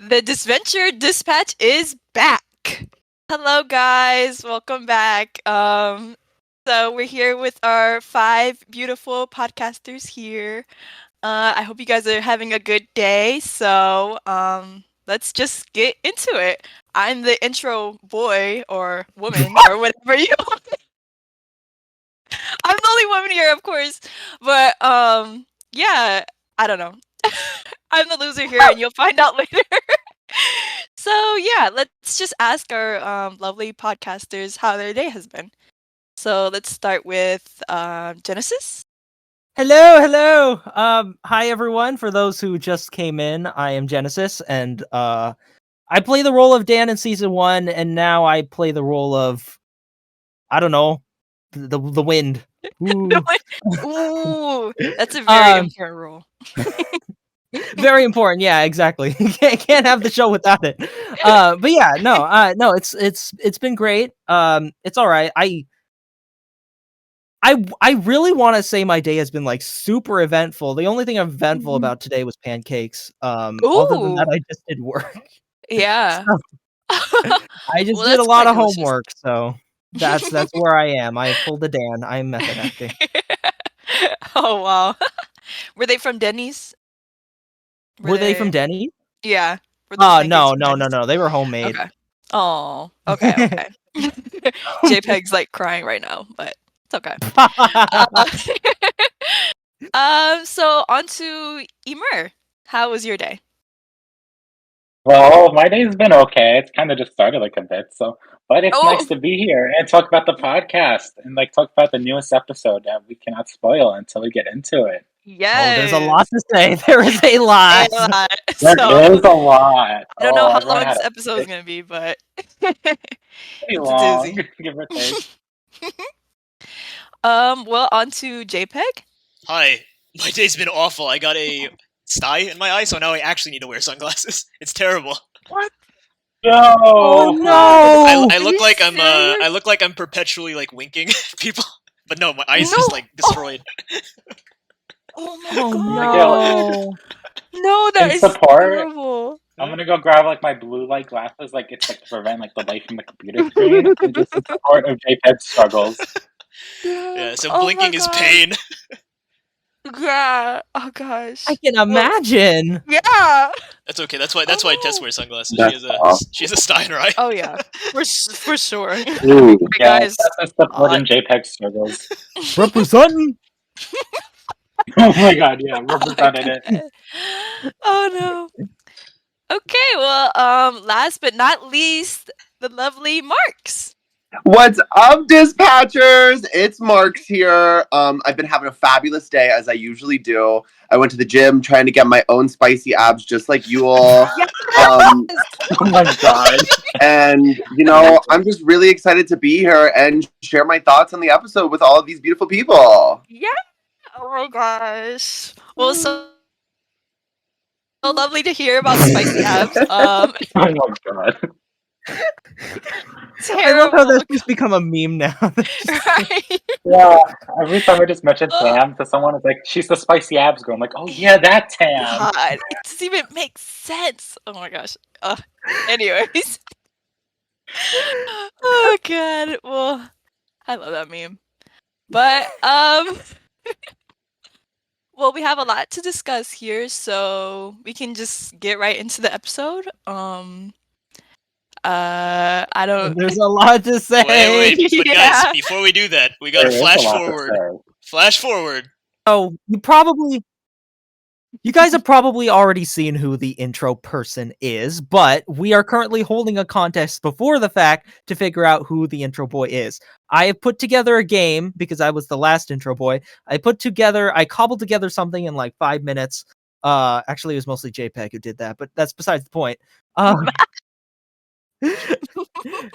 The Disventure Dispatch is back. Hello, guys. Welcome back. So we're here with our 5 beautiful podcasters here. I hope you guys are having a good day. So, let's just get into it. I'm the intro boy or woman or whatever you want. I'm the only woman here, of course. But yeah, I don't know. I'm the loser here, and you'll find out later. So yeah, let's just ask our lovely podcasters how their day has been. So let's start with Genesis. Hello. Hi everyone. For those who just came in, I am Genesis, and I play the role of Dan in season 1, and now I play the role of the wind. Ooh. Ooh, that's a very important role. Very important. Yeah, exactly. Can't have the show without it. But yeah, no, it's been great. It's all right. I really want to say my day has been like super eventful. The only thing eventful about today was pancakes. Other than that, Ooh, I just did work. yeah. So, I just Well, did a that's lot quite of delicious. homework, so that's where I am. I pulled a Dan. I'm method acting. Oh wow. Were they from Denny's? Were they from Denny? Yeah. Were those Oh pancakes from no. Denny's? They were homemade. Okay. Oh, okay. Jpeg's like crying right now, but it's okay. So on to Imer. How was your day? Well, my day's been okay. It's kind of just started like a bit, but it's Oh, nice to be here and talk about the podcast and like talk about the newest episode that we cannot spoil until we get into it. Oh, there's a lot yes. to say. There is a lot. A lot. There So is a lot. I don't know how Everyone long had this a episode is gonna be, but pretty it's a long, doozy. give or take. Well, on to JPEG. Hi, my day's been awful. I got a sty in my eye, so now I actually need to wear sunglasses. It's terrible. What? No. Oh no! I Are look you like I'm serious? I look like I'm perpetually like winking at people, but no, my eye's just like destroyed. Oh my Oh god! no! No, that In is support, terrible. I'm gonna go grab like my blue light glasses, like it's like to prevent like the light from the computer screen, and just in support of JPEG's struggles. Yeah, so Oh my blinking is God. pain. Yeah. Oh gosh. I can imagine. Yeah. That's okay. That's why Tess wears sunglasses. That's She has a sty in her eye. Oh yeah. For sure. Ooh, Right, yeah, guys. that's supporting JPEG's struggles. Representing. Oh my god, yeah, Oh my represented it. God. Oh no. Okay, well, last but not least, the lovely Marks. What's up, dispatchers? It's Marks here. I've been having a fabulous day, as I usually do. I went to the gym trying to get my own spicy abs, just like you all. Oh my god. And, I'm just really excited to be here and share my thoughts on the episode with all of these beautiful people. Yeah. Oh my gosh. Well, so lovely to hear about the spicy abs. Oh my god. I love how this Terrible. has become a meme now. Right? Yeah, every time I just mention Tam to someone, it's like, she's the spicy abs girl. I'm like, oh yeah, that Tam. God, it doesn't even make sense. Oh my gosh. Anyways. Oh god. Well, I love that meme. But well, we have a lot to discuss here, so we can just get right into the episode. I don't. There's a lot to say. Wait. But Yeah. guys, before we do that, we gotta There is a flash lot to forward. say. Flash forward. Oh, you guys have probably already seen who the intro person is, but we are currently holding a contest before the fact to figure out who the intro boy is. I have put together a game because I was the last intro boy. I cobbled together something in like 5 minutes. Actually, it was mostly JPEG who did that, but that's besides the point.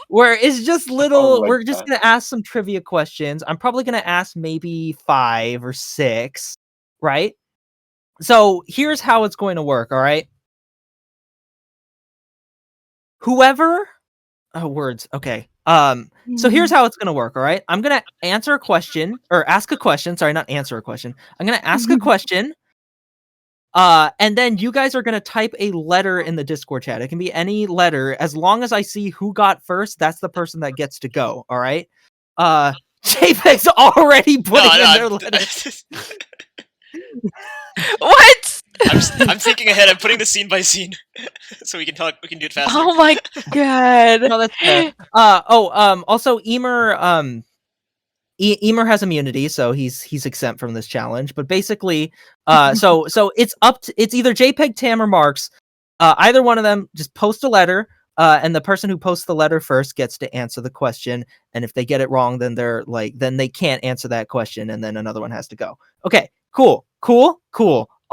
Where it's just we're just gonna ask some trivia questions. I'm probably gonna ask maybe 5 or 6, right? So here's how it's going to work, all right? Whoever words, okay. So here's how it's gonna work, all right? I'm gonna answer a question, or ask a question, sorry, not answer a question. I'm gonna ask a question, And then you guys are gonna type a letter in the Discord chat. It can be any letter, as long as I see who got first. That's the person that gets to go. All right. Jpeg's already putting in their letter. What? I'm thinking ahead. I'm putting the scene by scene, so we can talk. We can do it faster. Oh my god. No, that's fair. Also, Imer, Imer has immunity, so he's exempt from this challenge. But basically, so it's it's either Jpeg, Tam, or Marks. Either one of them, just post a letter, and the person who posts the letter first gets to answer the question. And if they get it wrong, then then they can't answer that question, and then another one has to go. Okay, cool.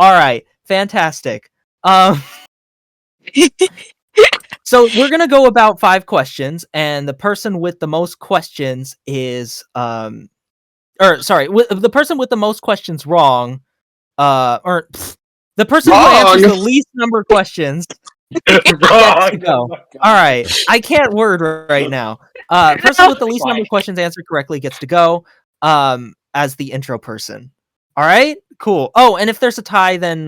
All right, fantastic. So we're gonna go about 5 questions, and the person with the most questions is the person with the most questions wrong, the person who answers the least number of questions gets to go. All right, I can't word right now. Person with the least number of questions answered correctly gets to go as the intro person. All right, cool. Oh, and if there's a tie, then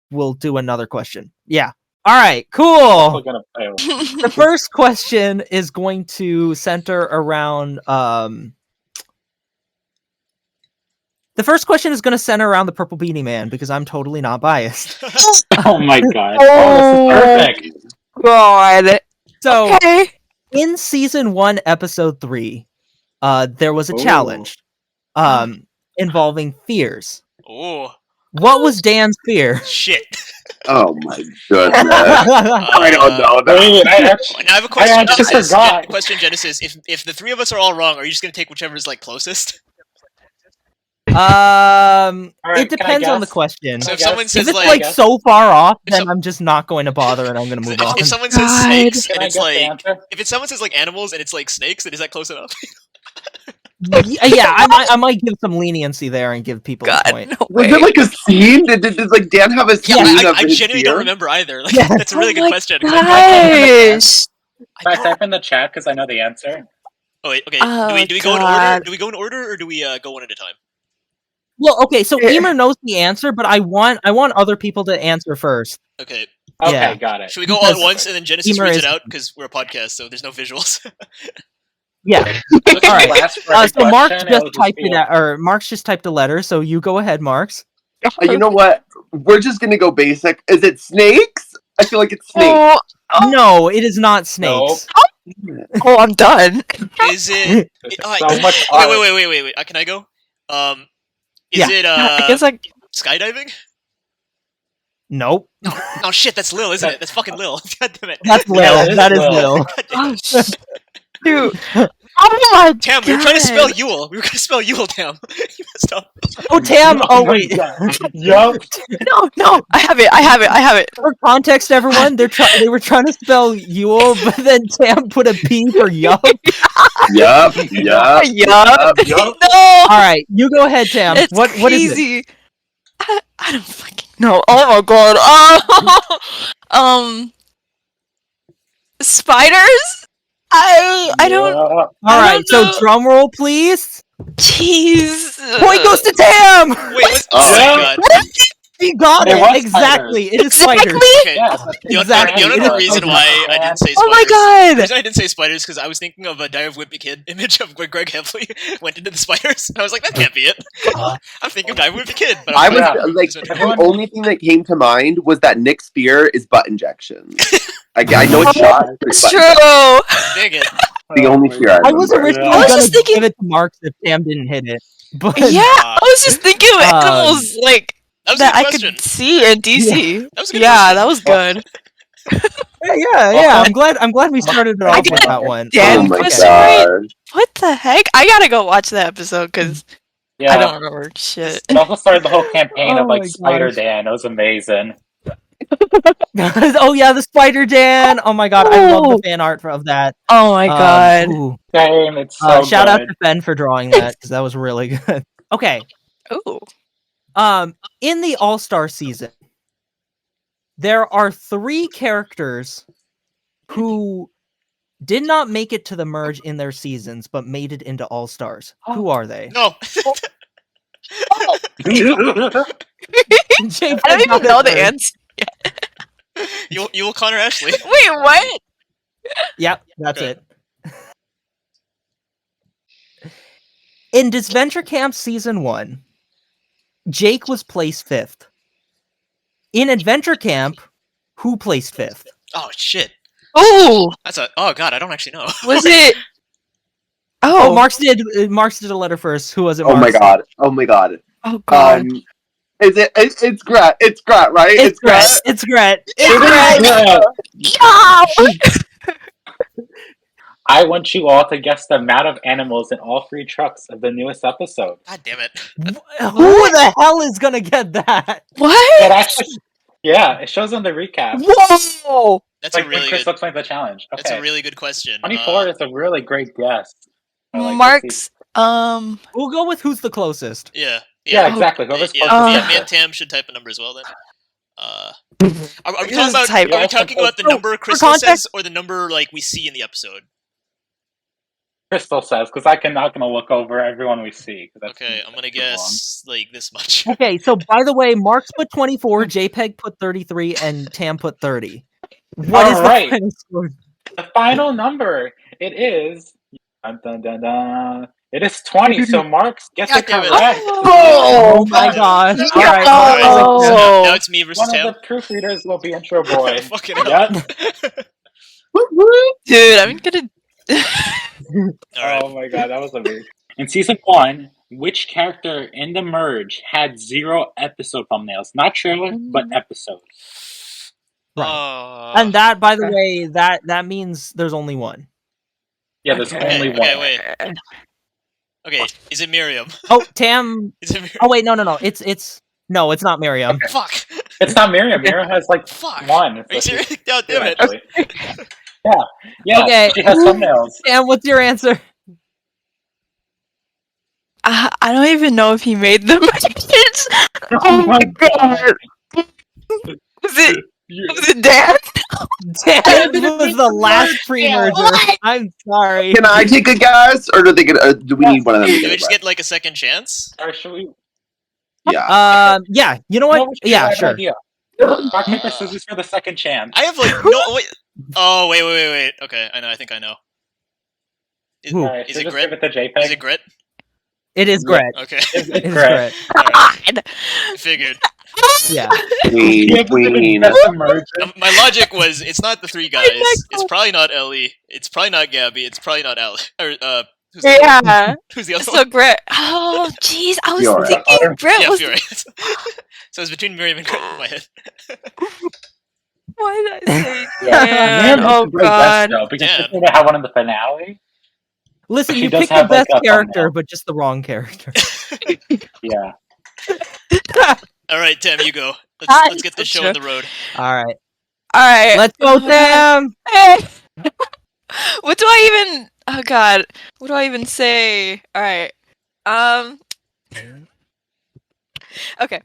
we'll do another question. Yeah. All right, cool. The first question is going to center around the first question is going to center around the Purple Beanie Man, because I'm totally not biased. Oh my god. Oh, this is perfect. God. So, Okay. in season 1, episode 3, there was a challenge involving fears. Oh What was Dan's fear? shit! Oh my goodness. I don't know. Wait, Now I have a question. I actually Genesis. forgot. Question, Genesis. If the 3 of us are all wrong, are you just gonna take whichever's like closest? It depends on the guess? question. So if guess? someone If says it's like, like so far off, if then some- I'm just not going to bother, and I'm going to move on. if someone says God. snakes Can and I it's guess the like, answer? if it's someone says like animals and it's like snakes, then is that close enough? Yeah, I might give some leniency there and give people God, a point. no Was way. it like a scene? Did like Dan have a Yeah, scene of I his genuinely fear? don't remember either. Like, Yeah. that's a really good my question. Gosh. Can I type in the chat because I know the answer? Oh wait, okay. Oh, do we go in order? God. Do we go in order or do we go one at a time? Well, okay, so Yeah. Emer knows the answer, but I want other people to answer first. Okay. Okay, Yeah. got it. Should we go all at Because once and then Genesis Imer reads is- it out because we're a podcast, so there's no visuals. Yeah. All right. So Mark question, just typed it out, or Mark's just typed a letter. So you go ahead, Marks. You know what? We're just gonna go basic. Is it snakes? I feel like it's snakes. Oh, No, it is not snakes. oh, I'm done. Is it? So much Wait. Can I go? Is Yeah. it I guess like skydiving? Nope. Oh shit, that's Lil, isn't it? That's fucking Lil. God damn it. That's Lil. Yeah, it is That is Lil. Lil. God damn oh, it. dude. Oh my Tam, we were trying to spell Yule. We were gonna spell Yule, Tam. You messed up. Oh, Tam. Oh, wait. Yup. No, I have it. For context, everyone, they were trying to spell Yule, but then Tam put a P for yup. Yup. Yup. Yup. No, All right, you go ahead, Tam. it's What is it? crazy. I don't fucking know. Oh my god. Oh, spiders? I don't. All I right, don't so know. drum roll, please. Jeez. Point goes to Tam. Wait, what's Oh, my yeah. god. He got It it was exactly. It is Exactly. spiders. Okay. Yes, Exactly. You wanna know the reason Okay. why I didn't say spiders? Oh my The god. reason I didn't say spiders because I was thinking of a Diary of a Wimpy Kid image of where Greg Heffley went into the spiders. And I was like, that can't be it. I'm thinking of Diary of a Wimpy Kid. But I I'm was Yeah. like, This the one- only thing that came to mind was that Nick's fear is butt injections. I know it's shot. It's true. Dang it. The only fear I I was remember. originally I was gonna just thinking- give it to Marks if Tam didn't hit it, but Yeah, I was just thinking of animals like That was a that good I question. could see in DC. That was a good Yeah, question. that was good. yeah. I'm glad we started it off did with that one. Dan Oh Um, my question okay. god. What the heck? I gotta go watch that episode because Yeah. I don't remember shit. It also started the whole campaign Oh of like my Spider gosh. Dan. It was amazing. Oh yeah, the Spider Dan. Oh my god, I love the fan art of that. Oh my god. Ooh. Same. It's so Shout out good. to Ben for drawing that because that was really good. Okay. Ooh. In the All-Star season, there are 3 characters who did not make it to the merge in their seasons, but made it into All-Stars. Who are they? No. Jpeg I don't got even it know the first. answer. You will Connor Ashley. Wait, what? Yep, that's Okay. it. In Disventure Camp Season 1, Jake was placed 5th. In Adventure Camp, who placed 5th? Oh shit. Oh, Oh god, I don't actually know. was it? Oh, Oh, Marks did a letter first. Who was it, Oh my Marks? god. Oh my god. oh god. Is it? It's Gret. It's Gret, right? It's Gret. It's Gret. It's Yeah! Gret. Gret. No! I want you all to guess the amount of animals in all 3 trucks of the newest episode. God damn it. Who the hell is gonna get that? It What? actually, yeah, it shows on the recap. Whoa! That's Like a when really Chris good. explains the challenge. Okay, That's a really good question. 24 is a really great guess. Let's see. Marks. We'll go with who's the closest. Yeah. Yeah, Yeah. exactly. Whoever's Yeah, closest. me and Tam should type a number as well then. Are we Just talking about? type- Are we talking about the So, number for Crystal context- says, or the number like we see in the episode? Crystal says, because I'm not going to look over everyone we see. 'cause that's Okay, I'm gonna too long. guess like this much. Okay, so by the way, Marks put 24, Jpeg put 33, and Tam put 30. What is Alright. the final score? The final number, it is... Dun, dun, dun, dun. It is 20, so Marks gets God it damn it. correct. Oh my god. No! Alright, Alright, Marks so wins. now it's me versus One of Tam. the proofreaders will be Intro Boy. Fucking hell. Yep. Dude, I'm gonna. Alright. Oh my god, that was amazing. In season 1, which character in the merge had 0 episode thumbnails? Not trailer, but episode. Right. And that, by the way, that means there's only one. Yeah, there's Okay, only one. Okay, wait. Okay, is it Miriam? Oh, Tam. Is it Miriam? Oh wait, no. It's no, it's not Miriam. Okay. Fuck. It's not Miriam. Miriam has like Fuck. 1. Are you serious? God damn it. Actually. Yeah, Okay. she has thumbnails. Tam, what's your answer? I don't even know if he made the merges. Oh my god. Was it Dan? Tam was the last pre-merger. I'm sorry. Can I take a guess, or do we need one of them to Do get we it just right? get like a second chance? Or should we? Yeah. Yeah. You know No, what? we should Yeah, have an sure. idea. Rock, paper, scissors for the second chance. I have like no wait. Oh wait. Okay, I know. I think I know. Who? Alright, Is should it we just Grit? give it to JPEG? Is it Grit? It is Yeah. Gret. Okay. It's It is Gret. Gret. God. Figured. Yeah. Queen. My logic was it's not the 3 guys. It's probably not Ellie. It's probably not Gabby. It's probably not Allie. Or who's the other one? Yeah. Who's the other So one? Gret. Oh, jeez. I was Fiora. thinking Gret Yeah, was. Fury. So it's between Miriam and Grit in my head. Why did I say Yeah. Dan? Miriam is Oh a great guess, god. though, because Yeah. she's going to have one in the finale. Listen, She you does picked the have, like, best a character, thumbnail. but just the wrong character. Yeah. All right, Tam, you go. Ah, Let's get this so show on the road. All right. Alright. Let's go, Tam. What do I even? Oh god. What do I even say? Alright. Okay.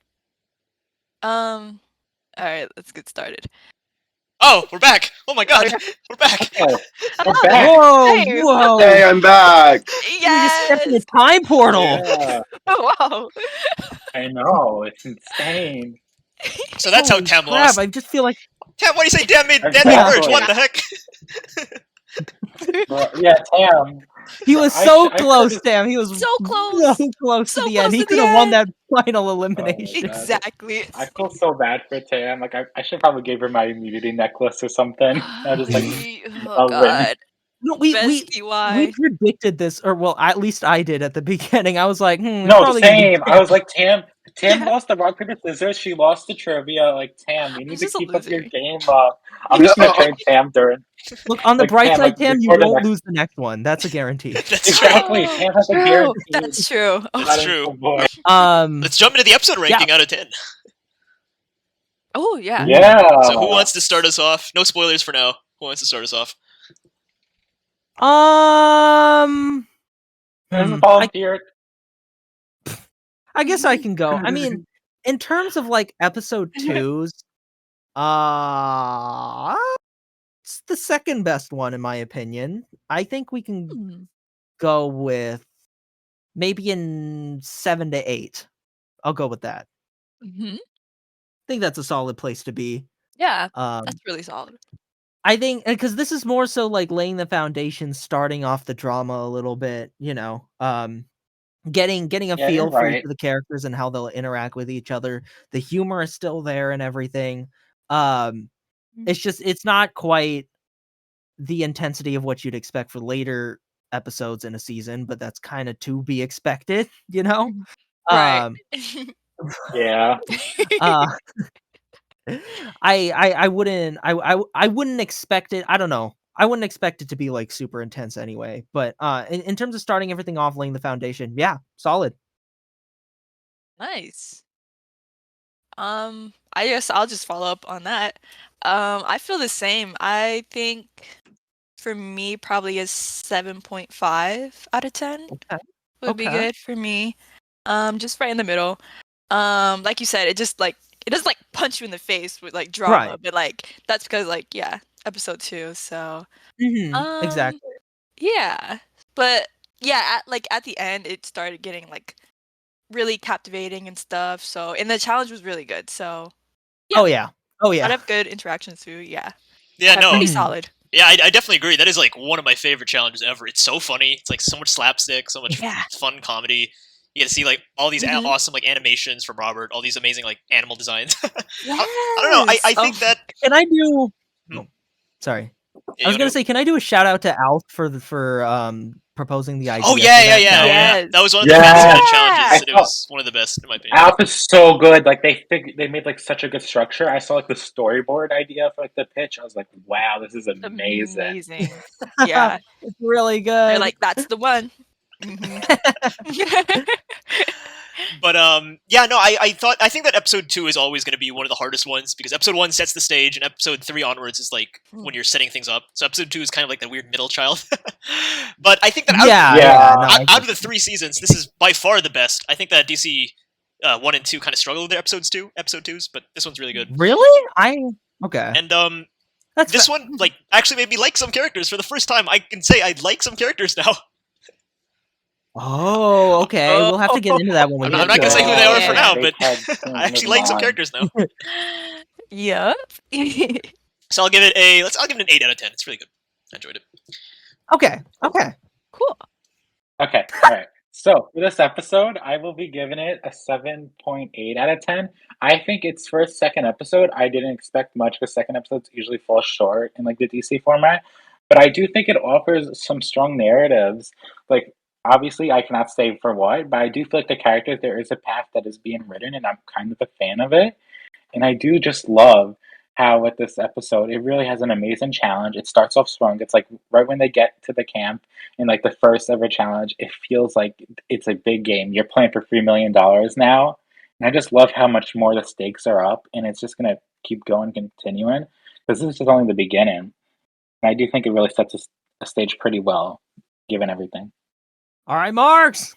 Alright, let's get started. Oh, we're back! Oh my god, we're back! Okay. We're back. Whoa, Hey. whoa. Hey, I'm back. You just stepped in Yes! a time portal. Yeah, Wow. I know. It's insane. So that's how Holy Tam crap, lost. I just feel like Tam, why do you say Dan made Exactly. merge? What the heck? Well, yeah, Tam. he was I so should- I close, could've- Tam. He was So close. so close So to the close end. He to could the have won end. that final elimination. God. Exactly. I feel so bad for Tam. Like, I should probably give her my immunity necklace or something. I just like. Oh I'll win. god. No, we Bestie, why? predicted this, or well, at least I did at the beginning. I was like, it's No, probably gonna be same. I was like, Tam Yeah. lost the rock, paper, scissors. She lost the trivia. Like, Tam, you need I'm to just a keep up your loser. game up. I'm just going to trade Tam during. Look, on the Like, bright Tam, side, like, Tam, you before the won't next- lose the next one. That's a guarantee. That's Exactly. Oh, Tam has a true. guarantee. That's true. Oh, That's Oh, true. boy. Let's jump into the episode ranking out of 10. oh yeah. Yeah. So who wants to start us off? No spoilers for now. Who wants to start us off? Volunteer. I guess I can go. I mean, in terms of like episode 2's, it's the second best one in my opinion. I think we can Hmm. go with maybe in 7 to 8. I'll go with that. Mhm. I think that's a solid place to be. Yeah, Um, that's really solid. I think because this is more so like laying the foundation, starting off the drama a little bit, getting a Yeah, you're feel for each right. of the characters and how they'll interact with each other. The humor is still there and everything. Um, it's not quite the intensity of what you'd expect for later episodes in a season, but that's kind of to be expected, Right. Um, Yeah. uh, I wouldn't I wouldn't expect it. I don't know. I wouldn't expect it to be like super intense anyway. But in terms of starting everything off, laying the foundation, yeah, solid. Nice. I guess I'll just follow up on that. I feel the same. I think for me, probably a 7.5 out of 10 Okay. would be Okay. good for me. Just right in the middle. Like you said, it doesn't like punch you in the face with like drama, Right. but like that's because like yeah, episode 2. So Exactly. yeah, but yeah, at the end, it started getting like really captivating and stuff. So and the challenge was really good. So yeah, Oh yeah. Oh I'd yeah. have good interactions too. Yeah, Yeah, no, pretty Mhm. solid. yeah, I definitely agree. That is like one of my favorite challenges ever. It's so funny. It's like so much slapstick, so much Yeah. fun comedy. You get to see like all these Mhm. awesome like animations from Robert, all these amazing like animal designs. Yes. I don't know. I think that Can I do? Hmm? Oh, sorry. yeah, I was you gonna wanna- say, can I do a shout out to Alf for proposing the idea? Oh for yeah, that yeah. challenge? Yes. That was one of the Yeah. best kind of Yeah. challenges, and it I was one of the best in my opinion. Alf is so good. Like they made like such a good structure. I saw like the storyboard idea for like the pitch. I was like, wow, this is amazing. Amazing. Yeah. It's really They're good. like, that's the one. Mhm. But yeah, no, I think that episode 2 is always going to be one of the hardest ones because episode 1 sets the stage, and episode 3 onwards is like when you're setting things up. So episode 2 is kind of like the weird middle child. But I think that Yeah. Yeah. No, I out of the 3 seasons, this is by far the best. I think that DC 1 and 2 kind of struggle with their episode 2s, but this one's really good. really. Okay. And That's this one like actually made me like some characters for the first time. I can say I like some characters now. Oh, okay. We'll have to get into that when we I'm get not to gonna say who they are for Yeah. now, They but had things I actually moving like some on. characters now. Yep. So I'll give it an 8 out of 10. It's really good. I enjoyed it. Okay. Cool. Okay, all right. So for this episode, I will be giving it a 7.8 out of 10. I think its first, second episode, I didn't expect much because second episodes usually fall short in like the DC format. But I do think it offers some strong narratives. Like obviously I cannot say for what, but I do feel like the characters, there is a path that is being written and I'm kind of a fan of it. And I do just love how with this episode, it really has an amazing challenge. It starts off strong. It's like right when they get to the camp in like the first ever challenge, it feels like it's a big game. You're playing for $3 million now. And I just love how much more the stakes are up and it's just gonna keep going, continuing. Because this is just only the beginning. And I do think it really sets a stage pretty well, given everything. All right, Marks.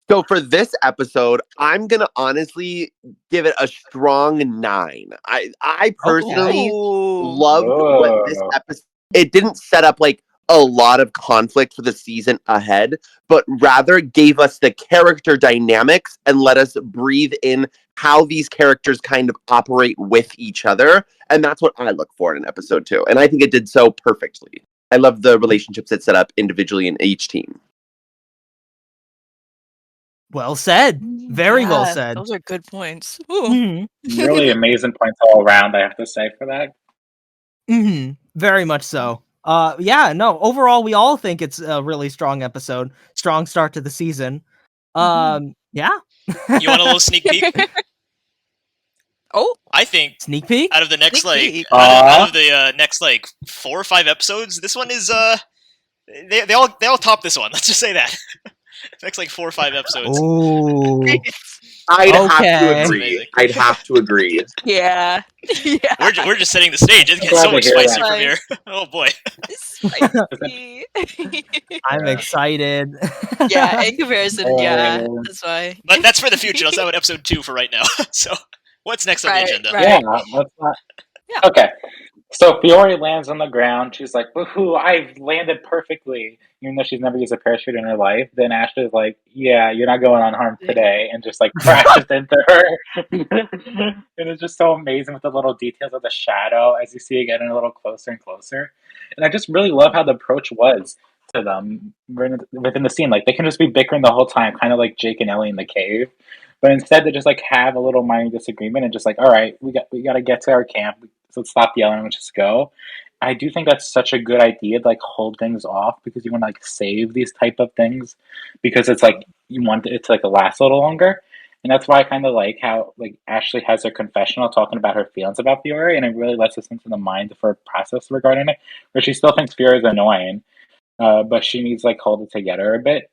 So for this episode, I'm gonna honestly give it a strong 9. I personally loved what this Oh. episode. It didn't set up like a lot of conflict for the season ahead, but rather gave us the character dynamics and let us breathe in how these characters kind of operate with each other. And that's what I look for in episode 2. And I think it did so perfectly. I love the relationships it set up individually in each team. Well said. Very well Yeah, said. Those are good points. Ooh. Mhm. Really amazing points all around, I have to say, for that. Very much so. Yeah, no, overall we all think it's a really strong episode. Strong start to the season. Yeah. You want a little sneak peek? Oh, I think Sneak peek? out of the next Sneak like peek. out of the next like 4 or 5 episodes, this one is they all top this one. Let's just say that. Next like 4 or 5 episodes. Ooh. I'd have Okay. to agree. I'd have to agree. yeah. Yeah. We're just setting the stage. It gets Glad so to much hear spicy that. from here. Oh boy. Spicy. I'm Yeah. excited. Yeah, in comparison, yeah, Oh. that's why. But that's for the future. Let's have episode 2 for right now. So what's next on the Right, agenda? right. Yeah, let's not. Yeah. Okay. So Fiore lands on the ground. She's like, "Woohoo! I've landed perfectly," even though she's never used a parachute in her life. Then Ashley's like, "Yeah, you're not going unharmed today," and just like crashes into her. And it's just so amazing with the little details of the shadow as you see it getting a little closer and closer. And I just really love how the approach was to them within the scene. Like they can just be bickering the whole time, kind of like Jake and Ellie in the cave. But instead, they just like have a little minor disagreement and just like, all right, we got to get to our camp. So let's stop yelling and just go. I do think that's such a good idea to like hold things off because you want to like save these type of things because it's like you want it to like last a little longer. And that's why I kind of like how like Ashley has her confessional talking about her feelings about Fiore, and it really lets us into the mind of her process regarding it, where she still thinks Fiore is annoying, but she needs like hold it together a bit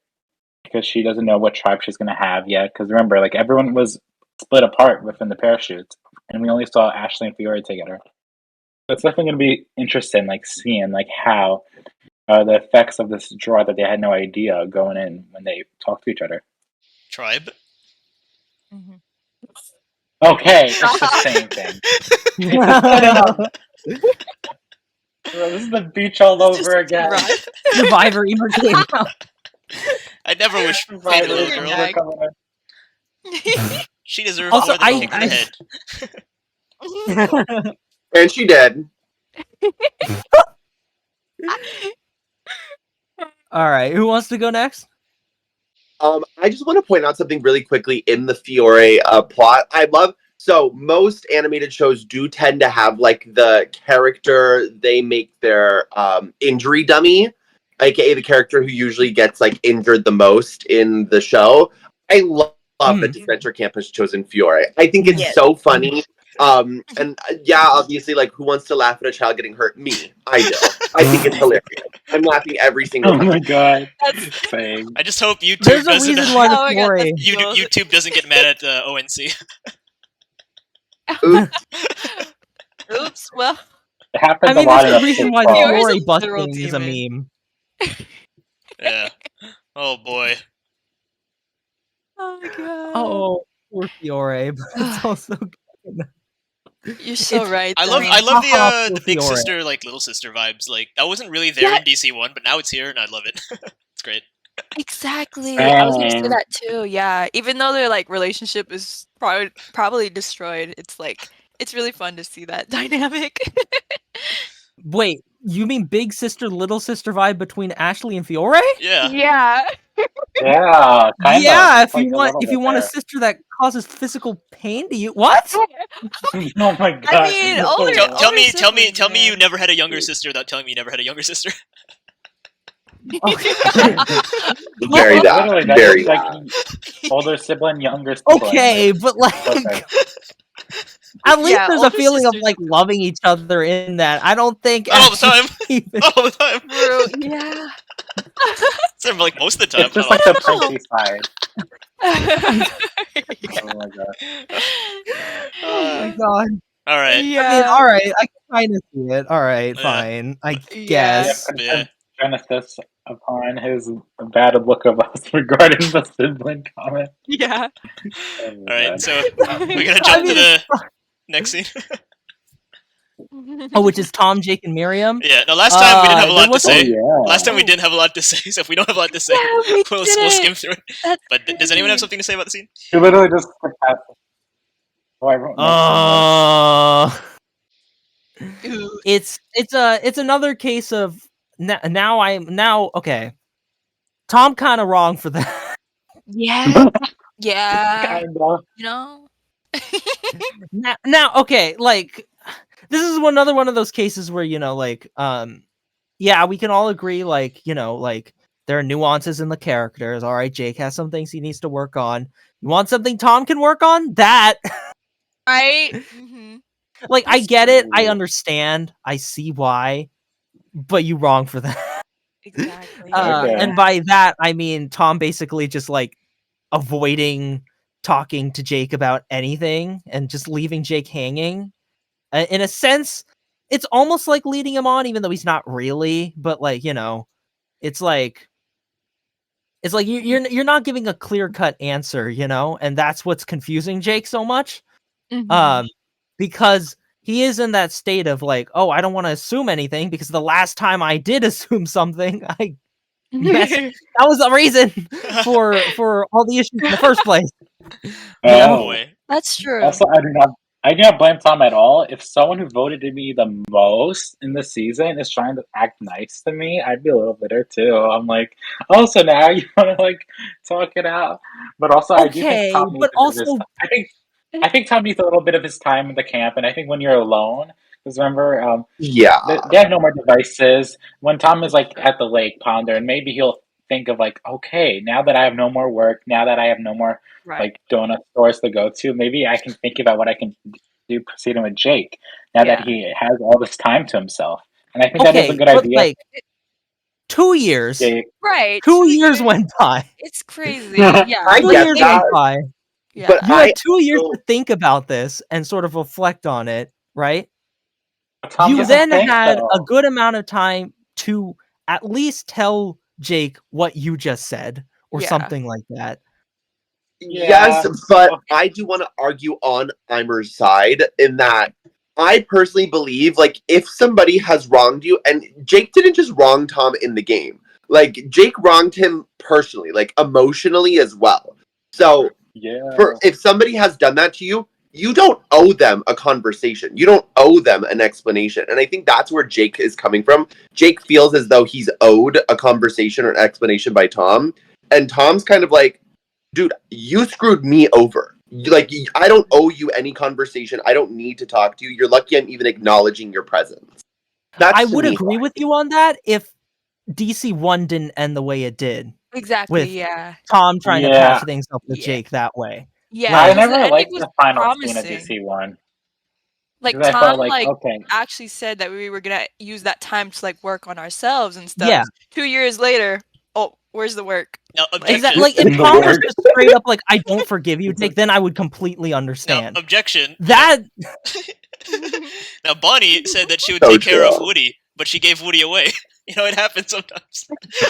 because she doesn't know what tribe she's going to have yet. Because remember, like everyone was split apart within the parachutes, and we only saw Ashley and Fiore together. So it's definitely going to be interesting, like seeing like how the effects of this draw that they had no idea going in when they talk to each other. Tribe. Mhm. Okay, it's the same thing. Bro, this is the beach all over again. Right. Survivor Emer came out. I never wish fate Right, a little Survivor girl. we're coming in. She deserves Also, more than a kick in the head. And she did. All right, who wants to go next? I just want to point out something really quickly in the Fiore plot. I love so most animated shows do tend to have like the character they make their injury dummy, aka the character who usually gets like injured the most in the show. I love that Disventure Camp has chosen Fiore. I think it's Yes. so funny. And yeah, obviously, like who wants to laugh at a child getting hurt? Me, I do. I think it's hilarious. I'm laughing every single Oh time. my god. That's Same. I just hope YouTube There's a doesn't. reason why the Oh my God, Fiore. that's- YouTube doesn't get mad at ONC. Oops. Oops. Well, It happens I mean, a lot there's in a reason why football. the Fiore's a Fiore literal busting is a demon. meme. Yeah. Oh boy. oh my god. Oh, poor Fiore, but it's also good. You're so It's- right. I love mean, haha, the big Fiore. sister, like little sister vibes. Like that wasn't really there Yeah. in DC1, but now it's here and I love it. It's great. Exactly. I was gonna say Same. that too. Yeah. Even though their like relationship is probably destroyed, it's like it's really fun to see that dynamic. Wait, you mean big sister, little sister vibe between Ashley and Fiore? Yeah. yeah. Yeah, kind Yeah, of. if you want, a sister that causes physical pain to you, what? Oh my god. I mean, older. Tell me siblings, you man. never had a younger sister without telling me you never had a younger sister. Okay. Very that. Literally, that's Very like that. older sibling, younger sibling. Okay, but like, Okay. at least Yeah, there's a older feeling of sisters- like loving each other in that. I don't think Not all the time. even- Not all the time. Bro, yeah. It's like most of the time. It's just not like all the princey side. Oh my god. Oh my god. All right. I mean, Yeah. all right, I can kind of see it. All right, Yeah. fine. I Yeah. guess. Yeah. Genesis upon his bad look of us regarding the sibling comment. Yeah. Oh All my right. god. So we're gonna I jump to mean, the next scene. Oh, which is Tom, Jake, and Miriam. Yeah. No, last time we didn't have a there lot to was- Oh say. yeah. Last time we didn't have a lot to say, so if we don't have a lot to say, Yeah, we we'll didn't. skim through it. That's But does anyone have crazy. something to say about the scene? You literally just Oh, I wrote notes somewhere. Ooh. It's another case of now okay. Tom kind of wrong for that. Yeah. Yeah. Kinda. You know? now okay, like this is another one of those cases where like yeah, we can all agree like like there are nuances in the characters. All right, Jake has some things he needs to work on. You want something Tom can work on? That Right? Mm-hmm. like I That's get it, I true. understand, I see why, but you wrong for that. Exactly. Okay. And by that I mean Tom basically just like avoiding talking to Jake about anything and just leaving Jake hanging. In a sense, it's almost like leading him on, even though he's not really. But like it's like you're not giving a clear cut answer, and that's what's confusing Jake so much. Mhm. Because he is in that state of like, oh, I don't want to assume anything because the last time I did assume something, that was the reason for all the issues in the first place. Oh. Boy. That's true. Also, I do not blame Tom at all. If someone who voted to me the most in the season is trying to act nice to me, I'd be a little bitter too. I'm like, oh, so now you want to like talk it out? But also, I do think Okay, Tom needs but a bit of his also, I think Tom needs a little bit of his time in the camp, and I think when you're alone, because remember, Yeah. they have no more devices. When Tom is like at the lake pondering, maybe he'll think of like, okay, now that I have no more work, now that I have no more Right. like donut stores to go to, maybe I can think about what I can do proceeding with Jake now that he has all this time to himself. And I think that is a okay, good but idea. like 2 years, Jake. Right. 2 years went by. It's crazy. Yeah. I 2 get years that. went by. Yeah. But You I had 2 years also- to think about this and sort of reflect on it, right? Tom You doesn't then think had so. a good amount of time to at least tell Jake what you just said or Yeah. something like that. Yes, but I do want to argue on Imer's side in that I personally believe, like, if somebody has wronged you, and Jake didn't just wrong Tom in the game, like, Jake wronged him personally, like, emotionally as well. So, if somebody has done that to you, you don't owe them a conversation. You don't owe them an explanation. And I think that's where Jake is coming from. Jake feels as though he's owed a conversation or an explanation by Tom. And Tom's kind of like, dude, you screwed me over. Like, I don't owe you any conversation. I don't need to talk to you. You're lucky I'm even acknowledging your presence. That's I to would me agree fine. with you on that if DC1 didn't end the way it did. Exactly. With Yeah. Tom trying to patch things up with Yeah. Jake that way. Yeah. I Like, never ending liked was the final promising. scene of DC1. Like Because I Tom, felt like, actually said that we were gonna use that time to like work on ourselves and stuff. Yeah. 2 years later, oh, where's the work? Now, objection. exactly. Like, if In the Tom was work. just straight up like, I don't forgive you, Jake, then I would completely Now, understand. objection. That Now, Bonnie said that she would So take care of true. Woody, but she gave Woody away. You know, it happens sometimes.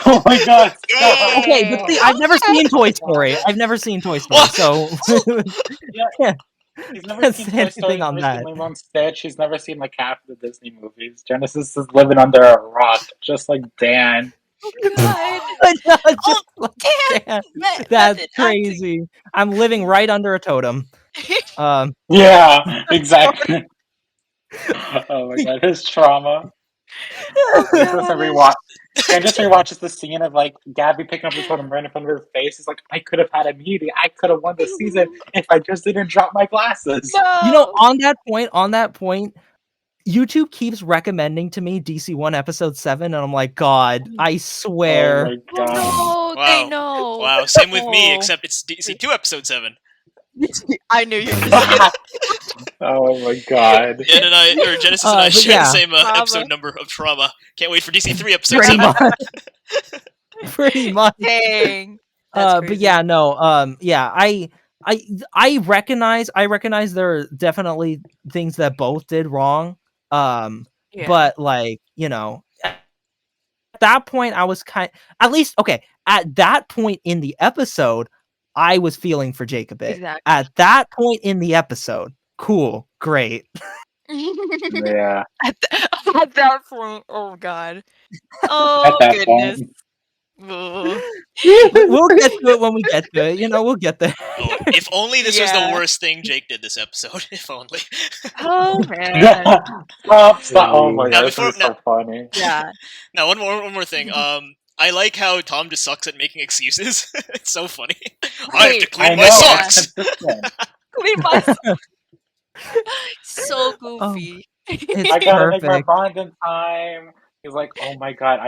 Oh my god. Yeah. okay, but see, I've never seen Toy Story. I've never seen Toy Story, What? so Yeah. He's never Can't seen say Toy Story, anything on never that. seen Lilo and Stitch, he's never seen like half of the Disney movies. Genesis is living under a rock, just like Dan. God. No, just Oh, like, Dan, damn, method that's acting. crazy. I'm living right under a totem. Yeah, exactly. Oh my god, his trauma. He doesn't rewatch. Dan just rewatches the scene of like Gabby picking up the totem right in front of his face. He's like, I could have had immunity. I could have won the season if I just didn't drop my glasses. No. You know, on that point, YouTube keeps recommending to me DC1 episode 7, and I'm like, God, I swear. Oh my god. No, Wow. they know. Wow, same with me, Oh. except it's DC2 episode 7. I knew you were gonna say that. Oh my god. Jen and I, or Genesis and I But share yeah. the same Trauma. episode number of trauma. Can't wait for DC3 episode Pretty 7. much. Pretty much. Dang. That's But crazy. yeah, no, yeah, I recognize there are definitely things that both did wrong. Yeah. But like, you know, at that point I was at that point in the episode, I was feeling for Jake a bit. Exactly. At that point in the episode, cool, great. Yeah. At that point, oh god. Oh At that goodness. point. Ugh. We'll get to it when we get to it. You know, we'll get there. Oh, if only this was the Yeah. worst thing Jake did this episode. If only. Oh man. Stop. Oh my Now, god, this before- is so funny. Yeah. Now, one more thing. I like how Tom just sucks at making excuses. It's so funny. I have to Right. clean I my know. socks. Consistent. Clean myself. So goofy. It's I gotta make my perfect. bond in time. He's like, oh my god,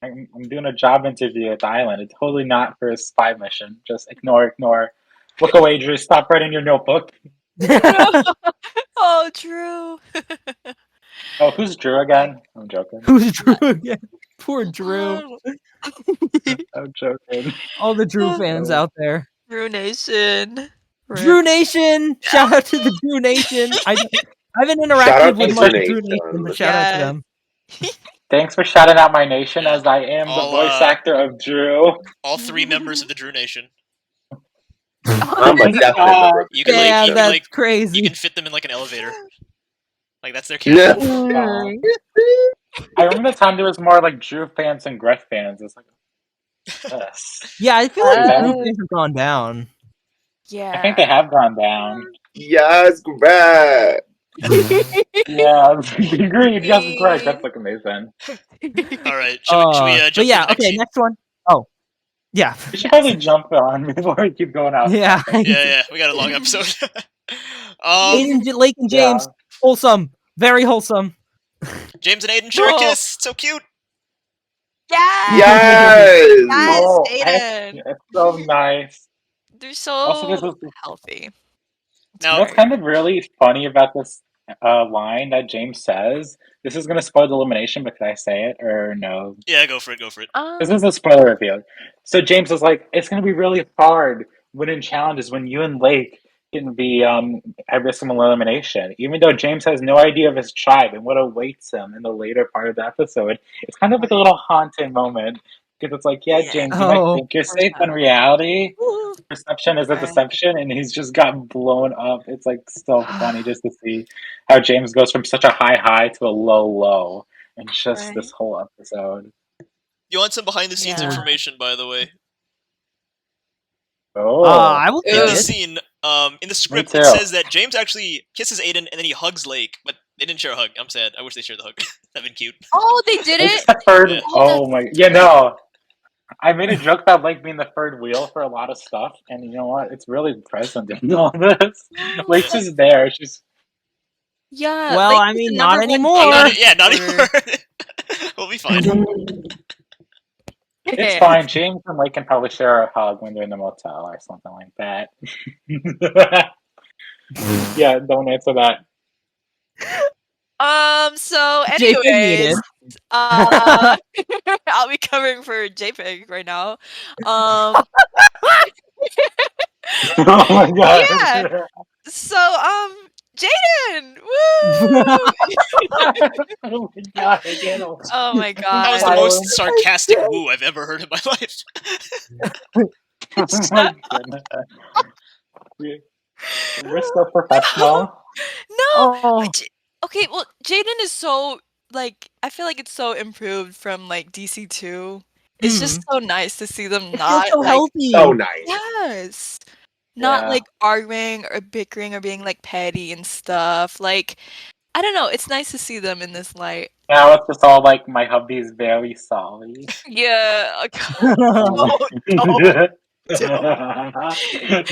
I'm doing a job interview at the island. It's totally not for a spy mission. Just ignore. Look away, Drew. Stop writing your notebook. Oh, true. Oh, who's Drew again? I'm joking. Who's Drew again? Poor Drew. I'm joking. All the Drew fans out there. Drew Nation. Drew Nation! Shout out to the Drew Nation. I haven't Shout interacted out with to much Drew Drew Nation. Nation, but shout out to them. Thanks for shouting out my nation, as I am the I'll, voice actor of Drew. All 3 members of the Drew Nation. I'm a definite member of You can Damn, like, you can, that's like, crazy. you can fit them in like an elevator. Like that's their camp. Aw. I remember the time there was more like Drew fans and Greth fans. It's like, yes. Yeah, I feel like the Yeah. group things have gone down. Yeah. I think they have gone down. Yes, Greg. Yeah, agreed. Yes, Greg. That's like amazing. All right, should we jump but yeah, to the next okay, sheet? next one. Oh, yeah, We should probably jump on before we keep going out. yeah. Yeah, we got a long episode. Aiden, Lake, and Yeah. James, wholesome, very wholesome. James and Aiden share a Oh. kiss. So cute. Yes. Yes. Yes, Oh, Aiden. it's so nice. They're so Also, this was healthy. Now, what's kind of really funny about this line that James says. This is going to spoil the elimination, but can I say it or no? yeah, go for it. This is a spoiler review. So James was like, "It's going to be really hard winning challenges when you and Lake can be at risk of elimination." Even though James has no idea of his tribe and what awaits him in the later part of the episode, it's kind of like a little haunting moment because it's like, yeah, James, you might think you're safe, but in reality, perception is a Right. deception, and he's just got blown up. It's like so funny just to see how James goes from such a high to a low in just this whole episode. You want some behind the scenes Yeah. information, by the way. Oh, I will In take the it. scene, in the script, too. it says that James actually kisses Aiden and then he hugs Lake, but they didn't share a hug. I'm sad. I wish they shared the hug. That'd been cute. Oh, they did it? Lake's the third. Yeah. Oh my, yeah, no. I made a joke about Lake being the third wheel for a lot of stuff, and you know what? It's really present in all this. Lake's just there. She's Yeah. Well, Lake I is mean, the not number one anymore. favorite. Not Or- anymore. We'll be fine. it's fine. James and Lake can probably share a hug when they're in the motel or something like that. Yeah, don't answer that. So Jpeg anyways, muted. I'll be covering for Jpeg right now. Oh my god. Yeah. So Jaden, woo! Oh my god, I can't. Oh my That was god. the most sarcastic woo I've ever heard in my life. Oh my goodness. We're so professional. No. Oh, Okay, well, Jaden is so like I feel like it's so improved from like DC2. It's just so nice to see them it feels not so like healthy. So nice. yes. Not Yeah. like arguing or bickering or being like petty and stuff. Like I don't know, it's nice to see them in this light. Now it's just all like my hubby's very sorry. Yeah.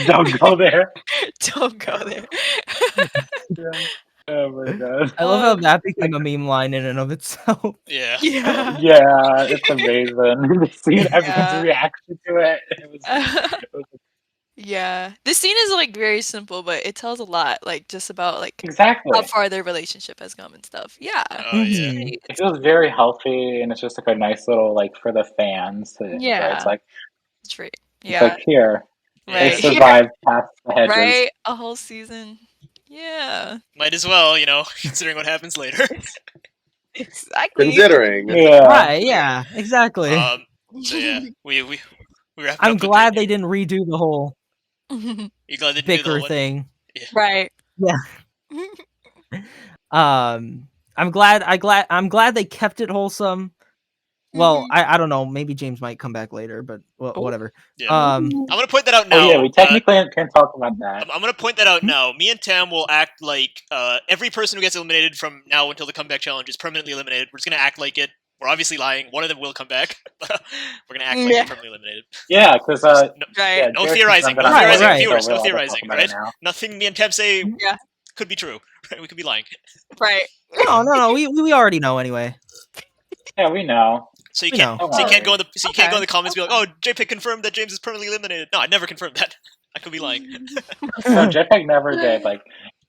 Don't go there. Don't go there. Oh my god. I love how that became a meme line in and of itself. Yeah. Yeah. Yeah, it's amazing. Seeing everyone's Yeah. reaction to it. It was Yeah. This scene is like very simple, but it tells a lot, like just about like exactly. how far their relationship has come and stuff. Yeah. Oh yeah. Mhm. It feels very healthy, and it's just like a nice little like for the fans. Where Yeah. it's like It's right. it's Yeah. like here they Right. survived past the hedges. Right. A whole season. Yeah. Might as well, considering what happens later. Exactly. Considering. Yeah. Right, yeah, exactly. So yeah, we wrapped I'm up with glad the- they didn't redo the whole You glad they didn't do the bicker one? thing. Right. I'm glad they kept it wholesome. Well, I don't know. Maybe James might come back later, but whatever. Yeah. Um, I'm gonna point that out now. Oh yeah, we technically can't talk about that. I'm gonna point that out now. Me and Tam will act like every person who gets eliminated from now until the comeback challenge is permanently eliminated. We're just gonna act like it. We're obviously lying. One of them will come back. We're gonna act like Yeah. they're permanently eliminated. Yeah, because Right. yeah, No Jared theorizing. confirmed No that on Right, theorizing, right. viewers. so No we're allowed to theorizing. talk about it Right? now. Nothing me and Tam say Yeah. could be true. Right? We could be lying. Right. no. We already know anyway. Yeah, we know. So you We can't. know. So you can't go in the. So you can't Okay. go in the comments and be like, "Oh, JPEG confirmed that James is permanently eliminated." No, I never confirmed that. I could be lying. So Jpeg never did. Like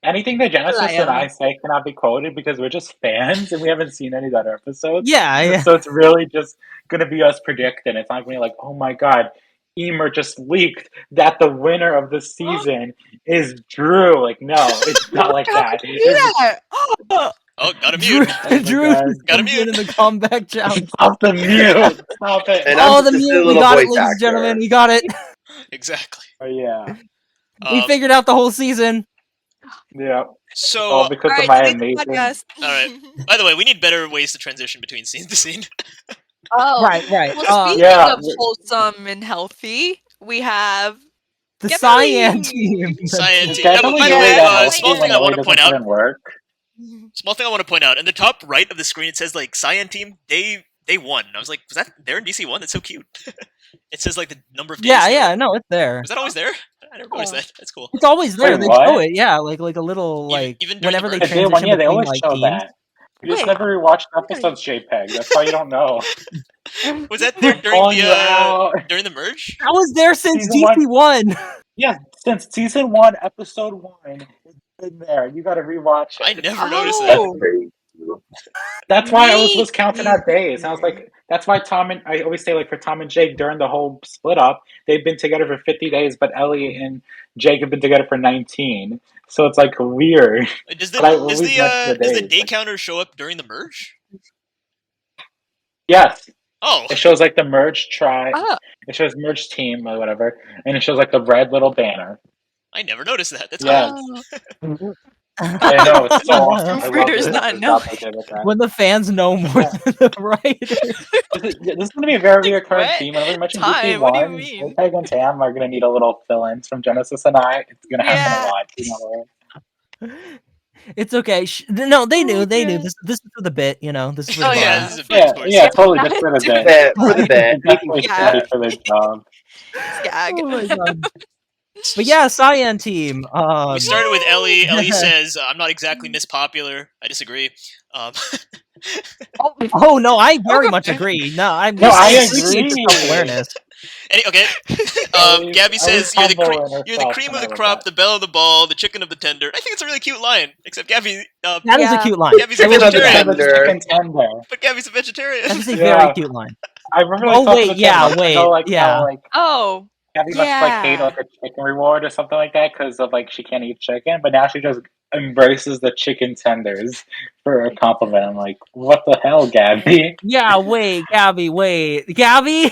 anything that Genesis Liar. and I say cannot be quoted because we're just fans and we haven't seen any of the other episodes. Yeah. So it's really just gonna be us predicting. It's not gonna be like, oh my god, Imer just leaked that the winner of the season is Drew. Like, no, it's not like that. It's- Yeah. Oh, got a mute. my Drew God. Gotta comes in mute. the comeback challenge. Stop the mute. Stop it. And I'm Oh, the just a mute. We little got it, voice ladies and actor. gentlemen. We got it. Exactly. Oh, yeah. We figured out the whole season. Yeah. So, All because All of right, my delete the amazing. podcast. All right. By the way, we need better ways to transition between scene to scene. Oh, Right. well, speaking Yeah. of wholesome and healthy, we have The Gabby! cyan team. Cyan It's team. By definitely the really way, that healthy small when thing I Ellie want to doesn't point put out. in work. Small thing I want to point out. In the top right of the screen, it says like Cyan team. They won. And I was like, was that there in DC1? That's so cute. It says like the number of days. Yeah, no, it's there. Was that always there? I never noticed that. That's cool. It's always there. Wait, they what? show it, yeah, like a little like even during the whenever they merge? Day one, transition yeah, they between always like show teams. that. You just Wait. never rewatched episodes, Jpeg. That's why you don't know. Was that there during Calling you out. during the merge? That was there since Season one. DC1. Yeah, since season 1, episode 1, it's been there. You got to rewatch it. I never noticed That's that. crazy. That's why I was Me counting out days. I was like, that's why I always say, like, for Tom and Jake during the whole split up, they've been together for 50 days, but Ellie and Jake have been together for 19. So it's like weird. Does But I the always mention the does the days. day counter show up during the merge? Yes. Oh, It shows like the merge tribe. Oh. It shows merge team or whatever, and it shows like the red little banner. I never noticed that. That's Yeah. cool. I know, it's so awesome. I love Proofreader's this. not Good knowing. job they did with that. When the fans know more Yeah. than the writers. This is going to be a very recurring What? theme. Whenever we mention Time? DC1, What do you mean? Jpeg and Tam are going to need a little fill-ins from Genesis and I. It's going to happen Yeah. a lot. You know, It's okay. No, they knew. They knew. Okay. This is for the bit. You know, this is for Oh the yeah, fun. this is a bit, of course. yeah, totally just for the To bit. Bit, for the bit. We can Definitely keep Yeah. ready that. for the job. Gag. Oh my god. But yeah, Cyan team. We started with Ellie. Ellie says, "I'm not exactly Miss Popular." I disagree. Oh no, I very much agree. No, I'm No, just I appreciate the agree. self-awareness. Okay. Ellie's- Gabby says, Ellie's "You're the humble in you're the herself, cream and of I the love crop, that. the belle of the ball, the chicken of the tender." I think it's a really cute line. Except Gabby, That is a Yeah. cute line. Gabby's a I will give Chicken that. of the vegetarian. tender. Contender. But Gabby's a vegetarian. That is a Yeah. very cute line. I remember Oh, like, wait, yeah, I know, like, yeah. how, like, Oh, Gabby must like hate yeah. like a chicken reward or something like that because of like she can't eat chicken, but now she just embraces the chicken tenders for a compliment. I'm like, what the hell, Gabby? Yeah, wait, Gabby, wait. Gabby?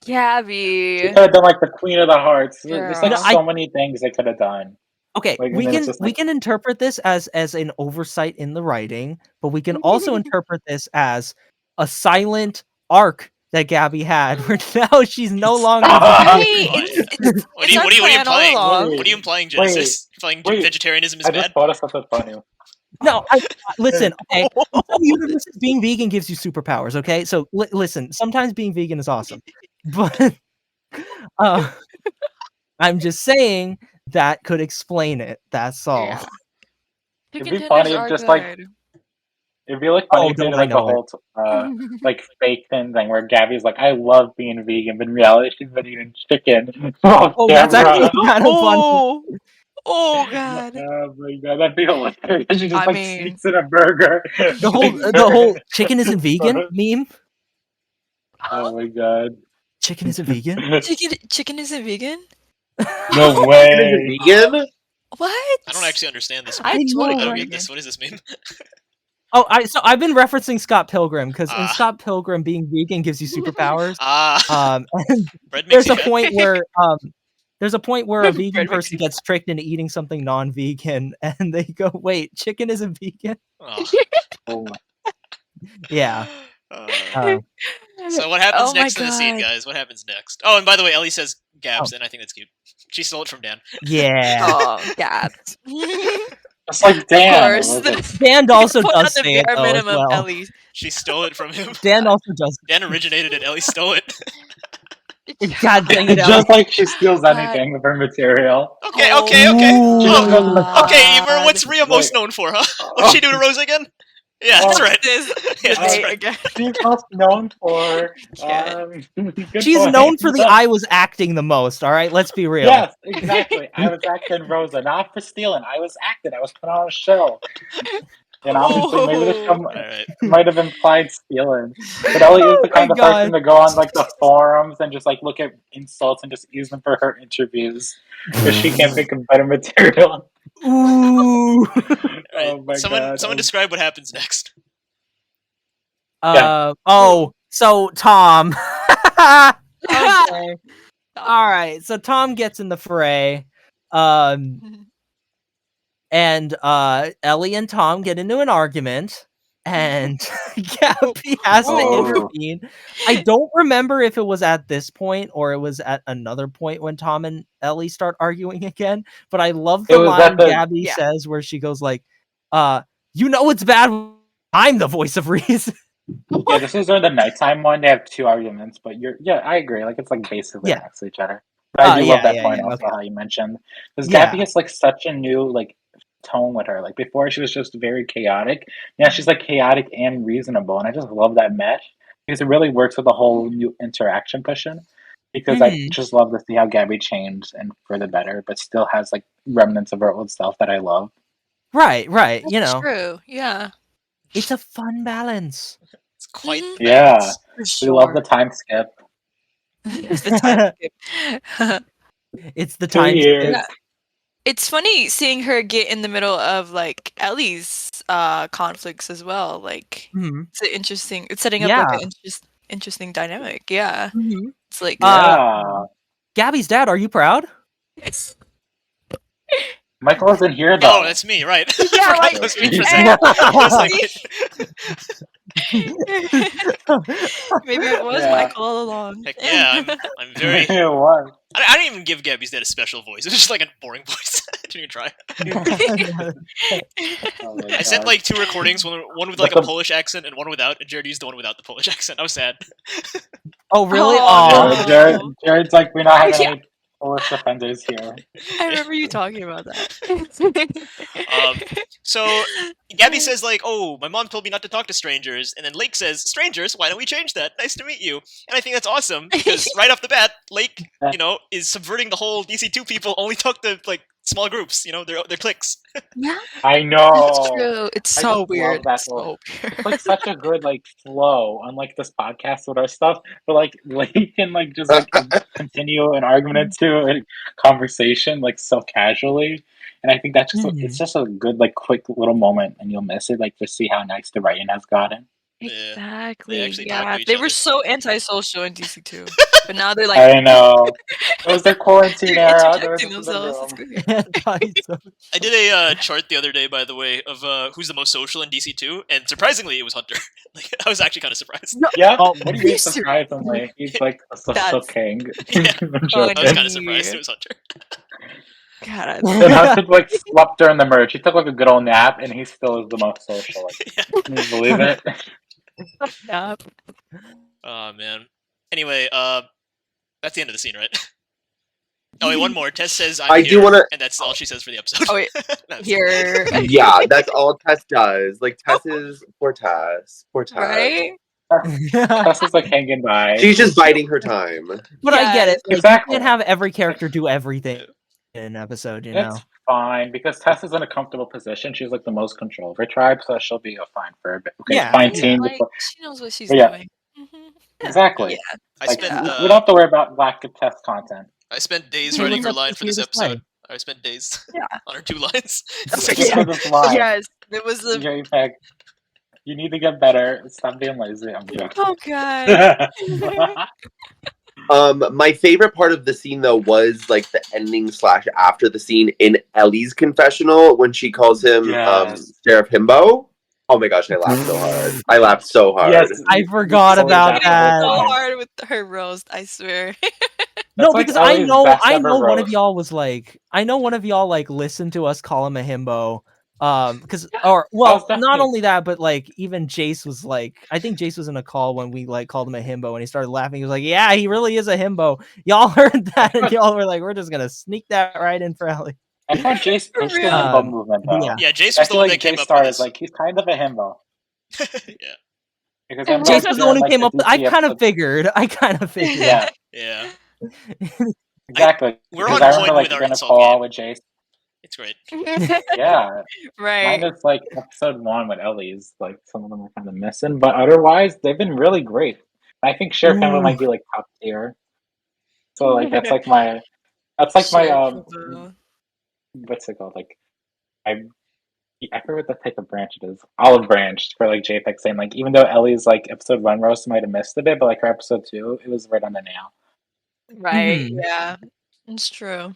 She Gabby. could have done like the Queen of the Hearts. There's like Girl. so many things they could have done. Okay, Like, and we then can it's just we like- can interpret this as an oversight in the writing, but we can also interpret this as a silent arc that Gabby had, where now she's no longer. Stop! Hey, it's What are you our plan all implying? along. What are you implying, Genesis? Implying wait. vegetarianism is I bad? just thought of something funny. No, listen. Okay, in some universes, being vegan gives you superpowers. Okay, so listen. Sometimes being vegan is awesome, but I'm just saying that could explain it. That's all. Yeah. It'd Chicken be funny tenders if are just, like, good. It'd be like funny Oh, if they don't did I like the know it. whole like fake thing where Gabby's like, I love being vegan, but in reality she's been eating chicken. Oh, that's actually kind of funny. Oh god. Oh my god, that'd be hilarious. She just I like mean- sneaks in a burger. The whole chicken isn't vegan meme. Oh my god. Chicken isn't vegan. Chicken isn't vegan? No Is way. it vegan? What? I don't actually understand this. I I totally don't don't get either. this. What is this meme? Oh, I've been referencing Scott Pilgrim because in Ah. Scott Pilgrim, being vegan gives you superpowers. And Bread makes there's you a happy. point where a vegan Bread makes person you gets tricked into eating something non-vegan, and they go, "Wait, chicken isn't vegan?" Oh. Oh my- Yeah. Uh, so what happens Oh my next in the scene, God. guys? What happens next? Oh, and by the way, Ellie says Gabs, and I think that's cute. She stole it from Dan. Yeah. Oh, God. It's like Dan. Of course. Dan also Put does on the say it bare though, as minimum, well. Ellie. She stole it from him. Dan also does. Dan originated it. Ellie stole it. God dang it, Ellie. Just like she steals anything with her material. Okay. Oh, She just goes in the God. Okay, Imer, what's Ria most Wait. known for, huh? What's she do to Rose again? Yeah, that's Oh. right. This Yeah, that's debate right. again. She's most known for. Can't. Good She's point. known for the I was acting the most. All right, let's be real. Yes, exactly. I was acting Rosa, not for stealing. I was acting. I was put on a show. And obviously, maybe the show All right. might have implied stealing. But Ellie is the kind my of God. person to go on like the forums and just like look at insults and just use them for her interviews because she can't think of better material. Ooh. All right. Oh my someone god! describe what happens next. So Tom. Okay. All right. So Tom gets in the fray. and Ellie and Tom get into an argument, and Gabby has to Oh. intervene. I don't remember if it was at this point or it was at another point when Tom and Ellie start arguing again, but I love the It was line at the- Gabby Yeah. says where she goes like, you know it's bad, I'm the voice of reason. Yeah, this is during the nighttime one. They have two arguments, but I agree. Like it's like basically Yeah. next to each other. But I do love that point yeah, also okay. how you mentioned because Yeah. Gabby has like such a new like tone with her. Like before she was just very chaotic. Now she's like chaotic and reasonable, and I just love that mesh because it really works with the whole new interaction cushion. Because I Mhm. just love to see how Gabby changed and for the better, but still has like remnants of her old self that I love. Right, That's you know. true. Yeah. It's a fun balance. It's quite Mhm. the Yeah, balance. For we sure. love the time skip. The time skip. It's the 2 time years. Yeah. It's funny seeing her get in the middle of like Ellie's conflicts as well. Like Mhm. it's setting up like Yeah. an interesting dynamic. Yeah. Mhm. It's like Yeah. Gabby's dad, are you proud? Michael isn't here though. Oh, that's me, right? I Yeah, forgot like, that was me for a Yeah. second. I was like, maybe it was Yeah. Michael all along. heck yeah, I'm very. It was. I didn't even give Gabby's dad a special voice. It was just like a boring voice. I didn't even try. Oh my I sent God. like 2 recordings, one with like a Polish accent and one without, and Jared used the one without the Polish accent. I was sad. Oh, really? Oh, Aw. no. Jared's like, we're not having Yeah. any Polish offenders here. I remember you talking about that. So Gabby says like, "Oh, my mom told me not to talk to strangers," and then Lake says, "Strangers? Why don't we change that? Nice to meet you." And I think that's awesome because right off the bat, Lake, is subverting the whole DC2 people only talk to like small groups. They're cliques. Yeah, I know. it's true. It's I so just weird. love that It's so It's like such a good like flow on like this podcast with our stuff, but like Lake can like just like continue an argument to a conversation like so casually, and I think that's just it's just a good like quick little moment, and you'll miss it like to see how nice the writing has gotten. Yeah, Exactly. they actually talk Yeah, to each they were other. so antisocial in DC2, but now they're like I know. It was their quarantine they're era. They were interjecting just in the themselves. room. It's great. I did a chart the other day, by the way, of who's the most social in DC2, and surprisingly, it was Hunter. Like, I was actually kind of surprised. Yeah. Oh, What do you mean surprisingly? He's like a social That's king. Yeah. I'm I was joking. kind of surprised it was Hunter. God, And Hunter like slept during the merge. He took like a good old nap, and he still is the most social. Like, Yeah. can you believe it? yeah. Oh man. Anyway, that's the end of the scene, right? Oh wait, one more. Tess says, "I'm I here," do wanna- and that's all she says for the episode. Oh wait, That's- here, Yeah, that's all Tess does. Like Tess is poor Tess. Poor Tess. right? Tess is like hanging by. She's just biding her time. But I get it. Like, Exactly. You can't have every character do everything in an episode, you know? It's fine because Tess is in a comfortable position. She's like the most control of her tribe, so she'll be fine for a bit. Okay, Yeah, fine yeah. team. Like she knows what she's Yeah. doing. Mhm. Exactly. Yeah. I Like, spent we don't have to worry about lack of Tess content. I spent days Hey, writing what's her up line with for you this this episode. way? I spent days Yeah. on her 2 lines. Just for this line. Yes, it was the. Jpeg, you need to get better. Stop being lazy. I'm joking. Oh god. My favorite part of the scene though was like the ending / after the scene in Ellie's confessional when she calls him Yes. Sheriff Himbo. Oh my gosh, I laughed so hard. I laughed so hard. Yes, I forgot Sorry, about that's that. So fine. hard with her roast, I swear. No, like because I Ellie's know best ever one of roast. y'all was like, I know one of y'all like listened to us call him a himbo. Because or well, was not definitely- only that, but like even Jace was like, I think Jace was in a call when we like called him a himbo, and he started laughing. He was like, "Yeah, he really is a himbo." Y'all heard that, and y'all were like, "We're just gonna sneak that right in for Ellie." I thought Jace pushed the real. himbo movement though. Yeah. Yeah, Jace I was the feel one like that came Jace up started with like he's kind of a himbo. this. Yeah, Because And Himbo's Jace Jace was the doing, one who like, came up. I DC kind of episode- figured. Yeah, yeah. exactly. We're Because on I point remember like with our doing a insult call game. with Jace. It's great. Yeah, Right. mine is like episode 1 with Ellie's. Like some of them are kind of missing, but otherwise they've been really great. I think Sheriff Himbo Ooh. might be like top tier. So like that's like my what's it called? Like I forget what the type of branch it is. Olive branch for like JPEG saying like even though Ellie's like episode 1 roast might have missed a bit, but like her episode 2, it was right on the nail. Right. Mhm. Yeah. It's true.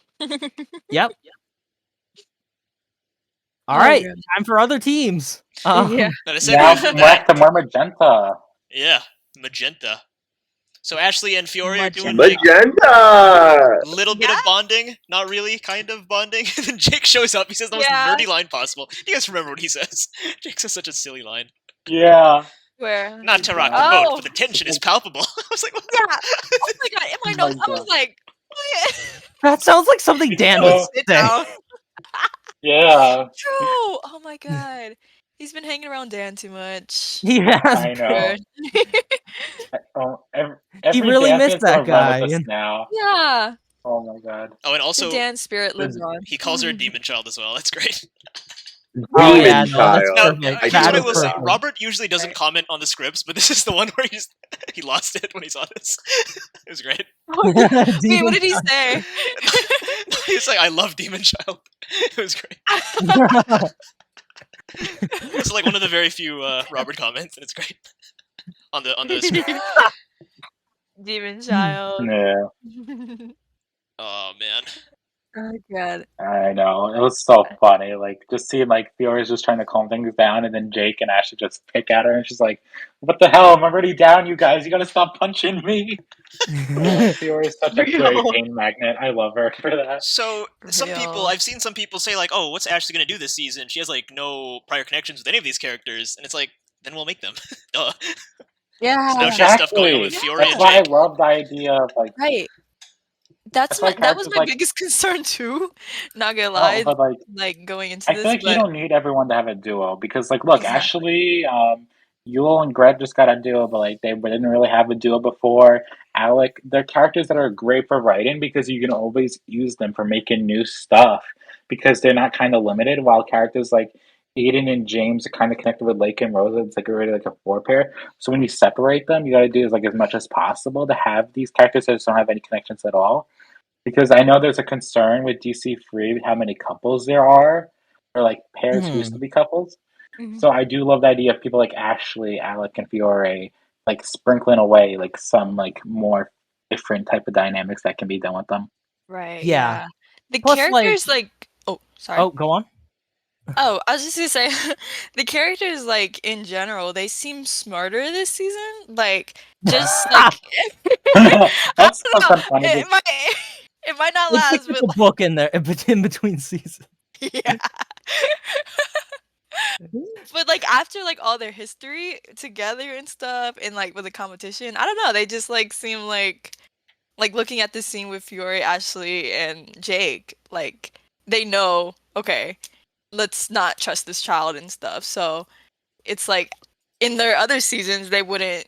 Yep. All Oh, right, yeah. time for other teams. Yeah. Not a Now segue from back that. to more magenta. Yeah, magenta. So Ashley and Fiore are doing Magenta. like Magenta! little bit of Yeah. bonding, not really, kind of bonding. And then Jake shows up. He says the most Yeah. nerdy line possible. You guys remember what he says? Jake says such a silly line. Yeah. Where? Not to rock the Oh. boat, but the tension is palpable. I was like, what? Yeah. Oh my god, in my Oh my notes, I was God. like, what? That sounds like something Dan would Sit say. down. Yeah. True. Oh my god. He's been hanging around Dan too much. He has I know. Every really dance missed is that gonna run guy, with us and- now. Yeah. Oh my god. Oh, and The also Dan spirit lives on. he calls her a demon child as well. That's great. Oh, Demon yeah, no, that's child. Now, perfect. here's That what I is will say: perfect. Robert usually doesn't comment on the scripts, but this is the one where he lost it when he saw this. It was great. Wait, what did he say? He's like, "I love Demon Child." It was great. It's like one of the very few Robert comments, and it's great on the script. Demon child. Yeah. Oh man. Oh god. I know. It was so funny. Like just seeing like Fiore's just trying to calm things down and then Jake and Ashley just pick at her and she's like, what the hell? I'm already down, you guys. You gotta stop punching me. Fiore is such a great Real. pain magnet. I love her for that. So Real. I've seen some people say like, "Oh, what's Ashley gonna do this season? She has like no prior connections with any of these characters," and it's like, then we'll make them. Duh. Yeah. So now she has stuff going on with Exactly. Fiore That's and why I Jake. love the idea of like Right. That's That's why my that was characters my like- biggest concern too. Not gonna lie. but like Going into I this, feel like but you don't need everyone to have a duo because like look, Exactly. Ashley, Yule and Greg just got a duo, but like they didn't really have a duo before. Alec, they're characters that are great for writing because you can always use them for making new stuff because they're not kind of limited. While characters like Aiden and James are kind of connected with Lake and Rosa, it's like already like a four pair. So when you separate them, you got to do is like as much as possible to have these characters that just don't have any connections at all. Because I know there's a concern with DC Free how many couples there are, or like pairs who used to be couples. Mhm. So I do love the idea of people like Ashley, Alec, and Fiore like sprinkling away like some like more different type of dynamics that can be done with them. Right. Yeah. The Plus, like- characters like oh sorry. Oh, go on. Oh, I was just gonna say, the characters, like, in general, they seem smarter this season. Like, just, like, That's I don't know. something funny. It might not Let's last, stick but, with the book in there in between seasons. yeah. But, like, after, like, all their history together and stuff, and, like, with the competition, I don't know, they just, like, seem like, looking at the scene with Fiore, Ashley, and Jake, like, they know, okay, let's not trust this child and stuff. So it's like in their other seasons they wouldn't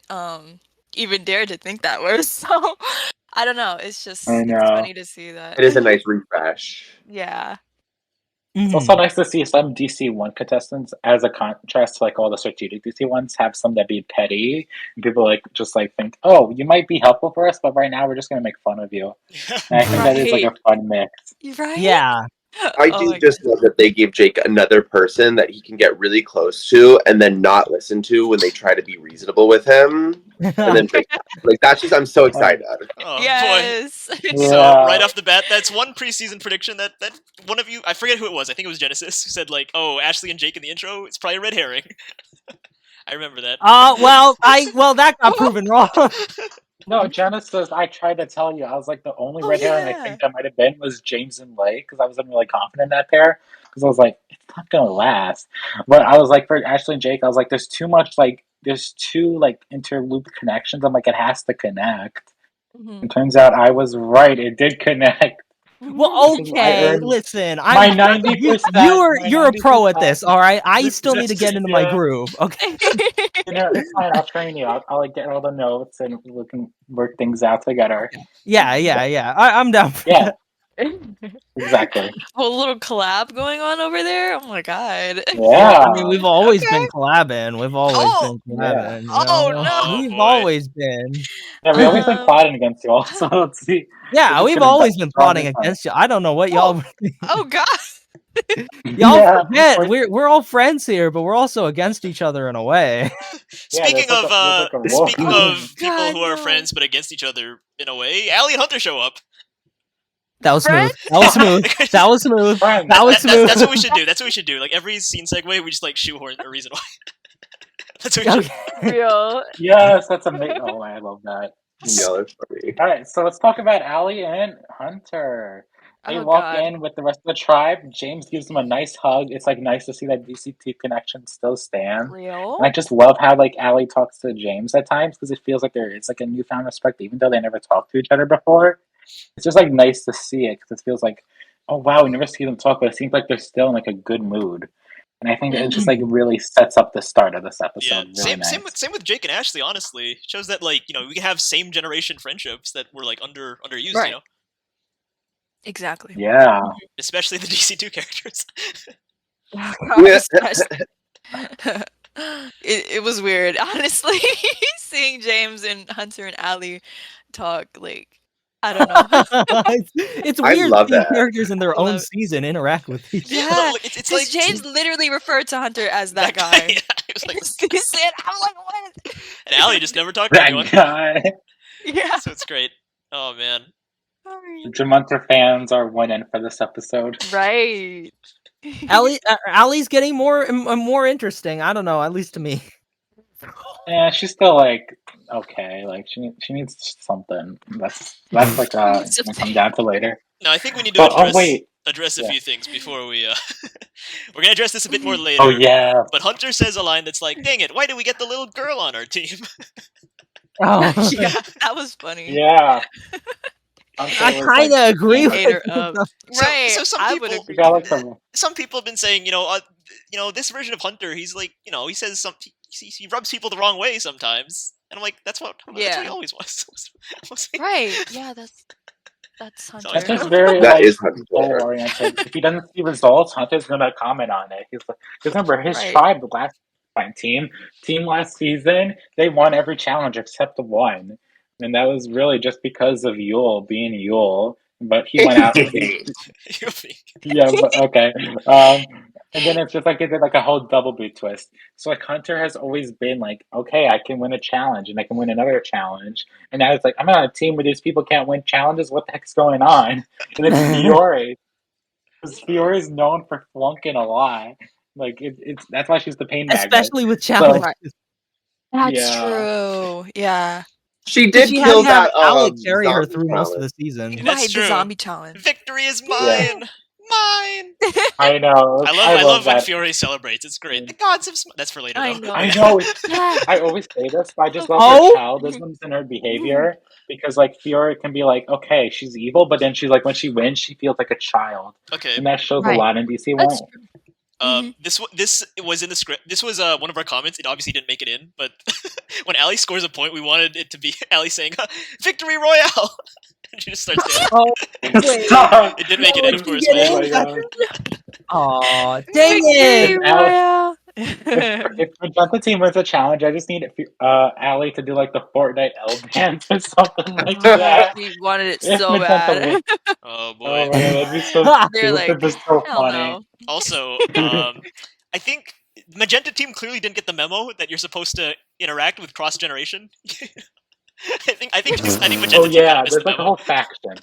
even dare to think that way. So I don't know. It's just I it's know. funny to see that. It is a nice refresh. Yeah. It's also nice to see some DC1 contestants as a contrast to like all the strategic DC ones have some that be petty and people like just like think, oh, you might be helpful for us, but right now we're just gonna make fun of you. And I think that is like a fun mix. Right? Yeah. I Oh do my just love that they gave Jake another person that he can get really close to and then not listen to when they try to be reasonable with him. And then like that's just I'm so excited. Oh boy. Yes. So Yeah. right off the bat, that's one preseason prediction that one of you, I forget who it was, I think it was Genesis, who said like, "Oh, Ashley and Jake in the intro, it's probably a red herring." I remember that. Well, that got proven wrong. No, Genesis, I tried to tell you. I was like, the only Oh, red herring I yeah. think that might have been was James and Lake because I wasn't really confident in that pair because I was like, it's not gonna last. But I was like, for Ashley and Jake, I was like, there's too much like, there's two like interlooped connections. I'm like, it has to connect. Mhm. And turns out I was right. It did connect. Well, I okay, earned listen. My 90%. You're a pro at 90%. this, all right. I still need to get into my Yeah. groove. Okay. You know, it's fine. I'll train you. I'll like get all the notes and we can work things out together. Yeah. I'm down for Yeah, that. exactly. Whole little collab going on over there. Oh my god. Yeah. I mean, we've always Okay. been collabing. We've always Oh. been collabing. Oh, you know? no. We've boy. always been. Yeah, we always been Um, plotting against you all. So let's see. Yeah, We're we've just gonna always bet been strong plotting this time. against you. I don't know what y'all. Oh god. Y'all Yeah, forget we're all friends here, but we're also against each other in a way. Speaking there's of like a war. speaking of people God, who are no. friends but against each other in a way, Allie and Hunter show up. That was Friends? smooth. That was smooth. That was smooth. Friends. That was smooth. That's what we should do. That's what we should do. Like every scene segue, we just like shoehorn a reason why. That's what we should. Okay. Real. Yes, that's amazing. Oh, I love that. Yeah, that's funny. All right, so let's talk about Allie and Hunter. They Oh, walk God. in with the rest of the tribe. James gives them a nice hug. It's like nice to see that DCT connection still stand. Real. And I just love how like Allie talks to James at times because it feels like there is like a newfound respect, even though they never talked to each other before. It's just like nice to see it because it feels like, oh wow, we never see them talk, but it seems like they're still in like a good mood. And I think it just like really sets up the start of this episode. Yeah, Really nice. same with Jake and Ashley. Honestly, shows that like we can have same generation friendships that were like underused. Right. You know, Exactly. Yeah. especially the DC2 characters. Oh, God, it was weird, honestly, seeing James and Hunter and Allie talk. Like, I don't know. It's I weird love seeing that. characters in their I own love it. season interact with each other. Yeah, Look, it's because like James literally referred to Hunter as that guy. Yeah, he was like, He said, "I'm like, what?" and Allie just never talked to That anyone. guy. Yeah. So it's great. Oh man. Jamunter fans are winning for this episode. Right. Allie's getting more and more interesting. I don't know, at least to me. Yeah, she's still like okay. Like she needs something. That's like we'll come down to later. No, I think we need to But address a Yeah. few things before we we're gonna address this a bit more later. Oh yeah. But Hunter says a line that's like, "Dang it, why did we get the little girl on our team?" Oh, Yeah, that was funny. Yeah. I kind of agree with Ate her it. up. So- Right. so some I people- would agree. We got with like that. some. Some people have been saying, this version of Hunter, he's like, he says he rubs people the wrong way sometimes, and I'm like, that's what he Yeah. always was. Right. Yeah, that's Hunter. Hunter's very That like is Hunter. goal oriented. If he doesn't see results, Hunter's gonna comment on it. He's like, because remember his Right. tribe, the last team last season, they won every challenge except the one, and that was really just because of Yule being Yule. But he went out. Yeah, but okay. And then it's just like it did like a whole double boot twist. So like Hunter has always been like, okay, I can win a challenge and I can win another challenge. And now it's like I'm on a team where these people can't win challenges. What the heck's going on? And it's Fiore. Because Fiore is known for flunking a lot. Like it's that's why she's the pain magnet. Especially with challenges. That's Yeah. true. Yeah. She did She kill had to have that Alec carry her zombie through most of challenge. the season. That's Right, true. the zombie challenge. Victory is mine. Mine. I know. I love when that. Fiore celebrates. It's great. The gods have. That's for later. I though. know. I know. Yeah. I always say this, but I just love Oh. her childisms and her behavior because, like, Fiora can be like, okay, she's evil, but then she's like, when she wins, she feels like a child, Okay. and that shows Right. a lot in DC. That's Won't. true. This was in the script. This was one of our comments. It obviously didn't make it in, but when Allie scores a point, we wanted it to be Allie saying "Victory Royale," and she just starts dancing. Oh, wait. Stop! It didn't make it in, of course. Get Oh But my in. God. Aw, dang Victory it! Royale. If the team wins a challenge, I just need Allie to do like the Fortnite L dance or something like that. We wanted it If so Magenta bad. wins- oh Oh boy. my God, that'd be so They're stupid, like, but so hell funny. no. Also, I think Magenta Team clearly didn't get the memo that you're supposed to interact with cross generation. I think Magenta Oh Team yeah, missed there's the like a memo. whole faction.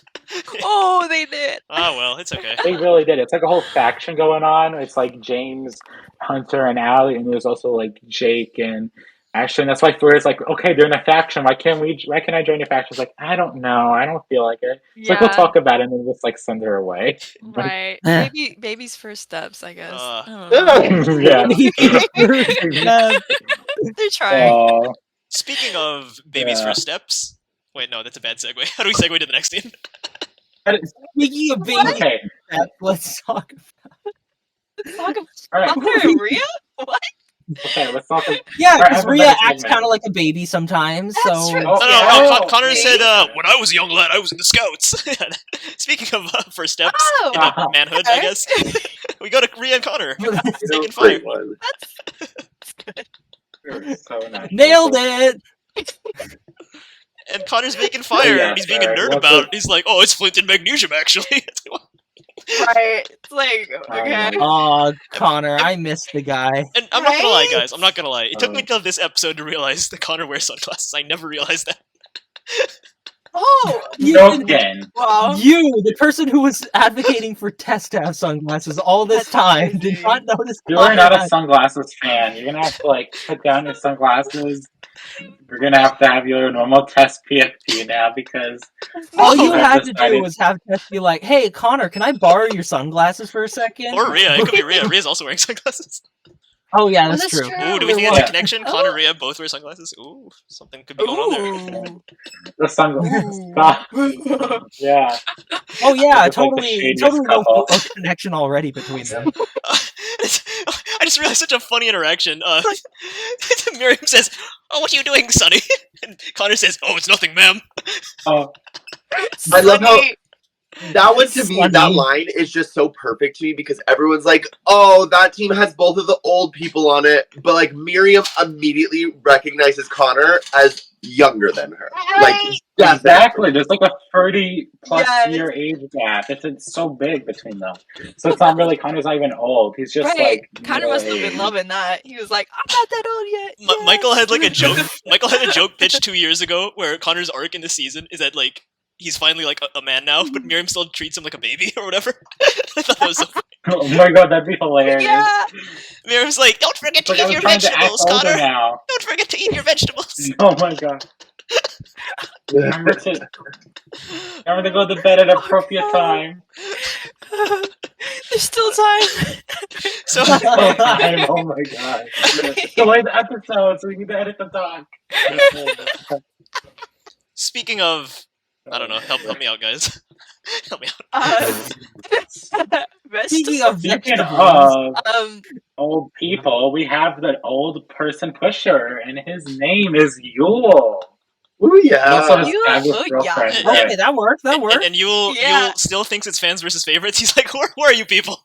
Oh, they did. Oh well, it's okay. They really did. It's like a whole faction going on. It's like James, Hunter, and Allie, and there's also like Jake and Ashley. And that's like where it's like, okay, they're in a faction. Why can't I join your faction? It's like, I don't know. I don't feel like it. It's like we'll talk about it and then just like send her away. Right. Eh. Baby's first steps, I guess. Uh. I don't know. Yeah. They're trying. Oh, Speaking of baby's Yeah. first steps. Wait, no, that's a bad segue. How do we segue to the next scene? Speaking of baby, okay. let's talk. Talk about All right. Hunter and Rhea? What? Okay. Let's talk. Yeah, Alright, I because have a Rhea better acts segment. kind of like a baby sometimes. That's So true. Oh, No. Oh, Connor okay. said, when I was a young lad, I was in the scouts. Speaking of first steps Oh, in manhood, I okay. guess, we go to Rhea and Connor. It Taking was fire. great one. That's good. So nice. nailed it. And Connor's making fire, Yeah, and he's being a alright, nerd what's about it? it. He's like, oh, it's flint and magnesium, actually. It's like, what? Right. It's like, okay. Oh, Connor, I missed the guy. And I'm not gonna lie, Right? guys. I'm not gonna lie. It took me till this episode to realize that Connor wears sunglasses. I never realized that. Oh, Broken. wow. You, the person who was advocating for Tess to have sunglasses all this That's time, crazy. did not notice. You are not a Connor sunglasses fan. You're gonna have to like put down your sunglasses. You're gonna have to have your normal test PFP now because All No. you I've had to do decided- was have Tess be like, "Hey, Connor, can I borrow your sunglasses for a second?" Or Rhea. It could be Rhea. Rhea's also wearing sunglasses. Oh yeah, Oh, that's, that's true. true. Ooh, do we think it's Yeah. a connection? Connor, Rhea both wear sunglasses. Ooh, something could be going on there. Ooh. the sunglasses. Ooh. Stop. Yeah. Oh yeah, It's like the totally, shadiest totally no couple. connection already between them. I just realized such a funny interaction. Miriam says, "Oh, what are you doing, Sonny?" And Connor says, "Oh, it's nothing, ma'am." Oh, I love how Sunny. that one to me, that Funny. line is just so perfect to me because everyone's like, oh, that team has both of the old people on it. But like Miriam immediately recognizes Connor as younger than her. Like, definitely. exactly. There's like a 30+ Yes. year age gap. It's so big between them. So it's not really Connor's not even old. He's just Right. like Connor must have been middle-aged. loving that. He was like, I'm not that old yet. Yes. Michael had like a joke. Michael had a joke pitched 2 years ago where Connor's arc in the season is that like he's finally like a man now, but Miriam still treats him like a baby or whatever. I thought that was so funny. Oh my god, that'd be hilarious. Yeah. Miriam's like, "Don't forget to Like, I eat was your trying to act vegetables, older Connor. now. Don't forget to eat your vegetables." Oh my god. Remember to go to bed at appropriate God. time. There's still time. So Oh, time. Oh my god. Delay the episode so we can edit the doc. speaking of, I don't know, help me out, guys. Help me out. Speaking of Speaking vegetables, of old people, we have the old person pusher, and his name is Yule. Ooh, He also has Yule? fabulous Oh, girlfriend. yeah. Right? okay, that works. That works. And Yule Yeah. still thinks it's fans versus favorites. He's like, who are you people?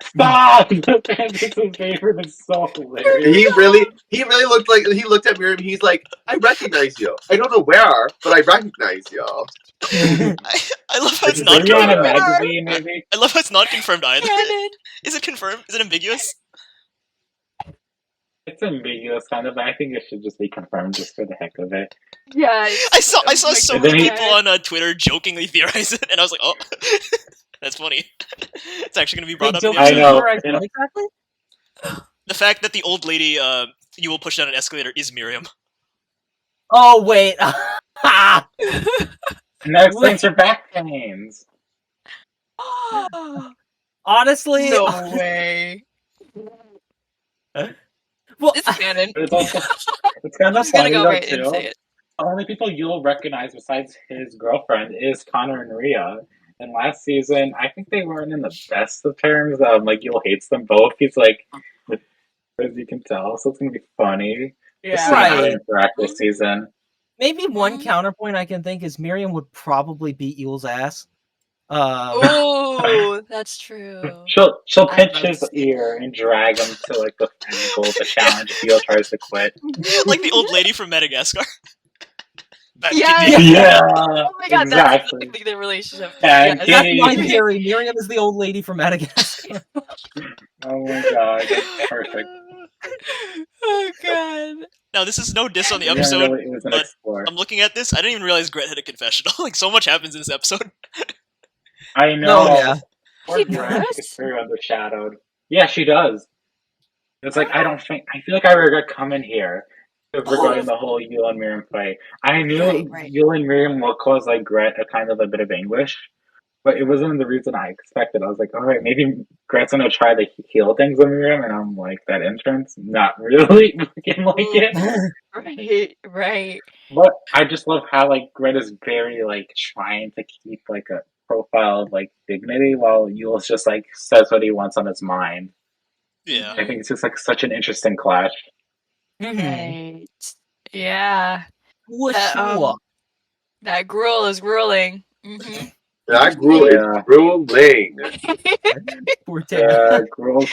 Stop! The fans his favorite is so hilarious. He really looked at Miriam. He's like, I recognize you. I don't know where, but I recognize you. I love how it's Is not he on a confirmed. magazine, maybe? I love how it's not confirmed either. Canon. Is it confirmed? Is it ambiguous? It's ambiguous, kind of, but I think it should just be confirmed just for the heck of it. Yes. I saw Oh so my then many he- people on Twitter jokingly theorize it, and I was like, oh, that's funny. It's actually going to be brought up. In the I episode. know. What exactly? The fact that the old lady you will push down an escalator is Miriam. Oh wait. And that explains her back pains. Honestly, No way. well, It's canon. But it's also it's kind I'm of just gonna funny go though right and too. say it. The only people you'll recognize besides his girlfriend is Connor and Rhea. And last season, I think they weren't in the best of terms. Like Yule hates them both. He's like, as you can tell, so it's gonna be funny to see Right. how they interact this season. maybe one Mhm. counterpoint I can think is Miriam would probably beat Yule's ass. Oh, that's true. She'll I'd pinch love to his see ear and drag him to like the pinnacle of the challenge if Yule tries to quit. Like the old lady from Madagascar. That Yes. kid- Yeah, Oh my god, exactly. that's like the relationship. Yeah, Yes. and That's Kitty- my theory. Miriam is the old lady from Madagascar. Oh my god, that's perfect. Oh god. Now, this is no diss on the Yeah, episode. really, it was an but explore. I'm looking at this. I didn't even realize Gret had a confessional. Like, so much happens in this episode. I know. No, yeah. Poor She Gret does? is very undershadowed. Yeah, she does. It's like I feel like I regret coming here regarding the whole Yule and Miriam fight. I knew Right. Yule and Miriam will cause like Gret a kind of a bit of anguish, but it wasn't the reason I expected. I was like, all right, maybe Gret's gonna try to heal things with Miriam, and I'm like, that entrance, not really looking like it. Right. But I just love how like Gret is very like trying to keep like a profile of like dignity while Yule's just like says what he wants on his mind. Yeah. I think it's just like such an interesting clash. Right. Yeah. Whoa. That gruel is grueling. Mm-hmm. That gruel Yeah. is grueling. Poor Tara. Yeah, girl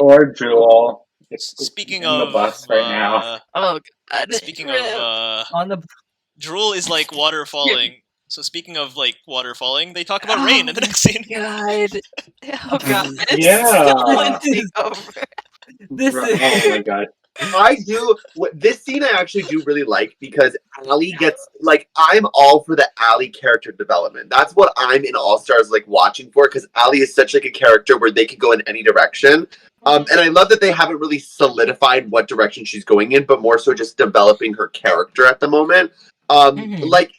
or Jewel. It's Speaking in of the bus right now. Oh god. Speaking of On the drool is like water falling. So speaking of like water falling, they talk about rain in the next scene. God. Oh god. Yeah. It's so over. this Oh is my god. I do. This scene I actually do really like because Allie gets like I'm all for the Allie character development. That's what I'm in All Stars like watching for because Allie is such like a character where they could go in any direction. And I love that they haven't really solidified what direction she's going in, but more so just developing her character at the moment. Like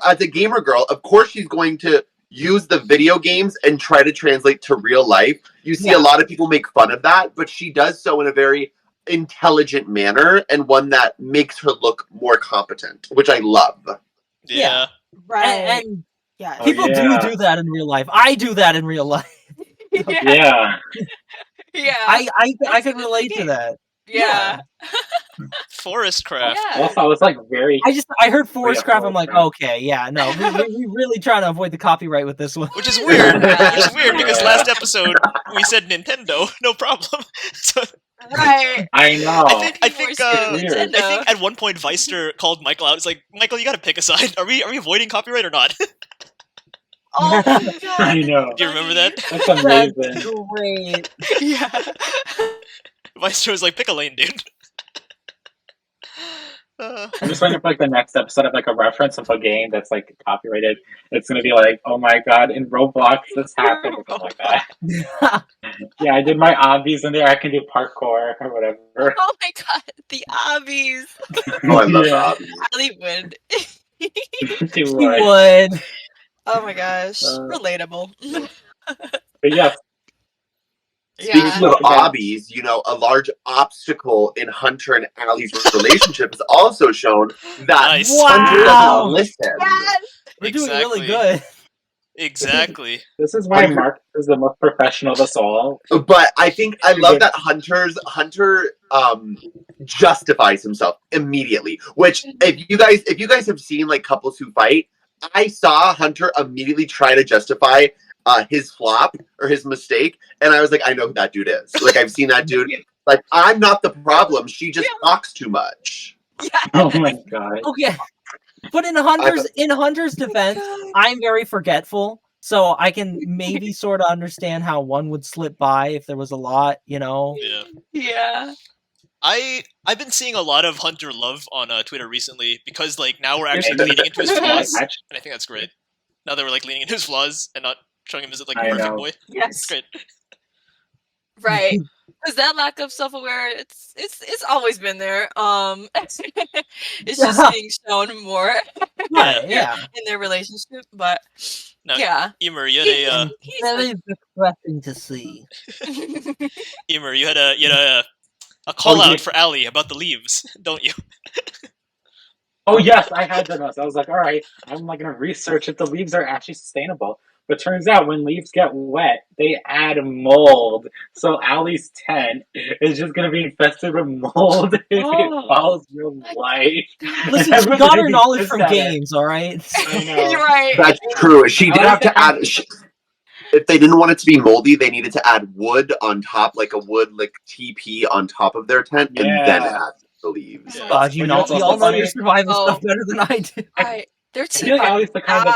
as a gamer girl, of course she's going to use the video games and try to translate to real life. You see a lot of people make fun of that, but she does so in a very intelligent manner and one that makes her look more competent, which I love. Yeah. Right. And yeah. people do that in real life. I do that in real life. Yeah. Yeah. I can relate to that. Yeah. Forest craft. Yeah. Also, I was like very. I heard forest yeah, craft. I'm like, Forest okay, yeah, no, we really trying to avoid the copyright with this one. Which is weird. Yeah. Which is weird because Yeah. last episode we said Nintendo, no problem. So Right. I know. I think weird. I think at one point Weister called Michael out. It's like, Michael, you got to pick a side. Are we avoiding copyright or not? Oh my god. I know. Do you remember that? That's amazing. That's great. Yeah. Weister was like, pick a lane, dude. I'm just waiting for like the next episode of like a reference of a game that's like copyrighted. It's gonna be like, oh my god, in Roblox this happened or something like that. Yeah, I did my obbies in there. I can do parkour or whatever. Oh my god. The obbies. Oh, I love Yeah. that. Ali would. She You would. would. Oh my gosh. Uh, Relatable. But yes, Yeah. Speaking of obbies, you know, a large obstacle in Hunter and Allie's relationship is also shown that Nice. Hunter Wow. doesn't listen. Yes. We're doing really Exactly. good. Exactly. this is why Mark is the most professional of us all. But I think I love that Hunter justifies himself immediately. Which if you guys have seen like couples who fight, I saw Hunter immediately try to justify his flop or his mistake, and I was like, I know who that dude is. Like I've seen that dude. Like I'm not the problem. She just talks too much. Oh my god. Okay, but in Hunter's defense, I'm very forgetful, so I can maybe sort of understand how one would slip by if there was a lot, you know. Yeah. Yeah. I've been seeing a lot of Hunter love on Twitter recently because like now we're actually leaning into his flaws, and I think that's great. Now that we're like leaning into his flaws and not showing him as like a I perfect know. boy, Yes. it's great. Right. Because that lack of self-aware, it's always been there. It's just being shown more Yeah. in their relationship. But Now, yeah. Emer, you had He's Very depressing to see. Emer, you had a call yeah. out for Ali about the leaves, don't you? Oh yes, I had the notes. I was like, all right, I'm like gonna research if the leaves are actually sustainable. But turns out when leaves get wet, they add mold. So Allie's tent is just gonna be infested with mold if it follows real life. Listen, she Everyone's got gonna her be knowledge pissed from at her. games, all right? I know. You're right. That's true. She did I have to add. If they didn't want it to be moldy, they needed to add wood on top, like a wood like TP on top of their tent, and then Yeah. add the leaves. Yeah. God, you But know, that's we also all know funny. your survival Oh. stuff better than I do. Right. Their I team feel like Allie's the kind of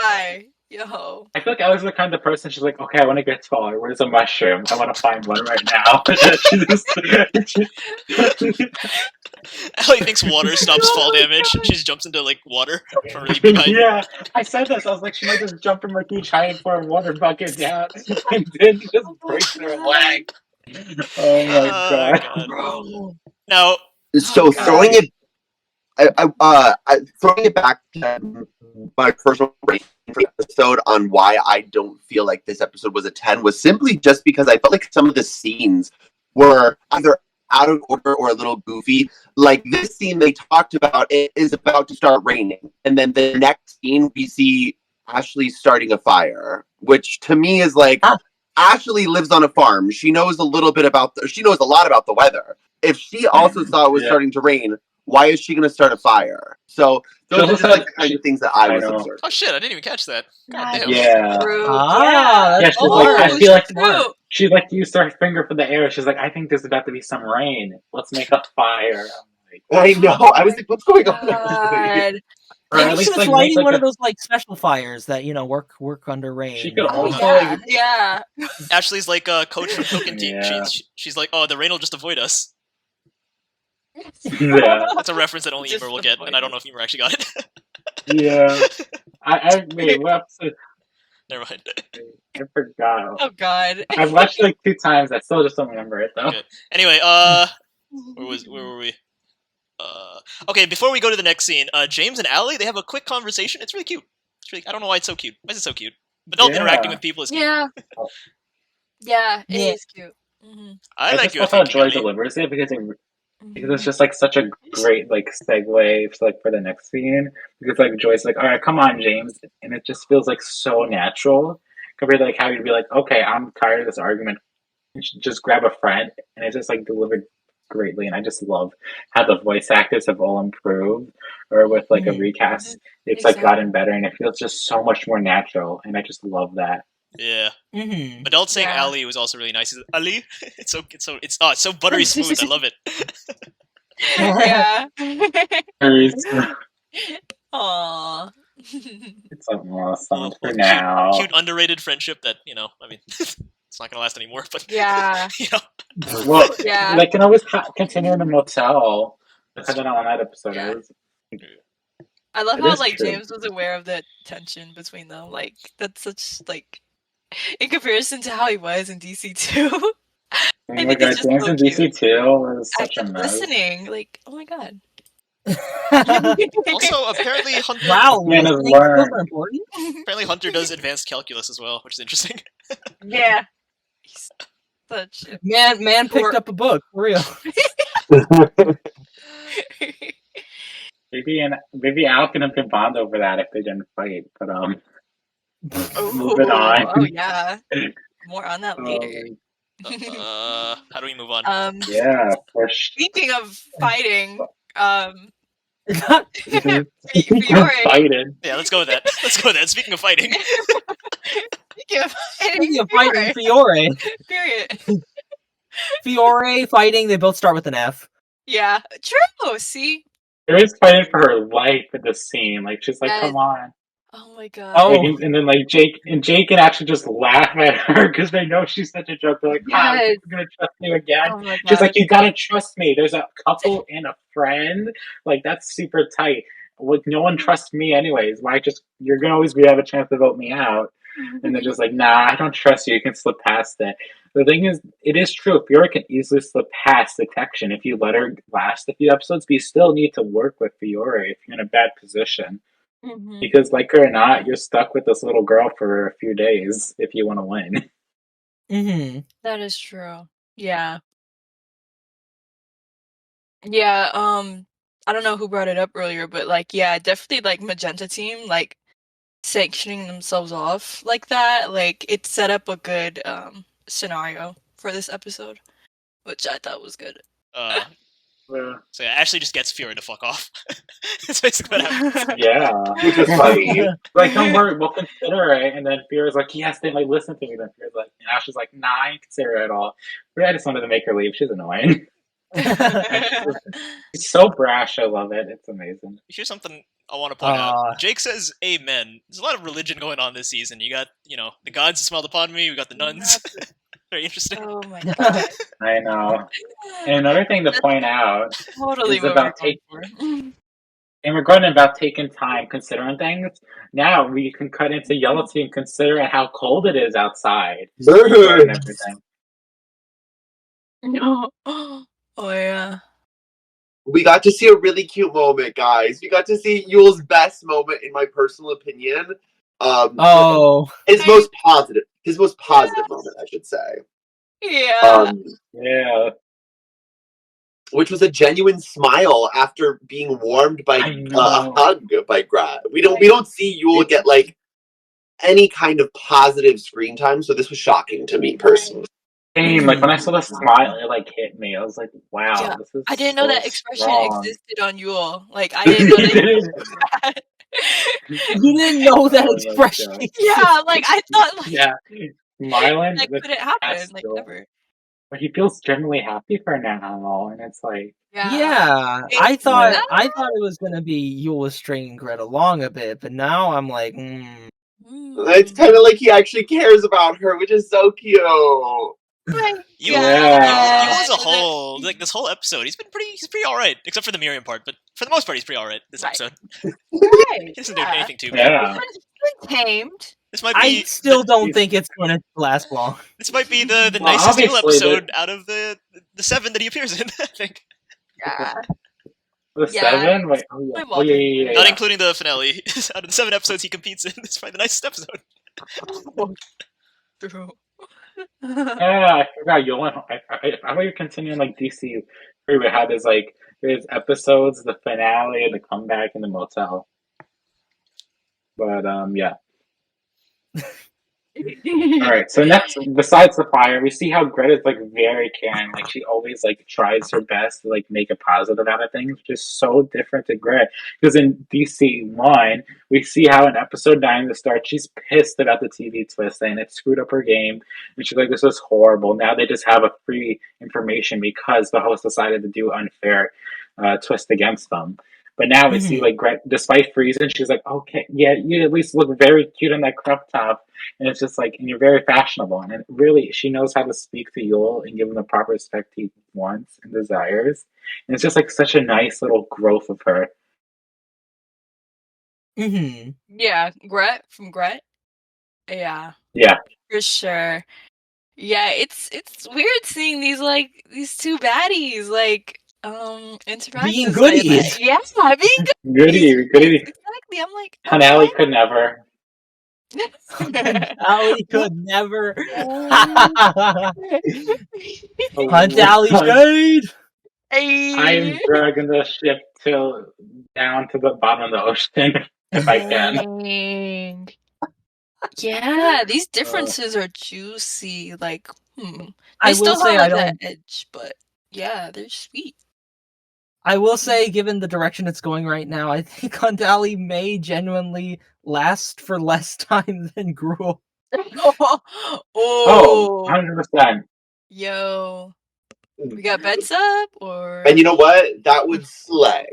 Yo. I feel like Allie's the kind of person. She's like, okay, I want to get taller. Where's a mushroom? I want to find one right now. She just- Ali thinks water stops fall damage. She just jumps into like water from really big height. Yeah, I said this. I was like, she might just jump from a huge height for a water bucket down and then just break her leg. Oh my god. Bro. Now, So God. throwing it back to my personal rating for the episode on why I don't feel like this episode was a 10 was simply just because I felt like some of the scenes were either out of order or a little goofy. Like this scene they talked about, it is about to start raining, and then the next scene we see Ashley starting a fire, which to me is like Ashley lives on a farm. She knows a little bit about she knows a lot about the weather. If she also saw it was starting to rain, why is she going to start a fire? So those are just like the kind of things that I was know. observing. oh shit, I didn't even catch that. God damn. Yeah. True. Ah, Yeah. that's Yeah, she's like, I feel like true. she like used her finger for the air. She's like, I think there's about to be some rain. Let's make a fire. I'm like, I know. I was like, what's going on? God. or at Maybe she least was like lighting make one like of those like special fires that work under rain. She you could know? Oh, also- yeah. Ashley's like a coach from Token Team. Yeah. She's like, oh, the rain will just avoid us. Yeah. That's a reference that only Just Imer will the get, and I don't voice. know if Imer actually got it. Yeah. Wait, what episode? Never mind. I forgot. Oh God. I've watched it like 2 times. I still just don't remember it though. Okay. Anyway, where were we? Okay, before we go to the next scene, James and Allie, they have a quick conversation. It's really cute. I don't know why it's so cute. Why is it so cute? Adult interacting with people is cute. Yeah. Yeah, it Yeah. is cute. Mm-hmm. I I like just your love how thinking, Joy Allie. delivers it because it's just like such a great like segue for the next scene because like Joy's like, all right, come on, James, and it just feels like so natural compared to like how you'd be like, okay, I'm tired of this argument, you should just grab a friend, and it's just like delivered greatly, and I just love how the voice actors have all improved, or with like a recast, it's like gotten better, and it feels just so much more natural, and I just love that. Yeah. Mm-hmm. Adult saying Yeah. Ali was also really nice. Ali, it's so buttery smooth. I love it. Yeah. It's Aww. awesome for Cute, now. cute underrated friendship that I mean, it's not gonna last anymore. But Yeah. Well, Yeah. they can always continue in the motel, depending on that episode Yeah. is. I love It how is like true. James was aware of the tension between them. Like that's such like in comparison to how he was in DC2. Oh I my think god, it's just James so in cute. DC2 was I such a kept mess. listening. Like, oh my god. Also, apparently Hunter. Wow, Man has listening skills learned. are important. Apparently Hunter does advanced calculus as well, which is interesting. Yeah. He's such a Man picked Or- up a book for real. Maybe Al can have been bond over that if they didn't fight, but moving Oh, on. oh yeah. More on that later. How do we move on? Yeah, for Speaking of fighting, sure. Fiore. Fighting. Yeah, let's go with that. Speaking of fighting. Speaking of Speaking of Fiore. fighting, Fiore. Period. Fiore fighting, they both start with an F. Yeah. True. See? She's fighting for her life in this scene. Like she's like, Yes. come on. Oh my god. Oh. Like, and then like Jake can actually just laugh at her because they know she's such a joke. They're like, "Ah, Yes. I'm gonna trust you again." Oh my god. She's like, "You gotta trust me. There's a couple and a friend. Like that's super tight. Like no one trusts me anyways. Why just you're gonna always have a chance to vote me out." And they're just like, "Nah, I don't trust you. You can slip past it." The thing is, it is true. Fiora can easily slip past detection if you let her last a few episodes. But you still need to work with Fiora if you're in a bad position. Mhm. Because, like her or not, you're stuck with this little girl for a few days if you want to win. Mm-hmm. That is true. Yeah. Yeah, I don't know who brought it up earlier, but like yeah, definitely like Magenta team like sanctioning themselves off like that, like it set up a good scenario for this episode, which I thought was good. So yeah, Ashley just gets Fiora to fuck off. That's basically what happens. Yeah, which is funny. Like, don't worry, we'll consider it. And then Fiora's like, yes, they might listen to me. Then Fiora's like, and Ashley's like, nah, I ain't consider it at all. But I just wanted to make her leave. She's annoying. She's so brash. I love it. It's amazing. Here's something I want to point out. Jake says amen. There's a lot of religion going on this season. You got, the gods smiled upon me. We got the nuns. Very interesting. Oh my god. I know. And another thing to point out Totally is what about we're going for. and we're going about taking time considering things. Now we can cut into Yellow Team considering how cold it is outside. And everything. No. Oh yeah. We got to see a really cute moment, guys. We got to see Yule's best moment, in my personal opinion. His most positive moment, I should say. Yeah. Yeah. Which was a genuine smile after being warmed by a hug by Grad. We don't see Yule get like any kind of positive screen time, so this was shocking to me personally. Same, like when I saw the smile, it like hit me. I was like, "Wow, Yeah. this is." I didn't know so that expression strong. existed on Yule. Like I didn't know that. You didn't know that expression. Yeah, like I thought like smiling that couldn't happen. Like never. But he feels genuinely happy for now, and it's like, yeah. I thought it was gonna be Yule was stringing Greta along a bit, but now I'm like, It's kind of like he actually cares about her, which is so cute. You, Yeah. you as a whole, like this whole episode, he's pretty all right, except for the Miriam part. But for the most part, he's pretty all right. This Right. episode, Right. he doesn't do anything too bad. Yeah. Tamed. This might I be still don't think it's going to last long. this might be the Well, nicest Yule obviously, episode out of the 7 that he appears in. I think, Yeah. The Yeah. 7? Wait, oh yeah. Oh, yeah. not including the finale. Out of the 7 episodes he competes in, this is probably the nicest episode. True. Yeah, I forgot Yolan. I want to continue on like DC. Where we had there's episodes, the finale, the comeback in the motel. But yeah. All right. So next, besides the fire, we see how Greta's like very caring. Like she always like tries her best to like make a positive out of things, which is so different to Greta. Because in DC1, we see how in episode 9 to start, she's pissed about the TV twist and it screwed up her game, and she's like, "This is horrible." Now they just have a free information because the host decided to do unfair twist against them. But now we see like Greta, despite freezing, she's like, "Okay, yeah, you at least look very cute in that crop top." And it's just like, and you're very fashionable. And it really, she knows how to speak to Yule and give him the proper respect he wants and desires. And it's just like such a nice little growth of her. Mm-hmm. Yeah, from Gret. Yeah, Yeah. for sure. Yeah, it's weird seeing these two baddies interact. Being goodies. Yeah, being Goody. exactly. I'm like, Hanali could never. Ali could never. Oh. Hunt Ali Shade. I'm dragging the ship down to the bottom of the ocean if I can. Dang. Yeah, these differences are juicy. Like, They I still will say have I that don't. edge, but yeah, they're sweet. I will say, given the direction it's going right now, I think Hunt Ali may genuinely last for less time than Gruel. Oh, 100%. Yo. We got bets up, or And you know what? That would slay.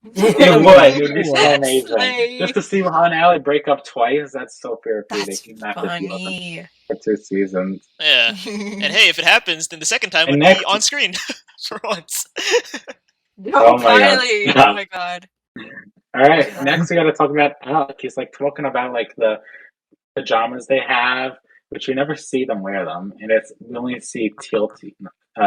It would be so That's amazing. like- Just to see Han and Allie break up twice, that's so therapeutic. That's You have to deal with them funny. for 2 seasons. Yeah, and hey, if it happens, then the second time And would next- be on screen for once. Oh my God. Finally! Oh my god. Alright, next we gotta talk about Alec. He's like talking about like the pajamas they have, which we never see them wear them. And we only see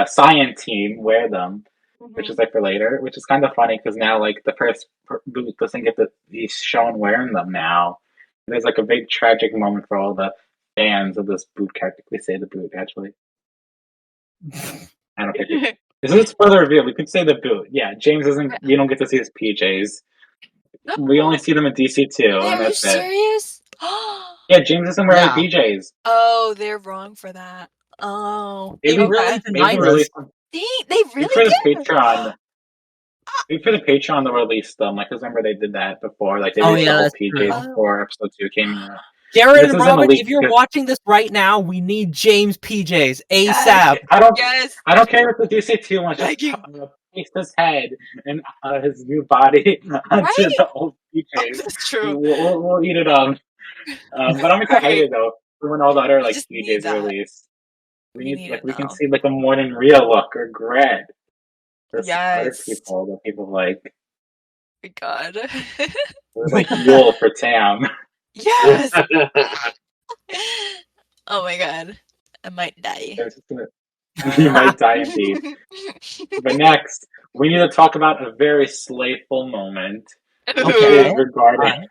Cyan Team wear them, which is like for later, which is kind of funny because now like the first boot doesn't get to be shown wearing them now. There's like a big tragic moment for all the fans of this boot character. We say the boot actually. I don't think this is for the reveal. We could say the boot. Yeah, James doesn't. You don't get to see his PJs. We only see them in DC2, and Are you that's it. serious? Yeah, James doesn't wear Yeah. PJs. Oh, they're wrong for that. Oh, They Maybe- really okay. denied Maybe us. They really for the did. Patreon. Maybe for the Patreon, they'll release them. Like, 'cause remember they did that before. Like, they Oh, released yeah, the whole that's PJs true. before episode 2 came out. Jared This and isn't a Robin, leak if you're because- watching this right now, we need James PJs ASAP. I don't. Yes. I don't care if the DC2 one Thank just you. paste his head and his new body onto Right? the old Oh, PJs. that's true. We'll eat it up. But I'm excited though for when all the other like just need PJs that. release. We We need need like it we can now. see like a Morning Rhea look or Gred. Or some other Yes. people that people like. My God. Or like Yule for Tam. Yes. Oh my God. I might die. They're just gonna- you might die indeed. But next, we need to talk about a very slayful moment. Okay. Regarding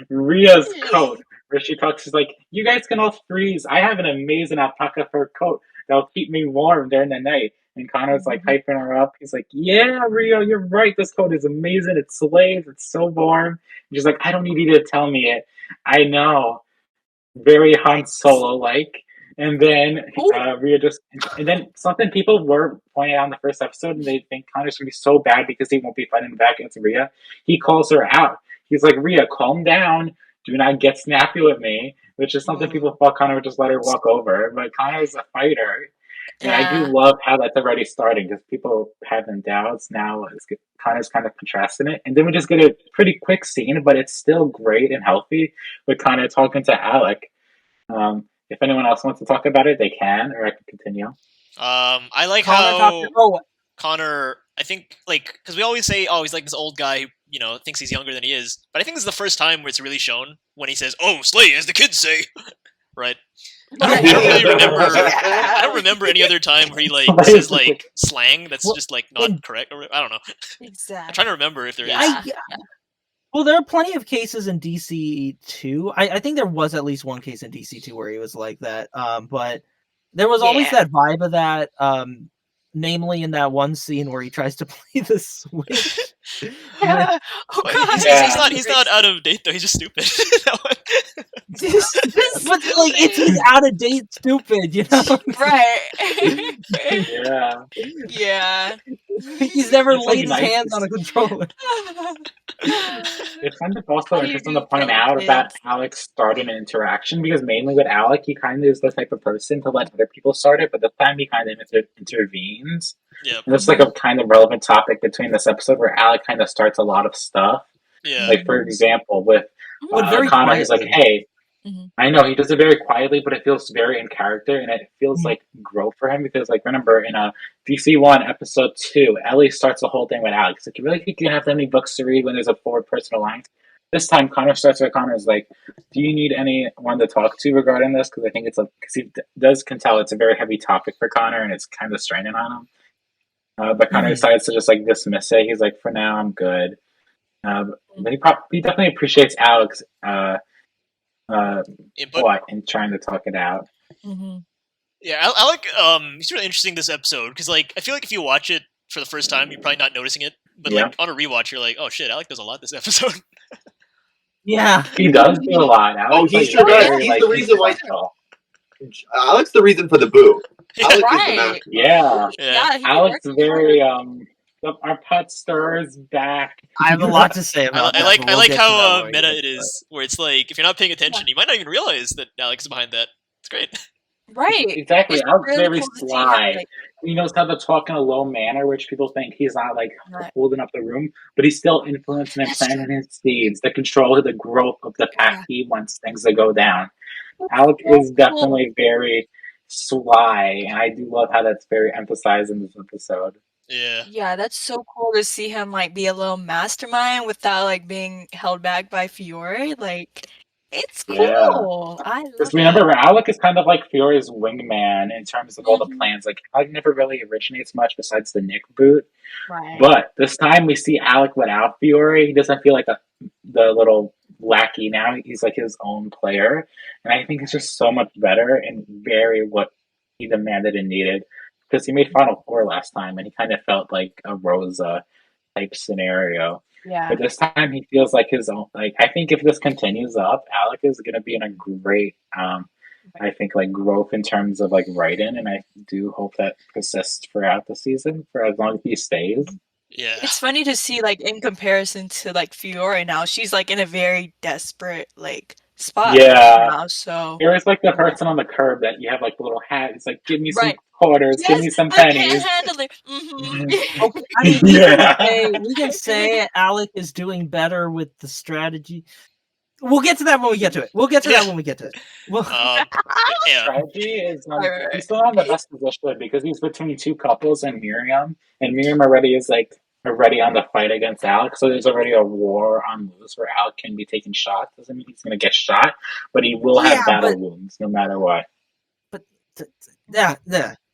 Rhea's coat, where she talks, she's like, "You guys can all freeze. I have an amazing alpaca fur coat that'll keep me warm during the night." And Connor's like hyping her up. He's like, "Yeah, Rhea, you're right. This coat is amazing. It slays. It's so warm." And she's like, "I don't need you to tell me it. I know." Very Han Solo like. And then Rhea and then something people were pointing out in the first episode, and they think Connor's gonna be so bad because he won't be fighting back against Rhea. He calls her out. He's like, "Rhea, calm down. Do not get snappy with me," which is something people thought Connor would just let her walk over. But Connor's a fighter. And I do love how that's already starting because people having doubts now. Connor's kind of contrasting it. And then we just get a pretty quick scene, but it's still great and healthy with Connor talking to Alec. If anyone else wants to talk about it, they can, or I can continue. I like Connor, how oh, Connor, I think, like, because we always say, oh, he's like this old guy who, thinks he's younger than he is. But I think this is the first time where it's really shown when he says, "Oh, slay," as the kids say, right? I don't really remember. I don't remember any other time where he says like slang that's just like not correct. Or, I don't know. Exactly. I'm trying to remember if there is. Well, there are plenty of cases in DC too. I think there was at least one case in DC too where he was like that. But there was always that vibe of that. Namely, in that one scene where he tries to play the Switch. Yeah. Oh God. He's not out of date though. He's just stupid. But like, he's out of date, stupid. Right. Yeah. He's never laid his hands on a controller. It's kind of also interesting to point out about Alex starting an interaction, because mainly with Alec, he kind of is the type of person to let other people start it, but this time he kind of intervenes. Yep. And it's like a kind of relevant topic between this episode where Alec kind of starts a lot of stuff. Yeah. Like, for example, with Connor, he's like, hey, I know he does it very quietly, but it feels very in character, and it feels like growth for him, because, like, remember in DC1 episode 2, Ellie starts the whole thing with Alex. Like, you really think you can have that many books to read when there's a forward-person alliance? This time, Connor starts with Connor's like, do you need anyone to talk to regarding this? Because I think because he can tell it's a very heavy topic for Connor, and it's kind of straining on him. But Connor decides to just like dismiss it. He's like, for now, I'm good. But he definitely appreciates Alex in trying to talk it out. Yeah, Alec, he's really interesting this episode, because like I feel like if you watch it for the first time, you're probably not noticing it, but like on a rewatch, you're like, oh shit, Alec does a lot this episode. Yeah, he does do a lot. Alex, he sure does. He's the reason why. Alex, the reason for the boo. Alex right. Yeah. Alex is very our pet stirs back. I have a lot to say about that. I like how meta it is, where it's like if you're not paying attention, you might not even realize that Alex is behind that. It's great. Right. Exactly. Alex is very sly. He knows how to talk in a low manner, which people think he's not like holding up the room, but he's still influencing and planting his seeds to control the growth of the pack he wants things to go down. Alec is definitely very sly, and I do love how that's very emphasized in this episode. Yeah, that's so cool to see him like be a little mastermind without like being held back by Fiore. Like, it's cool. I love it. Remember, Alec is kind of like Fiore's wingman in terms of all the plans. Like, Alec never really originates much besides the Nick boot. Right. But this time we see Alec without Fiore. He doesn't feel like the little lackey now. He's like his own player. And I think it's just so much better and very what he demanded and needed. Because he made Final Four last time, and he kind of felt like a Rosa type scenario. Yeah. But this time he feels like his own. Like, I think if this continues up, Alec is going to be in a great, I think, like growth in terms of like writing, and I do hope that persists throughout the season for as long as he stays. Yeah. It's funny to see like in comparison to like Fiore now, she's like in a very desperate like spot. Yeah. Now, so Fiore's like the person on the curb that you have like the little hat. It's like, give me some quarters, give me some pennies. I can't handle it. Okay, I mean, we can say Alec is doing better with the strategy. We'll get to that when we get to it. Well, strategy is he's still on the best position because he's between two couples and Miriam already is like already on the fight against Alec, so there's already a war on loose where Alec can be taking shots. Doesn't mean he's going to get shot, but he will have battle wounds no matter what. But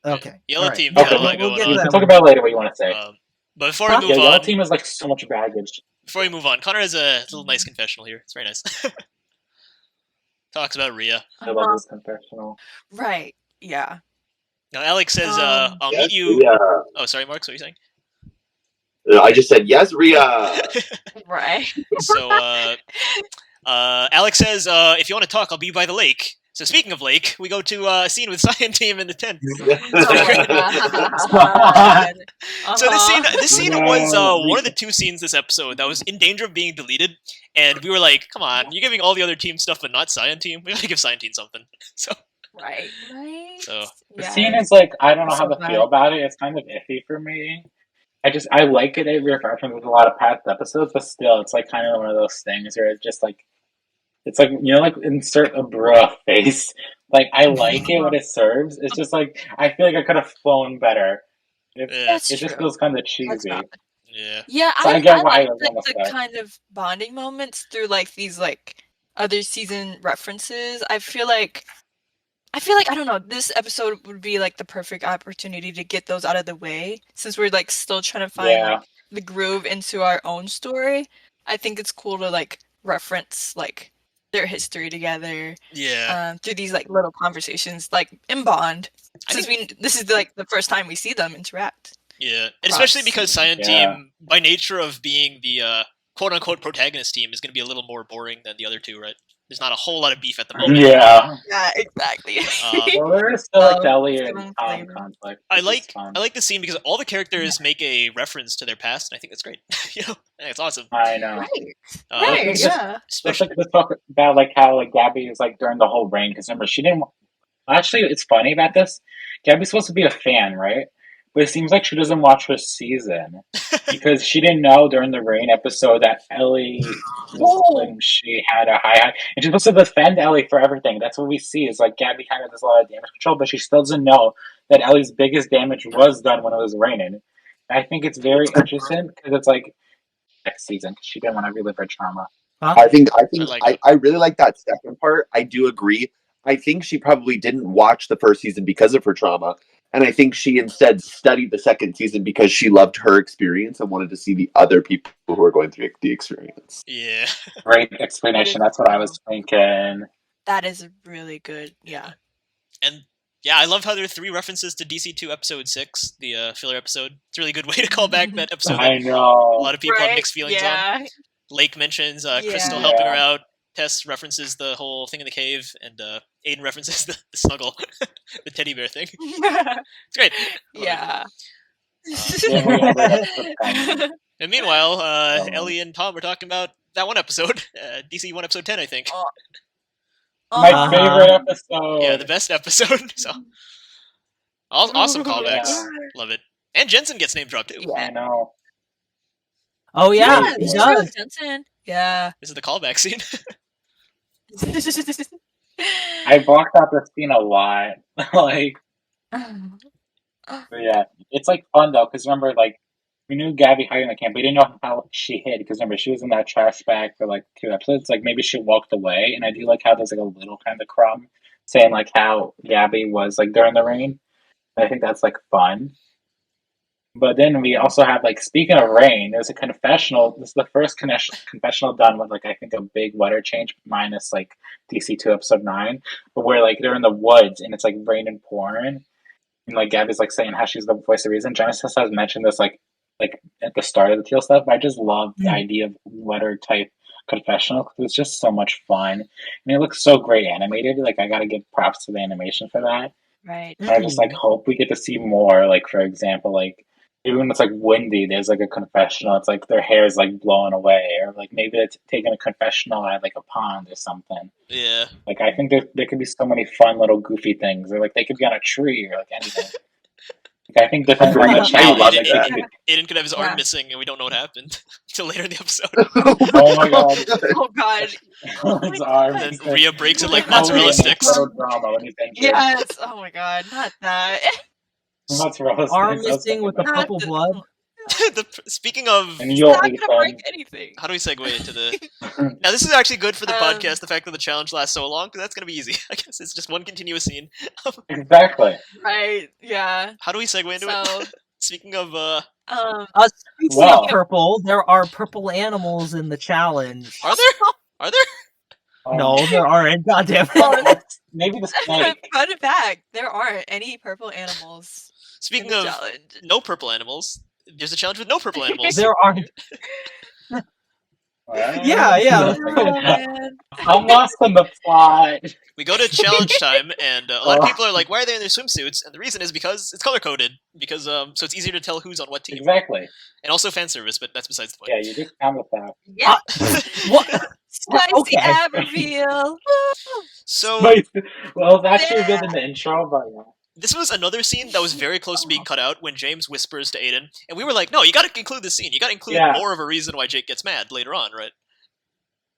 okay. Yellow team. We can talk about it later what you want to say. But before we move on, Yellow team is like so much baggage. Before we move on, Connor has a little nice confessional here. It's very nice. Talks about Rhea. I love this confessional. Right. Yeah. Now Alex says, "I'll meet you." Oh, sorry, Mark. What are you saying? I just said yes, Rhea. Right. So, Alex says, "If you want to talk, I'll be by the lake." So speaking of lake, we go to a scene with Cyan Team in the tent. So this scene was one of the two scenes this episode that was in danger of being deleted, and we were like, "Come on, you're giving all the other team stuff, but not Cyan Team. We gotta give Cyan Team something." So right. So the scene is like, I don't know how to feel about it. It's kind of iffy for me. I like it. It references with a lot of past episodes, but still, it's like kind of one of those things where it's just like. It's like, like insert a bruh face Like, I like it when it serves. It's just like, I feel like I could have flown better. That's It just true. feels kind of That's cheesy. valid. Yeah. Yeah, So I I get why like it was almost the there. kind of bonding moments through like these like other season references. I feel like I don't know, this episode would be like the perfect opportunity to get those out of the way since we're like still trying to find Yeah. the groove into our own story. I think it's cool to like reference like their history together Yeah. through these like little conversations like in Bond. I Since think, this is like the first time we see them interact. yeah. And especially because Cyan Yeah. Team, by nature of being the quote-unquote protagonist team, is going to be a little more boring than the other two, right? There's not a whole lot of beef at the moment. Yeah. Yeah, exactly. Well, there is still like the Um, Ellie and some Tom flavor. conflict. I which is like fun. the scene because all the characters make a reference to their past, and I think that's great. You know, it's awesome. I know. Right, Uh, right, yeah. Let's Especially, like let's talk about like how like Gabby is like during the whole reign because remember she didn't. Actually, it's funny about this. Gabby's supposed to be a fan, right? But it seems like she doesn't watch her season because she didn't know during the rain episode that Ellie was when she had a high, and she's supposed to defend Ellie for everything. That's what we see is like Gabby kind of does a lot of damage control, but she still doesn't know that Ellie's biggest damage was done when it was raining. I think it's very interesting because it's like next season 'cause she didn't want to relive her trauma. I think like it. I really like that second part. I do agree. I think she probably didn't watch the first season because of her trauma. And I think she instead studied the second season because she loved her experience and wanted to see the other people who are going through the experience. yeah. Great explanation. That's what I was thinking. That is really good. Yeah. And yeah, I love how there are 3 references to DC2 episode 6, the filler episode. It's a really good way to call back that episode I that a know. lot of people have Right? mixed feelings on. Yeah. Lake mentions Crystal Yeah. helping her Yeah. out. Tess references the whole thing in the cave, and Aiden references the snuggle, the teddy bear thing. It's great. Yeah. Yeah, we have the pen. And meanwhile, Ellie and Tom were talking about that one episode, DC 1 episode 10, I think. My Uh-huh. favorite episode. Yeah, the best episode. So awesome callbacks. Yeah. Love it. And Jensen gets name dropped too. Yeah. I know. Oh yeah, Yeah, he it's does. true, Jensen. Yeah. This is the callback scene. I blocked out this scene a lot. Like, but yeah, it's like fun though because remember, like we knew Gabby hiding in the camp. We didn't know how she hid because remember she was in that trash bag for like 2 episodes. Like maybe she walked away, and I do like how there's like a little kind of crumb saying like how Gabby was like during the rain. And I think that's like fun. But then we also have like speaking of rain, there's a confessional. This is the first confessional done with like I think a big weather change minus like DC2 episode 9, but where like they're in the woods and it's like rain and pouring, and like Gabby's like saying how she's the voice of reason. Genesis has mentioned this like at the start of the Teal stuff. I just love the idea of weather type confessional because it's just so much fun and it looks so great animated. Like I gotta give props to the animation for that. Right. And I just like hope we get to see more. Like for example, like even when it's like windy, there's like a confessional. It's like their hair is like blowing away, or like maybe it's taking a confessional at like a pond or something. Yeah. Like I think there could be so many fun little goofy things, or like they could be on a tree or like anything. Like, I think different from the I challenge. love Like, that. Aiden could have his arm Yeah. missing, and we don't know what happened until later in the episode. oh my god, Oh god. his arm. God. And Rhea breaks it like Oh, mozzarella yeah. sticks. Total drama when he's injured. Yes. Oh my god. Not that. Mozzarella Arm sticks, I was missing with the thinking Not purple the- blood. Speaking of, And It's you'll not gonna break Ethan. anything. how do we segue into the? Now this is actually good for the Um, podcast. The fact that the challenge lasts so long, because that's going to be easy. I guess it's just one continuous scene. Exactly. Right. Yeah. How do we segue into So, it? Speaking of, Speaking Well- of purple, there are purple animals in the challenge. are there? Are there? No, there aren't. God damn Well, it. Maybe the snake. fun fact: there aren't any purple animals in Speaking the of challenge. no purple animals, there's a challenge with no purple animals. There aren't. Right? Yeah. Oh, man. I'm lost in the plot. We go to challenge time, and a lot of Oh. people are like, "Why are they in their swimsuits?" And the reason is because it's color coded, because so it's easier to tell who's on what team, Exactly. and also fan service. But that's besides the point. Yeah, you did count with that. Yeah. What? Spicy Okay. ab reveal. So Well, it's actually Yeah. good in the intro, but yeah. this was another scene that was very close to being cut out when James whispers to Aiden, and we were like, "No, you got to include this scene. You got to include Yeah. more of a reason why Jake gets mad later on, right?"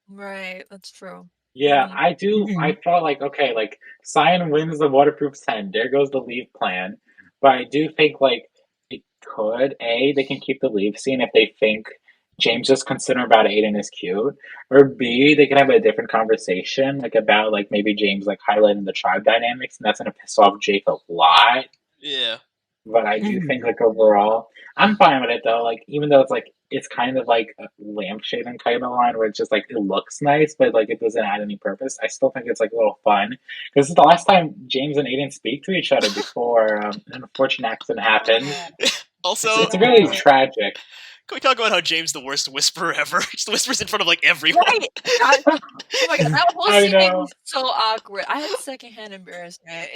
Right. That's true. Yeah, Mhm. I do. I felt like, okay, like Cyan wins the waterproof 10. There goes the leave plan. But I do think like it could. They can keep the leave scene if they think James is concerned about Aiden is cute. Or B, they can have a different conversation, like about like maybe James like highlighting the tribe dynamics, and that's gonna piss off Jake a lot. Yeah. But I do think like overall, I'm fine with it though. Like even though it's kind of like a lampshade kind of line where it's just like it looks nice, but like it doesn't add any purpose. I still think it's like a little fun because this is the last time James and Aiden speak to each other before an unfortunate accident happened. Also, It's really tragic. can we talk about how James the worst whisperer ever? He just whispers in front of like everyone. Right. Oh my god, that whole I scene made know. me so awkward. I had secondhand embarrassment.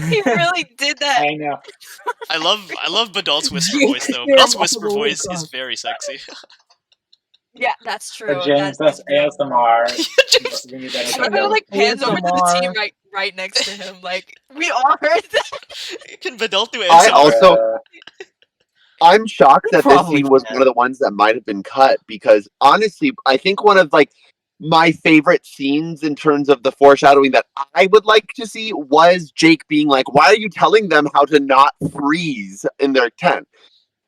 He really did that. I know. I love Badal's whisper voice though. You're Badal's all whisper the way voice is across. very sexy. Yeah, that's true. But James That's does ASMR. James, We need that I love how episode. like pans over to the ASMR. team right next to him. Like we all heard that. can Badal do I ASMR? also- I'm shocked that this Probably scene was can. one of the ones that might have been cut because honestly, I think one of like my favorite scenes in terms of the foreshadowing that I would like to see was Jake being like, "Why are you telling them how to not freeze in their tent?"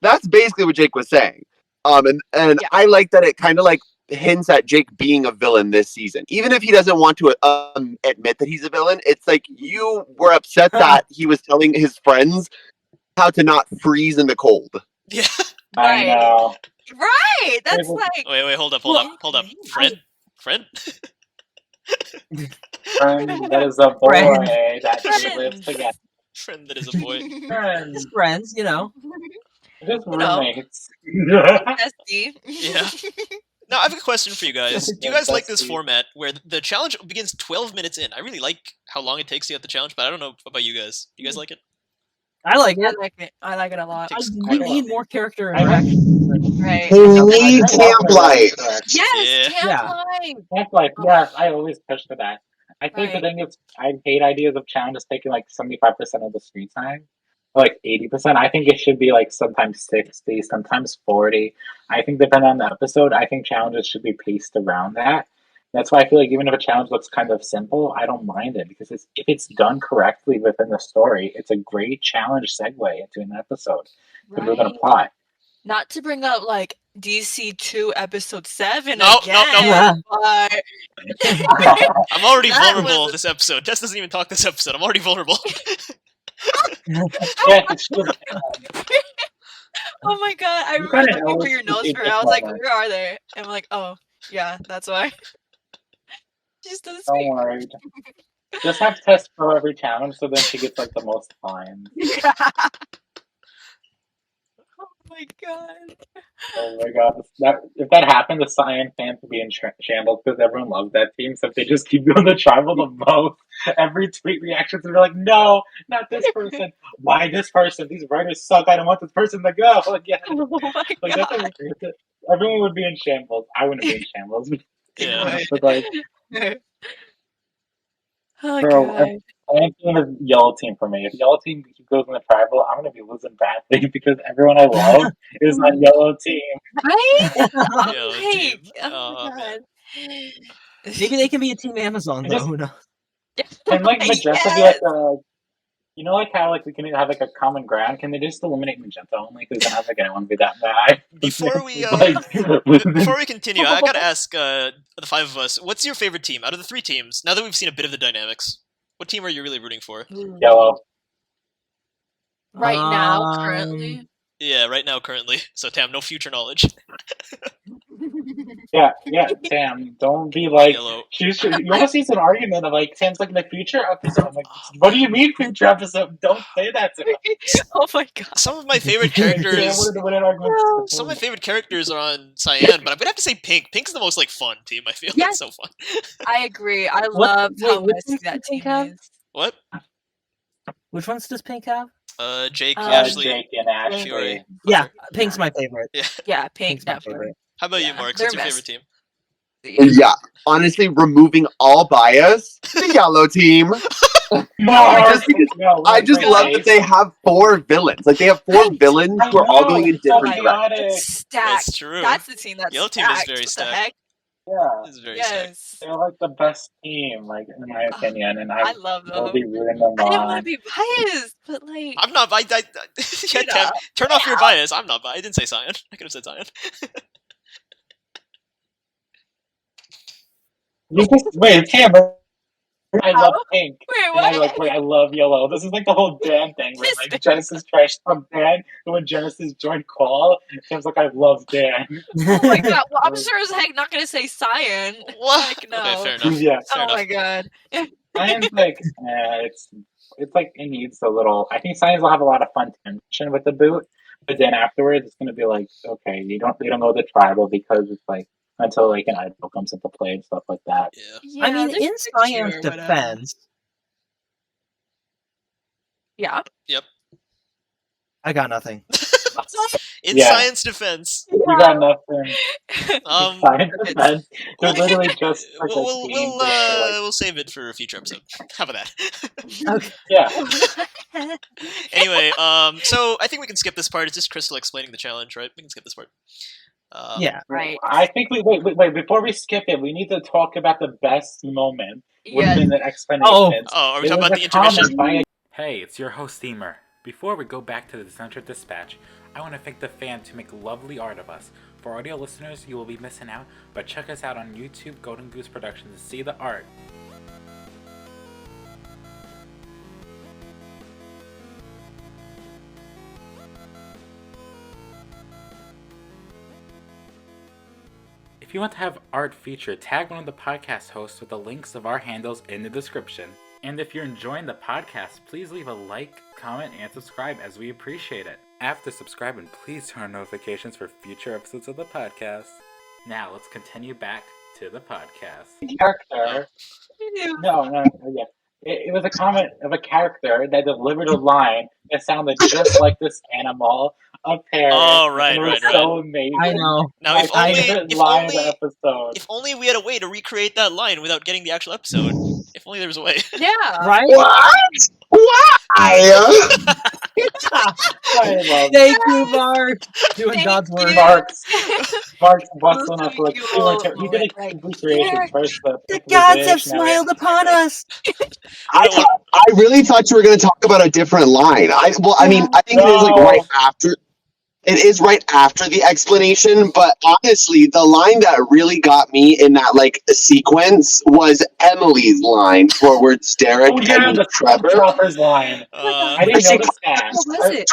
That's basically what Jake was saying. And Yeah. I like that it kind of like hints at Jake being a villain this season, even if he doesn't want to admit that he's a villain. It's like you were upset that he was telling his friends how to not freeze in the cold. Yeah. I know. Right. That's Wait, like Wait, hold up. Well, Friend? Friend, that is a boy Friend. that Friends. lives together. Friend that is a boy. Friends. Just friends, you know. Just You know. roommates. bestie. Yeah. Now, I have a question for you guys. Do you Yeah, guys like this bestie. format where the challenge begins 12 minutes in? I really like how long it takes to get the challenge, but I don't know about you guys. Do you guys like it? I like I it. like it. I like it a lot. Takes We quite a need while. more character I like interaction. Right. Holy I camp love life! the Yes, Yeah. camp Yeah. life. Camp life, yes, I always push for that. I think Right. the thing is, I hate ideas of challenges taking like 75% of the screen time, or like 80%. I think it should be like sometimes 60, sometimes 40. I think depending on the episode, I think challenges should be paced around that. That's why I feel like even if a challenge looks kind of simple, I don't mind it because if it's done correctly within the story, it's a great challenge segue into an episode to move in a Right. plot. Not to bring up like DC2 episode 7 No, again, Yeah. but I'm already That vulnerable was- this episode. Tess doesn't even talk this episode. I'm already vulnerable. Yeah, it's true. oh my god, I You remember gotta looking know for your it's notes a for it. I was like, moment. where are they? And I'm like, oh, yeah, that's why. She just doesn't Don't speak. worry. Just have Tess pro every challenge so then she gets like the most fines. oh my god. Oh my god. If that happened, the Cyan fans would be in shambles because everyone loves that team. So if they just keep doing the tribal the most, every tweet reactions would be like, no, not this person. Why this person? These writers suck. I don't want this person to go. Like, yeah. Oh my Like, god. everyone would be in shambles. I wouldn't be in shambles. Yeah. But like, oh bro, god. Cyan team is yellow team for me. If yellow team goes in the tribal, I'm gonna be losing badly because everyone I love is on yellow team. Right? Yellow Like, team. oh Oh, my man. god. Maybe they can be a team Amazon though. Just- Who knows? Can like Magenta be like you know, like how like we can have like a common ground? Can they just eliminate Magenta only? Because then I don't think anyone would be that bad. Before we Like, before we continue, I gotta ask the five of us, what's your favorite team out of the three teams? Now that we've seen a bit of the dynamics, what team are you really rooting for? yellow. Right now, Um, currently. Yeah, right now, currently. So Tam, no future knowledge. Yeah, Sam, don't be like. Yellow. You almost see an argument of like Sam's like in the future episode. I'm like, what do you mean future episode? Don't say that to me. oh my god. Some of my favorite Sam characters. wanted to win an argument. Some of my favorite characters are on Cyan, but I'm gonna have to say Pink. Pink's the most like fun team. I feel Yes. it's so fun. I agree. I What- love how wait, which messy ones that does Pink team have? is. What? Which ones does Pink have? Jake, Yeah, Ashley, Jake and Ashley. Fury. Yeah, Pink's my favorite. Yeah, Pink Pink's my definitely. favorite. How about you, Yeah, Mark? they're What's your messy. favorite team? Yeah, honestly, removing all bias, the yellow team. Mark! No, I just Guys. love that they have 4 villains. Like they have 4 villains who are all going in different directions. chaotic. Stacked. That's true. That's the team that's Yellow team is stacked. very What the stacked. heck? Yeah, This is very sick. Yes. they're like the best team, like in my opinion, and I love will them. be rooting them I didn't want on. to be biased, but like, I'm not. Yeah, you Tam, know, turn off your bias. I'm not. I didn't say Cyan. I could have said Cyan. You just wait, Tam. I love pink. wait, And I what? I love yellow. This is like the whole Dan thing where like Genesis trashed on Dan, and when Genesis joined Call, Tim's like, I love Dan. Oh my god! Well, I'm sure as heck not gonna say Cyan. What? Like, no. Okay, fair enough. Yeah, Fair Oh enough. my god. Science like it's like it needs a little. I think Science will have a lot of fun tension with the boot, but then afterwards it's gonna be like, okay, you don't go the tribal because it's like until like an idol comes into play and stuff like that. Yeah. Yeah, I mean, there's in picture Science or whatever. defense, Yeah. I got nothing. In Yeah. Science defense, You got nothing. Science it's- defense. They're we'll- literally just like a we'll team just to, like, we'll save it for a future episode. How about that? Okay. yeah. Anyway, so I think we can skip this part. It's just Crystal explaining the challenge, right? We can skip this part. Yeah. Right. I think we wait. Before we skip it, we need to talk about the best moment Yes. within the explanation. Oh, are we There talking about was the a comment intermission? by a Hey, it's your host Imer. Before we go back to the Disventure Dispatch, I want to thank the fans who make lovely art of us. For audio listeners, you will be missing out, but check us out on YouTube, Golden Goose Productions, to see the art. If you want to have art featured, tag one of the podcast hosts with the links of our handles in the description. And if you're enjoying the podcast, please leave a like, comment, and subscribe as we appreciate it. After subscribing, please turn on notifications for future episodes of the podcast. Now, let's continue back to the podcast. character. No, yeah. It was a comment of a character that delivered a line that sounded just like this animal, a parrot. Oh, right, and it was right, so amazing. I know. Now, My if only, favorite line of the episode. if only we had a way to recreate that line without getting the actual episode. If only there was a way. Yeah. Right? What? Why? I love Thank you, Mark. Doing Thank God's you. work. Mark's busting up like You he all did a right. recreation Yeah. first. The gods have smiled upon us. I really thought you were going to talk about a different line. I mean, I think it is like No. right after. It is right after the explanation, but honestly, the line that really got me in that like sequence was Emily's line towards Derek Oh yeah, and the Trevor. Dropper's line. I didn't She- notice that. What was it?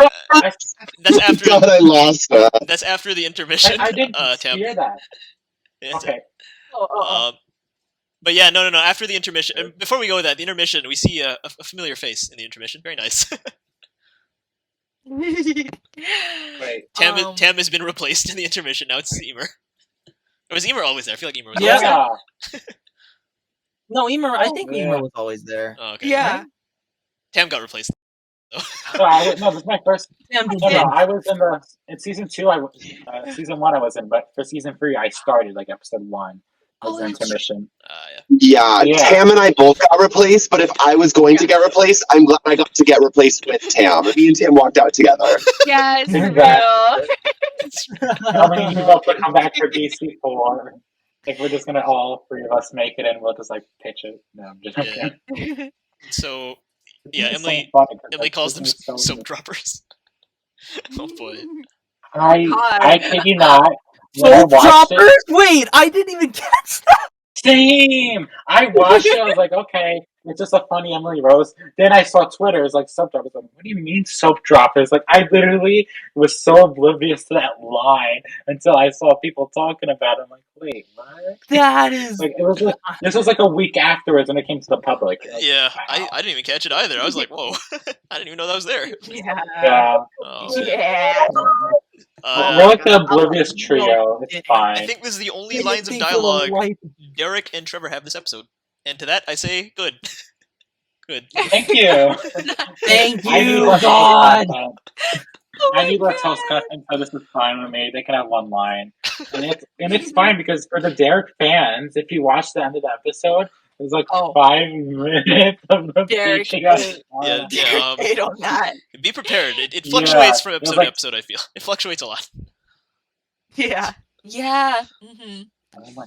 That's after. God, I lost that. That's after the intermission. I didn't Tam. hear that. Yeah, Okay. But yeah, no. After the intermission, and before we go with that, the intermission, we see a familiar face in the intermission. Very nice. Wait. Tam has been replaced in the intermission. Now it's Emer. Or was Emer always there? I feel like Emer was Yeah. always there. Yeah. No, Imer. I think yeah. Imer was always there. Oh, okay. Yeah. Tam got replaced. No, this is my first. Sam No, did. I was in season 2. Season 1 I was in, but for season 3 I started like episode 1 as Oh, the that's intermission. Yeah, Yeah. Tam and I both got replaced, but if I was going to get replaced, I'm glad I got to get replaced with Tam. Me and Tam walked out together. Yeah, it's Exactly. real. How many people to come back for DC4? Like we're just gonna all 3 of us make it, and we'll just like pitch it. No, I'm just Yeah. kidding. So yeah, It's so Emily funny 'cause, Emily like, calls this them is so soap good. droppers. Oh boy. I kid you not. When I Soap watched droppers? it, Wait, I didn't even catch that. same. I watched it. I was like, okay, it's just a funny Emily Rose. Then I saw Twitter. It's like soap droppers. Like, what do you mean soap droppers? Like, I literally was so oblivious to that line until I saw people talking about it. I'm like, wait, what? That is. Like, it was like, this was like a week afterwards when it came to the public. Like, Yeah, wow. I didn't even catch it either. I was like, whoa, I didn't even know that was there. Yeah. Yeah. Oh, Yeah. We're like the oblivious trio. It's I fine. think this is the only Didn't lines of think for the dialogue life- Derek and Trevor have this episode. And to that, I say, good. Good. Thank you. Thank I need you, less God. content. Oh I my need less God. host content, so this is fine with me. They can have one line, and it's fine because for the Derek fans, if you watch the end of the episode, there's like Oh. 5 minutes of the Derek, speaking of Yeah, Hate on that. be prepared. It Yeah, fluctuates from it was episode like- to episode, I feel. It fluctuates a lot. Yeah. Yeah. Mm-hmm. Oh my-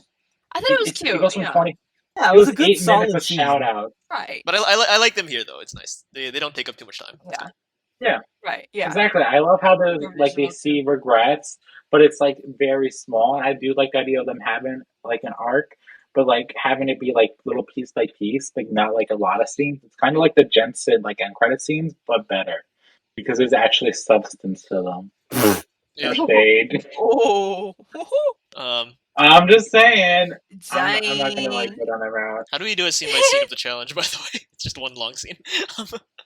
I thought it was cute. It goes from Yeah. 20. Yeah, It it was a was good 8 minutes solid of season. shout out. Right. But I like them here though. It's nice. They don't take up too much time. Yeah. Right. Yeah. Exactly. I love how More they visual, see regrets, but it's like very small. And I do like the idea of them having like an arc, but like having it be like little piece by piece, like not like a lot of scenes. It's kind of like the Jensen like end credit scenes, but better because there's actually substance to them. Yeah. Shade. Oh. I'm just saying. I'm Dang. not gonna like go down that route. How do we do a scene by scene of the challenge? By the way, it's just one long scene.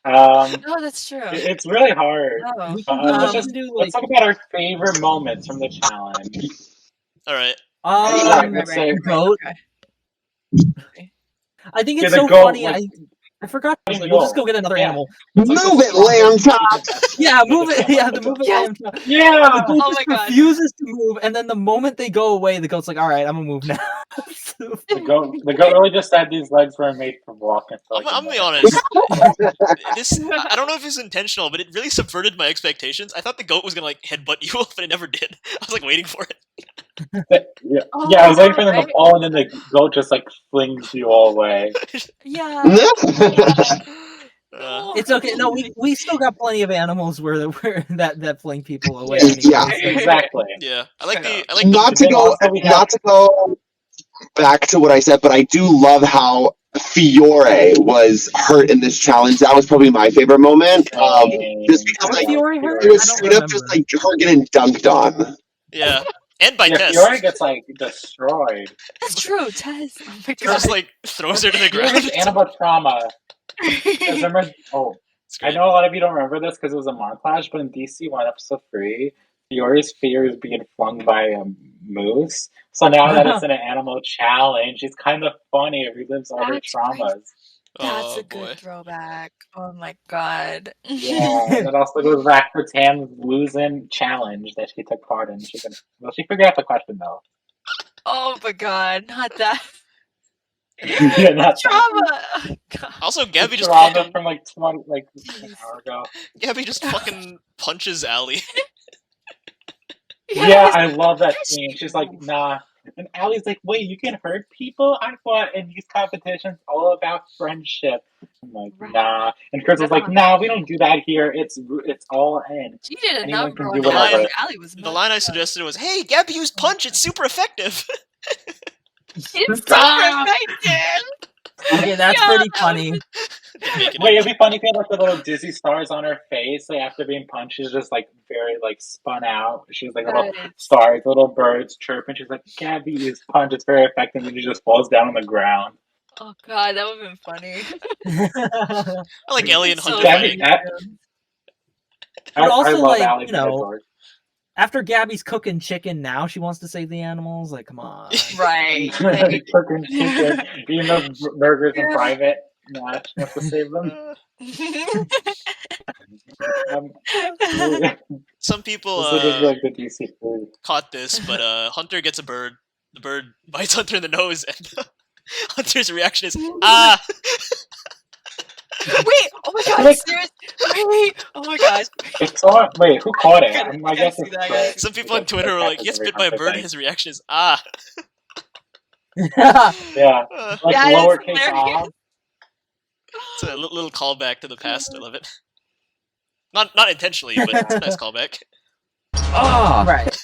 No, that's true. It's really hard. Oh. We can do, Let's talk about our favorite moments from the challenge. All right. Let's say goat. Okay. I think Yeah, it's the so goat, funny. like- I forgot. I was like, Goat. we'll just go get another Yeah. animal. Move it, lamb chop! Yeah, move it. Yeah, the move it. Yes. lamb chop. Yeah. The goat Oh just my God. refuses to move, and then the moment they go away, the goat's like, "All right, I'm gonna move now." The goat really just said these legs were made for walking. For like I'm a gonna be minute. honest. I don't know if it's intentional, but it really subverted my expectations. I thought the goat was gonna like headbutt you, but it never did. I was like waiting for it. Yeah. Oh, Yeah, I was waiting for them right? to fall, and then the goat just like flings you all away. Yeah. It's okay. No, we still got plenty of animals where that fling people away. Yeah. Exactly. Yeah, I like the Not to then go also we have- not to go back to what I said, but I do love how Fiore was hurt in this challenge. That was probably my favorite moment. Just because How was like Fiore hurt? it was I don't straight up just remember. like her getting dunked on. yeah, and by Yeah, Tess. Fiore gets like destroyed. That's true, Tess. Oh my He God. just like throws her to the Fiore ground. has animal trauma. 'Cause remember, It's I great. know a lot of you don't remember this because it was a montage, but in DC1 episode 3, Fiore's fear is being flung by a moose. So now that it's in an animal challenge, it's kind of funny. It relives all their That's traumas. That's Oh a good boy. throwback. Oh my God. Yeah, and it also goes back to Tam's losing challenge that she took part in. She figured out the question though. Oh my God. Not that. Yeah, not that. Trauma. Oh, God. Also, Gabby just Trauma fucking from like an hour ago. Gabby just fucking punches Allie. Yeah, I love that scene. She's like, nah. And Allie's like, wait, you can hurt people? I thought in these competitions all about friendship. I'm like, Right. nah. And Chris was like, nah, we don't do that here. It's all in. She did a Anyone number can on do that. whatever. Allie was The line I suggested was, "Hey, Gabby used punch. It's super effective." It's so Ah! effective. Okay, that's Yeah, pretty that funny. Didn't make it Wait, in. it'd be funny if you had like the little dizzy stars on her face, like after being punched, she's just like very like spun out. She's like little That is- stars, little birds chirping. She's like, Gabby used punch, it's very effective, and she just falls down on the ground. Oh God, that would have been funny. I like Ellie and So Hunter Gabby, fighting. But also, I love like, Allie you know, Bedford. After Gabby's cooking chicken, now she wants to save the animals. Like, come on. Right. Cooking chicken, eating those burgers in Yeah. private. Nah, she wants to save them. Some people This is like the DC food. caught this, but Hunter gets a bird. The bird bites Hunter in the nose, and Hunter's reaction is, "Ah!" Wait! Oh my God! Like- Serious? Wait! Oh my gosh! It's on. Wait, who caught it? I I guess see it's that, I Chris. Some people on Because Twitter were like, that's "He gets every bit by a Hunter bird," and thing. his reaction is, "Ah." Yeah, like That is lowercase hilarious. off. It's a little callback to the past. I love it. Not intentionally, but it's a nice callback. Right.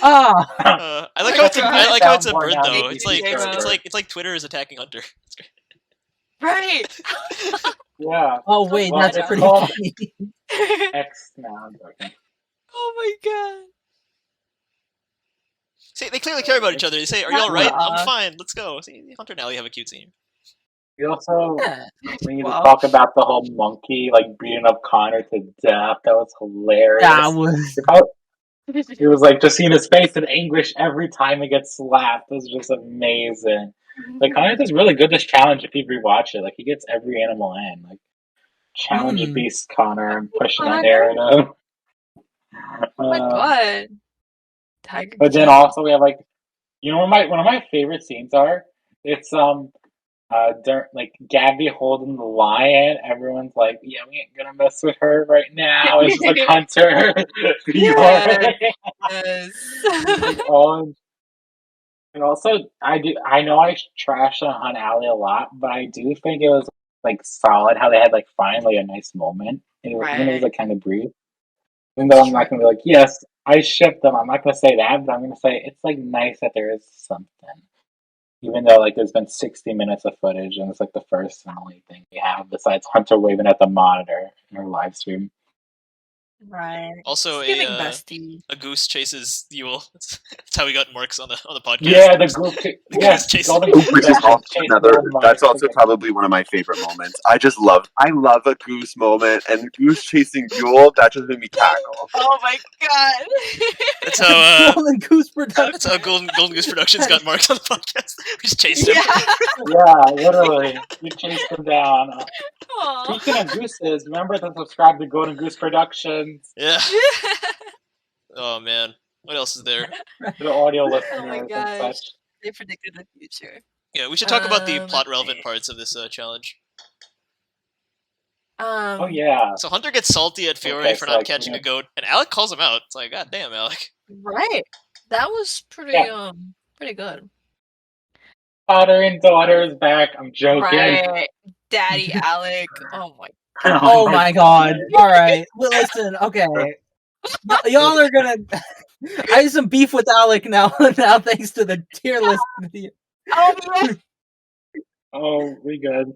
Ah. I like how it's I like how it's a Sound bird more though. now. It's like Twitter is attacking Hunter. It's great. Right! Yeah, Oh wait, Well, that's it's pretty called- funny. X now. I'm joking. Oh my God! See, they clearly care about each other. They say, "Are you all right? Yeah. I'm fine. Let's go." See, Hunter and Allie have a cute scene. We also Yeah. we need to Wow. talk about the whole monkey like beating up Connor to death. That was hilarious. That was. It was like just seeing his face in anguish every time he gets slapped. It was just amazing. Like Connor does really good this challenge if you rewatch it. Like he gets every animal in. Like challenge Hmm. beast Connor and pushing that Connor? narrative. Oh my God! Tiger. But then King. also we have like, you know, one of my favorite scenes are it's like Gabby holding the lion. Everyone's like, yeah, we ain't gonna mess with her right now. It's just like Hunter, Yes. Fiore, Yes. like, all And also, I know I trash on Allie a lot, but I do think it was like solid how they had like finally a nice moment, even though it was like kind of brief. Even though I'm not gonna be like, yes, I shipped them. I'm not gonna say that, but I'm gonna say it's like nice that there is something. Even though like there's been 60 minutes of footage and it's like the first and only thing we have besides Hunter waving at the monitor in her live stream. Right. Also, It's giving bestie. a goose chases Yule. That's how we got Marks on the podcast. Yeah, the group. Yes, chase. Golden Which is Goose also chase another. Golden Marks. That's also probably one of my favorite moments. I love a goose moment, and Goose chasing Yule. That just made me cackle. Oh my god. That's how Golden Goose Production. that's how Golden Goose Productions got Marks on the podcast. We just chased him. Yeah, literally, we chased them down. Aw. Speaking of gooses, remember to subscribe to Golden Goose Productions, Yeah. Oh man, what else is there? the audio Oh my listeners and gosh. such. They predicted the future. Yeah, we should talk about the let's plot relevant see. parts of this challenge. Oh yeah, So Hunter gets salty at Fiore Okay, for so, not like, catching yeah. a goat, and Alec calls him out. It's like, God damn, Alec. Right. That was pretty Yeah. pretty good. father and daughter is back. I'm joking. Right. Daddy Alec. Oh my Oh my god. Alright. Well, listen, okay. Y'all are gonna I have some beef with Alec now thanks to the tier list video. Oh yeah. Oh, we good.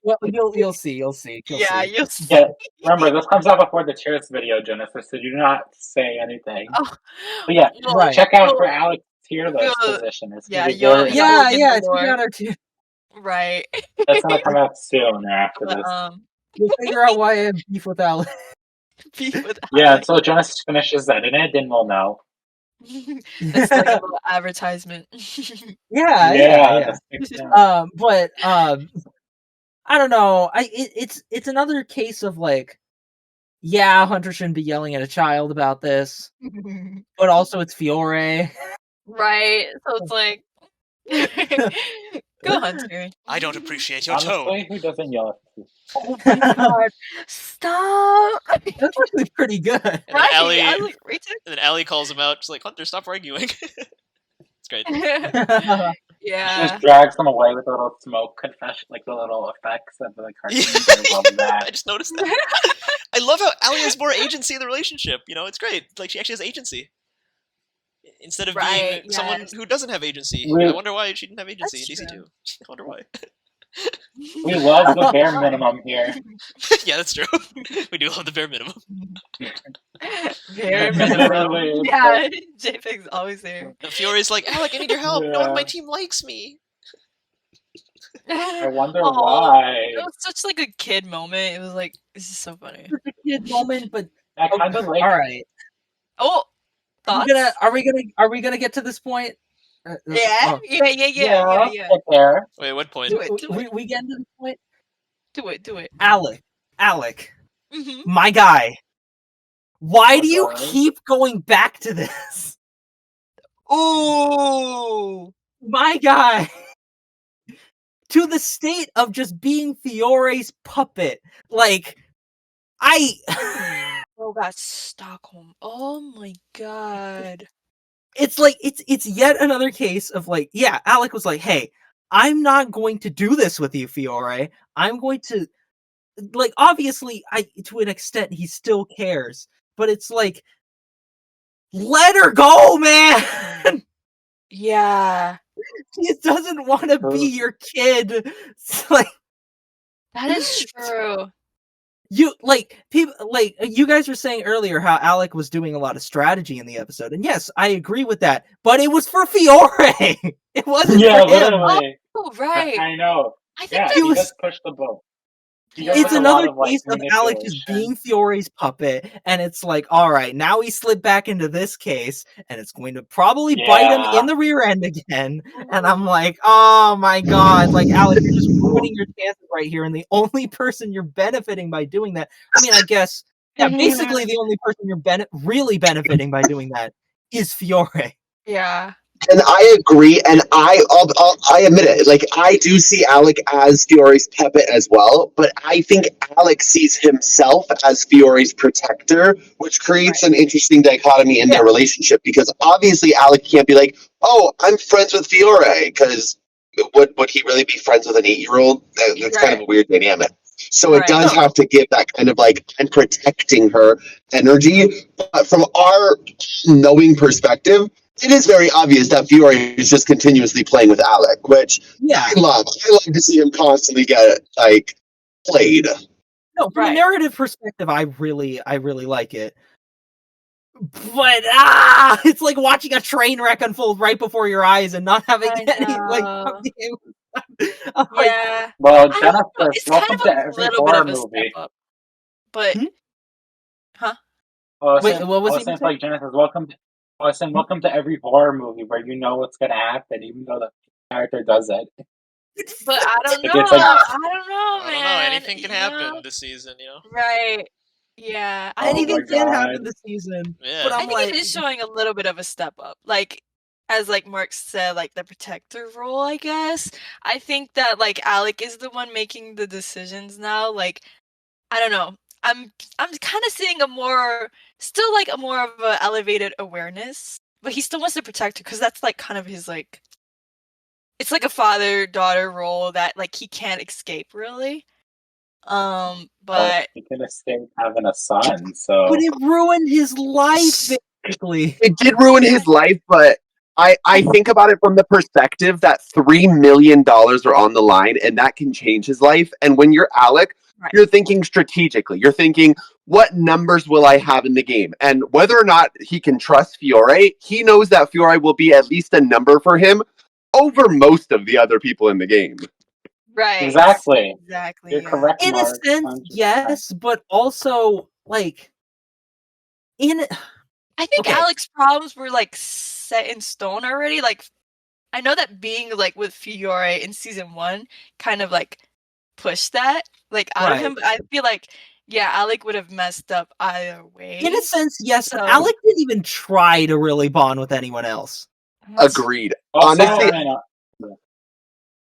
Well, you'll see. You'll see. Yeah, you'll see. Yeah, remember this comes out before the cheers video, Genesis, so do not say anything. Oh, But yeah, well, Right. check out for well, Alex tier list you'll- position. It's yeah, gonna be you'll- very yeah. Yeah, get the check lore. out our tier. Right. That's gonna come out soon after But, this. You'll figure out why I have beef with Alec. beef with Yeah, Alec. until Genesis finishes editing it, then we'll know. It's like a little advertisement. Yeah. that's makes sense. But I don't know. It's another case of like, yeah, Hunter shouldn't be yelling at a child about this, but also it's Fiore. Right. So it's like go Hunter. I don't appreciate your tone. Honestly, who doesn't yell at people? Oh my god. Stop. That's actually pretty good. And then Right. Allie, I was like, Rachel? and then Allie calls him out. She's like, Hunter, stop arguing. It's great. She Yeah. just drags them away with a little smoke confession, like the little effects of the cartoons. I love I that. just noticed that. I love how Allie has more agency in the relationship. You know, it's great. Like, she actually has agency. Instead of Right, being someone yes. who doesn't have agency. We- I wonder why she didn't have agency That's in DC2. true. I wonder why. We love the bare minimum here. Yeah, that's true. We do love the bare minimum. Very Literally, minimum. it's Yeah, Jpeg's always there. And Fiore's like, Alec, I need your help. No one on my Yeah. team likes me. I wonder Aw, why. It was such like a kid moment. It was like this is so funny. It's a kid moment, but I kind of like. all right. Oh, thoughts? Are we gonna get to this point? Yeah, oh, yeah. let's get there. Wait, what point? Do it, do we, it, we get to this point. do it. Alec, Mm-hmm. my guy. Why do you Okay. keep going back to this? Ooh. My guy. To the state of just being Fiore's puppet. Like, Oh, got Stockholm. Oh my god. it's like it's yet another case of like, yeah, Alec was like, hey, I'm not going to do this with you, Fiore. I'm going to, like, obviously, to an extent he still cares, but it's like, let her go, man. Yeah. She doesn't want to be your kid. It's like, That is true. you people like you guys were saying earlier how Alec was doing a lot of strategy in the episode, and yes, I agree with that. But it was for Fiore. It wasn't Yeah, for him. literally. Oh, right. I know. I think Yeah, that he was- just pushed the boat. He does, It's like, a lot another of, like, case of Alec just being Fiore's puppet, and it's like, all right, now he slipped back into this case, and it's going to probably bite him Yeah. in the rear end again. And I'm like, oh my god, like, Alec, you're just ruining your chances right here, and the only person you're benefiting by doing that, I mean, I guess, yeah, basically the only person you're really benefiting by doing that is Fiore. Yeah. And I agree, and I admit it. Like, I do see Alec as Fiore's puppet as well, but I think Alec sees himself as Fiore's protector, which creates an interesting dichotomy in their relationship. Because obviously, Alec can't be like, "Oh, I'm friends with Fiore," because would he really be friends with an 8-year-old? That's kind of a weird dynamic. So it does have to give that kind of like, I'm protecting her energy. But from our knowing perspective, it is very obvious that Fiore is just continuously playing with Alec, which I love. I love to see him constantly get like played. No, from a narrative perspective, I really like it. But it's like watching a train wreck unfold right before your eyes and not having any like. Yeah. Well, I don't Jennifer, know. It's welcome kind to of a every little bit horror of a step movie. up, but huh? Wait, what was it seems like Jennifer's welcome to every horror movie where you know what's gonna happen, even though the character does it. But I don't know. It's like, I don't know, I man. don't know. Anything can happen this season, you know. Right. Yeah. I oh think my Anything can god. happen this season. Yeah. But I I'm think like, it is showing a little bit of a step up. Like, as like Mark said, like the protector role, I guess. I think that like Alec is the one making the decisions now. Like, I don't know. I'm kind of seeing still like a more of a elevated awareness, but he still wants to protect her because that's like kind of his like. It's like a father-daughter role that like he can't escape really. But he can escape having a son, so. But it ruined his life, basically. It did ruin his life, but I think about it from the perspective that $3 million are on the line, and that can change his life. And when you're Alec, you're thinking strategically. You're thinking, what numbers will I have in the game? And whether or not he can trust Fiore, he knows that Fiore will be at least a number for him over most of the other people in the game. Right. Exactly. Exactly. You're correct, In Mark. a sense, yes, but also like I think Alec's problems were like set in stone already. Like, I know that being like with Fiore in season 1 kind of like pushed that like out of him, but I feel like Alec would have messed up either way. In a sense, yes, but Alec didn't even try to really bond with anyone else. Agreed. Also, honestly,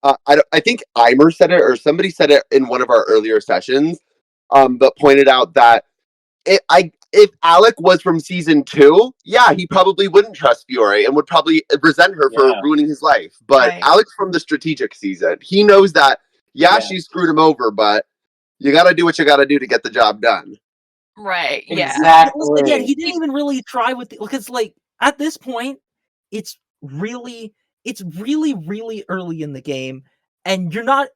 I think Imer said it, or somebody said it in one of our earlier sessions, but pointed out that if Alec was from season 2, he probably wouldn't trust Fiore and would probably resent her for ruining his life. But Alec's from the strategic season. He knows that, she screwed him over, but you got to do what you got to do to get the job done. Right. Yeah. Exactly. Again, he didn't even really try with because like at this point, it's really early in the game, and you're not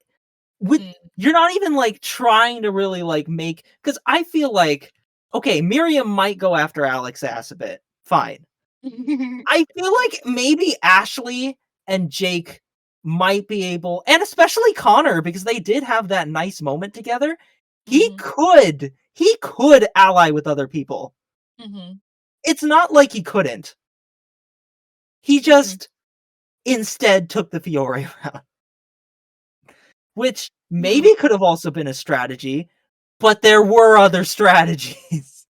even like trying to really like make, because I feel like, okay, Miriam might go after Alec's ass a bit. Fine. I feel like maybe Ashley and Jake might be able, and especially Connor, because they did have that nice moment together. He could ally with other people. It's not like he couldn't. He just instead took the Fiore route, which maybe could have also been a strategy, but there were other strategies.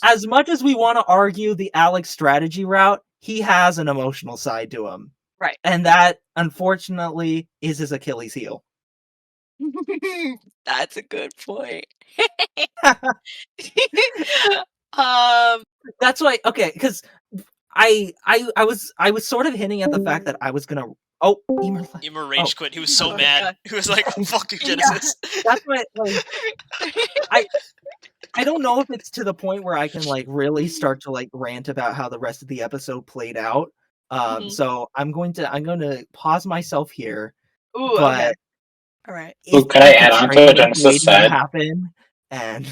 As much as we want to argue the Alex strategy route, he has an emotional side to him. Right. And that, unfortunately, is his Achilles heel. That's a good point. That's why, okay, because I was sort of hinting at the fact that I was gonna. Oh, Imer rage quit. He was so mad. He was like, "Fuck you, Genesis." That's why, like, I don't know if it's to the point where I can like really start to like rant about how the rest of the episode played out. So I'm going to pause myself here. Ooh, but okay. All right. Could I add on to what Genesis said? Happen and.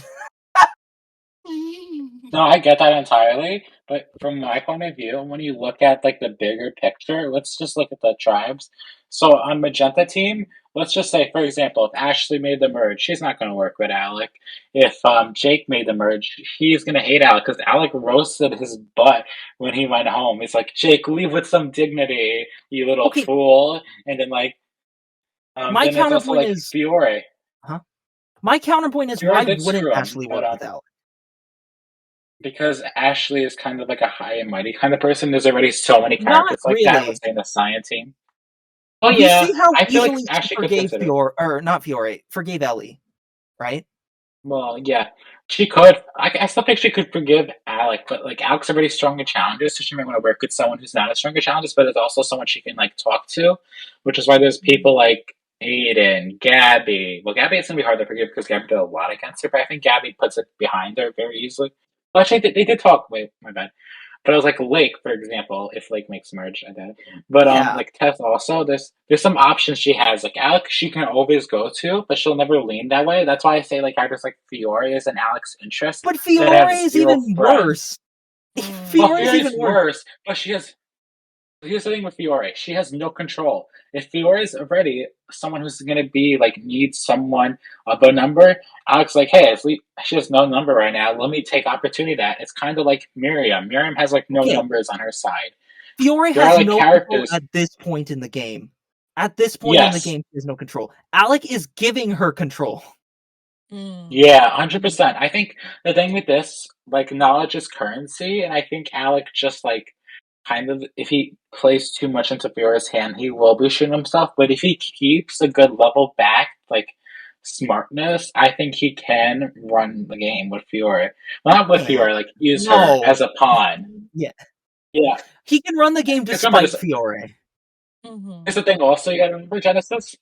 No, I get that entirely, but from my point of view, when you look at like the bigger picture, let's just look at the tribes. So on Magenta team, let's just say, for example, if Ashley made the merge, she's not going to work with Alec. If Jake made the merge, he's going to hate Alec because Alec roasted his butt when he went home. He's like, Jake, leave with some dignity, you little fool. And then like, my then counterpoint it's also like is Fiore. My counterpoint is, why wouldn't Ashley work with Alec? Because Ashley is kind of like a high and mighty kind of person. There's already so many Not characters like that. really. Let's say in the Science team. Oh You yeah, see how I feel like easily she Ashley could forgave consider. Fiore, or not Fiore, forgave Ellie, right? Well, yeah, she could. I still think she could forgive Alec, but like Alec's already strong in challenges, so she might want to work with someone who's not as strong in challenges, but it's also someone she can like talk to, which is why there's people like Aiden, Gabby. Well, Gabby it's gonna be hard to forgive because Gabby did a lot against her, but I think Gabby puts it behind her very easily. Well, actually, they did talk. Wait, my bad. But I was like Lake, for example, if Lake makes merge, I did. But Yeah. like Tess also, there's some options she has. Like Alec, she can always go to, but she'll never lean that way. That's why I say like characters like Fiore is in Alec's interest. But that Fiore have is zero even friends. worse. Well, Fiore is Fiore's even worse. worse, but she has. Here's the thing with Fiore: she has no control. If Fiore is already someone who's going to be like needs someone of a number, Alex like, hey, she has no number right now. Let me take opportunity of that. It's kind of like Miriam. Miriam has like no Okay. numbers on her side. Fiore There are, has like, no characters- control at this point in the game. At this point in the Yes. game, she has no control. Alec is giving her control. Yeah, 100%. I think the thing with this, like, knowledge is currency, and I think Alec just like kind of if he plays too much into Fiore's hand, he will be shooting himself. But if he keeps a good level back, like smartness, I think he can run the game with Fiore. Well, not with Yeah. Fiore, like use No. her as a pawn. Yeah. Yeah. He can run the game Because remember despite this- Fiore. Here's the thing also you gotta remember, Genesis.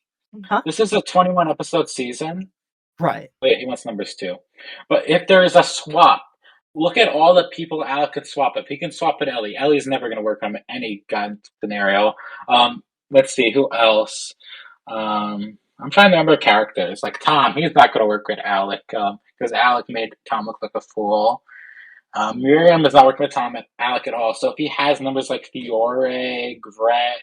Huh? This is a 21 episode season. Right. Wait, he wants numbers too. But if there is a swap, look at all the people Alec could swap. If he can swap with Ellie, Ellie's never going to work on any god scenario. Let's see, who else? I'm trying to remember characters. Like Tom, he's not going to work with Alec because Alec made Tom look like a fool. Miriam is not working with Alec at all. So if he has numbers like Fiore, Gret,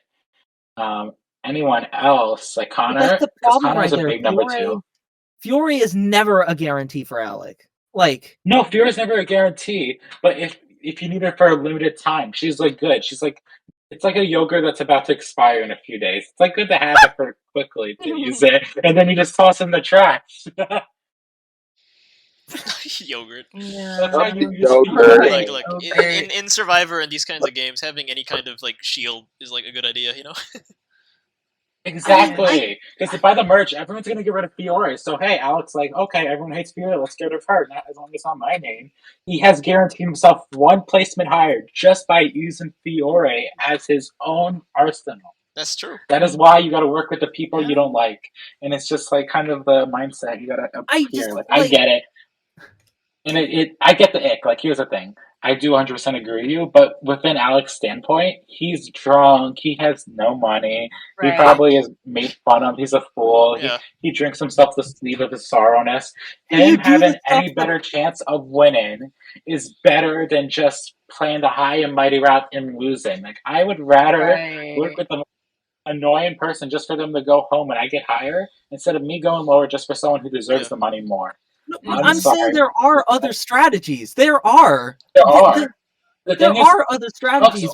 anyone else, like But Connor, that's the because problem Connor right is a there. big number too. Fiore is never a guarantee for Alec. Like, No, Fiore's never a guarantee, but if you need her for a limited time, she's like good. She's like it's like a yogurt that's about to expire in a few days. It's like good to have it for quickly to use it, and then you just toss it in the trash. Yogurt. That's how you use Yogurt. Fiore. Like, look, in Survivor and these kinds of games, having any kind of like shield is like a good idea, you know? Exactly, because by the merge, everyone's gonna get rid of Fiore. So hey, Alex, like, okay, everyone hates Fiore. Let's get rid of her. Not as long as it's not my name. He has guaranteed himself one placement higher just by using Fiore as his own arsenal. That's true. That is why you got to work with the people you don't like, and it's just like kind of the mindset you got to appear. I get it, and I get the ick. Like, here's the thing: I do 100% agree with you, but within Alex's standpoint, he's drunk. He has no money. Right. He probably is made fun of. He's a fool. Yeah. He drinks himself to sleep with his sorrowness. You Him do having the stuff any better chance of winning is better than just playing the high and mighty route and losing. Like, I would rather work with the annoying person just for them to go home and I get higher instead of me going lower just for someone who deserves the money more. I'm sorry. saying there are other strategies. There are. There are. The There thing is, are other strategies.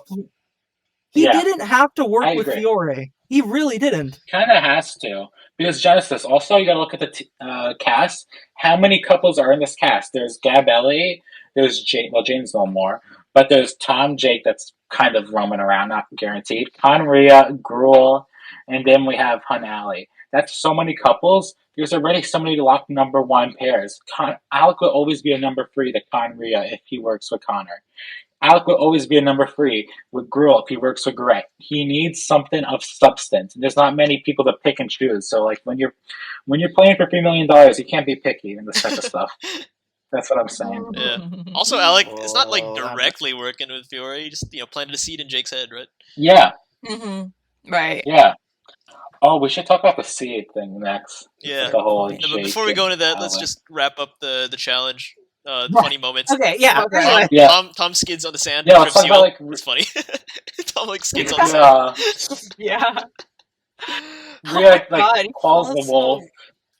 He Yeah. didn't have to work I with agree. Fiore. He really didn't. kind of has to. Because Genesis, also, you gotta look at the cast. How many couples are in this cast? There's Gabelli, there's Jane, well, Jane's no more, but there's Tom, Jake, that's kind of roaming around, not guaranteed. Conria, Gruel, and then we have Hunali. That's so many couples. There's already so many locked number one pairs. Alec will always be a number 3 to Conria if he works with Connor. Alec will always be a number 3 with Gruel if he works with Gret. He needs something of substance. And there's not many people to pick and choose. So like when you're playing for $3 million, you can't be picky in this type of stuff. That's what I'm saying. Yeah. Also, Alec is not like Oh, directly working with Fiore. He just planted a seed in Jake's head, right? Yeah, Right. yeah. Oh, we should talk about the seed thing next. Yeah. The whole No, but Jake before we go into that, let's Alec. just wrap up the challenge. Funny moments. Okay, yeah. Okay. Anyway, Yeah. Tom skids on the sand. Yeah, and let's talk trips about Seal. like It's funny. Tom like skids on the sand. yeah, Yeah. Rhea like God, he calls the falls wolf.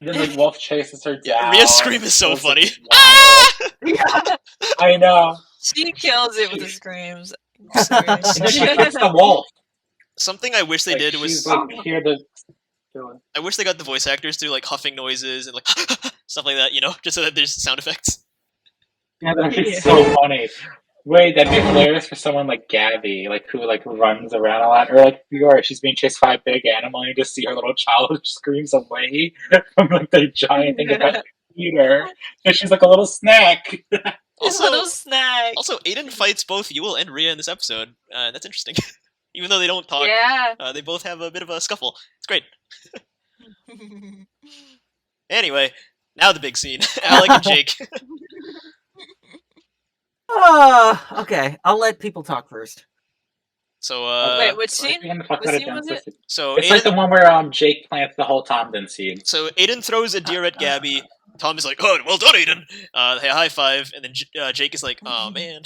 Then the wolf chases her down. Yeah, Rhea's scream is so It was, funny. like, wild. Yeah. I know. She kills it with the screams. And then she kicks the wolf. Something I wish they Like, did was she's like here to kill it. I wish they got the voice actors to do like huffing noises and like stuff like that, just so that there's sound effects. Yeah, that'd be so funny. Wait, that'd be hilarious for someone like Gabby, like who like runs around a lot, or like Fiora, she's being chased by a big animal, and you just see her little child who screams away from like the giant thing about to eat her, and she's like a little snack. Also, little snack. Also, Aiden fights both Yule and Rhea in this episode. That's interesting. Even though they don't talk, they both have a bit of a scuffle. It's great. Anyway, now the big scene. Alec and Jake. Okay, I'll let people talk first. So, wait, which scene? What scene was it? So it's Aiden, like the one where Jake plants the whole Tomden seed. So Aiden throws a deer at Gabby. Tom is like, "Oh, well done, Aiden." Hey, high five, and then Jake is like, "Oh man."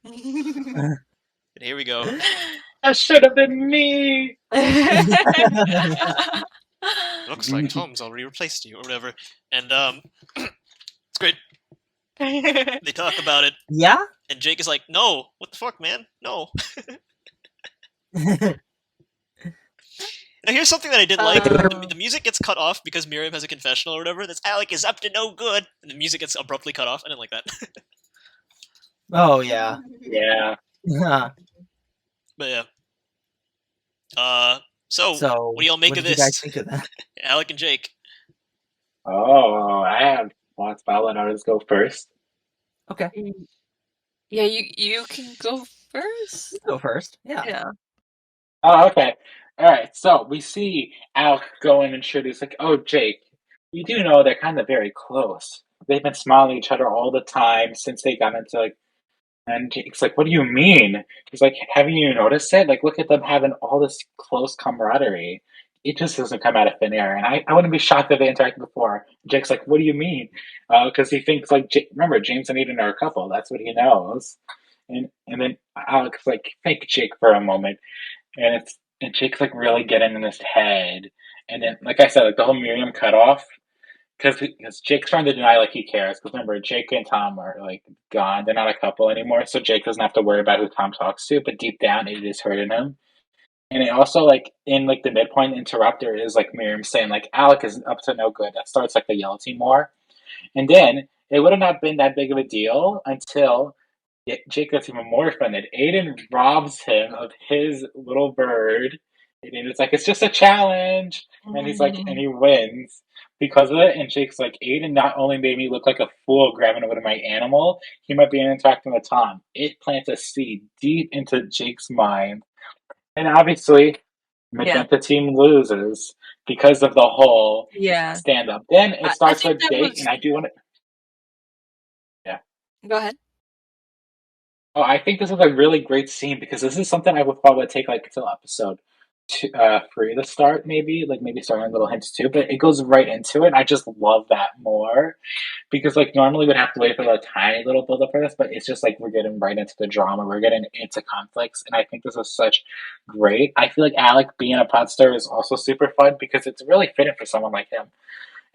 And here we go. That should have been me. Looks like Tom's already replaced you, or whatever. And it's great. They talk about it. Yeah? And Jake is like, "No, what the fuck, man? No." Now here's something that I didn't like. The music gets cut off because Miriam has a confessional or whatever. That's Alec is up to no good. And the music gets abruptly cut off. I didn't like that. Oh, yeah. Yeah. But yeah. So what do y'all make of this? What do you guys think of that? Alec and Jake. Oh, I have lots, but I'll let others go first. Okay. Yeah, you can go first. Go first. Yeah. Oh, okay. All right. So we see Alec go and introduce, like, oh, Jake, you do know they're kind of very close. They've been smiling at each other all the time since they got into, like, and Jake's like, what do you mean? He's like, haven't you noticed it? Like, look at them having all this close camaraderie. It just doesn't come out of thin air. And I wouldn't be shocked if they interacted before. Jake's like, what do you mean? Because he thinks, like, remember, James and Aiden are a couple. That's what he knows. And then Alex, like, fake Jake for a moment. And Jake's, like, really getting in his head. And then, like I said, like, the whole Miriam cutoff. Because Jake's trying to deny like he cares. Because remember, Jake and Tom are like gone; they're not a couple anymore. So Jake doesn't have to worry about who Tom talks to. But deep down, it is hurting him. And it also like in like the midpoint interrupter is like Miriam saying like Alec is up to no good. That starts like the yell team more. And then it would have not been that big of a deal until Jake gets even more offended. Aiden robs him of his little bird. And it's like, it's just a challenge. And he's like, and he wins because of it. And Jake's like, Aiden not only made me look like a fool grabbing over to my animal, he might be interacting with Tom. It plants a seed deep into Jake's mind. And obviously, Magenta team loses because of the whole stand-up. Then it starts with Jake, and I do want to... Yeah. Go ahead. Oh, I think this is a really great scene because this is something I would probably take like until episode 3 to start, maybe starting little hints too, but it goes right into it. And I just love that more because like normally we'd have to wait for a tiny little build up for this, but it's just like we're getting right into the drama, we're getting into conflicts, and I think this is such great. I feel like Alec being a pod star is also super fun because it's really fitting for someone like him.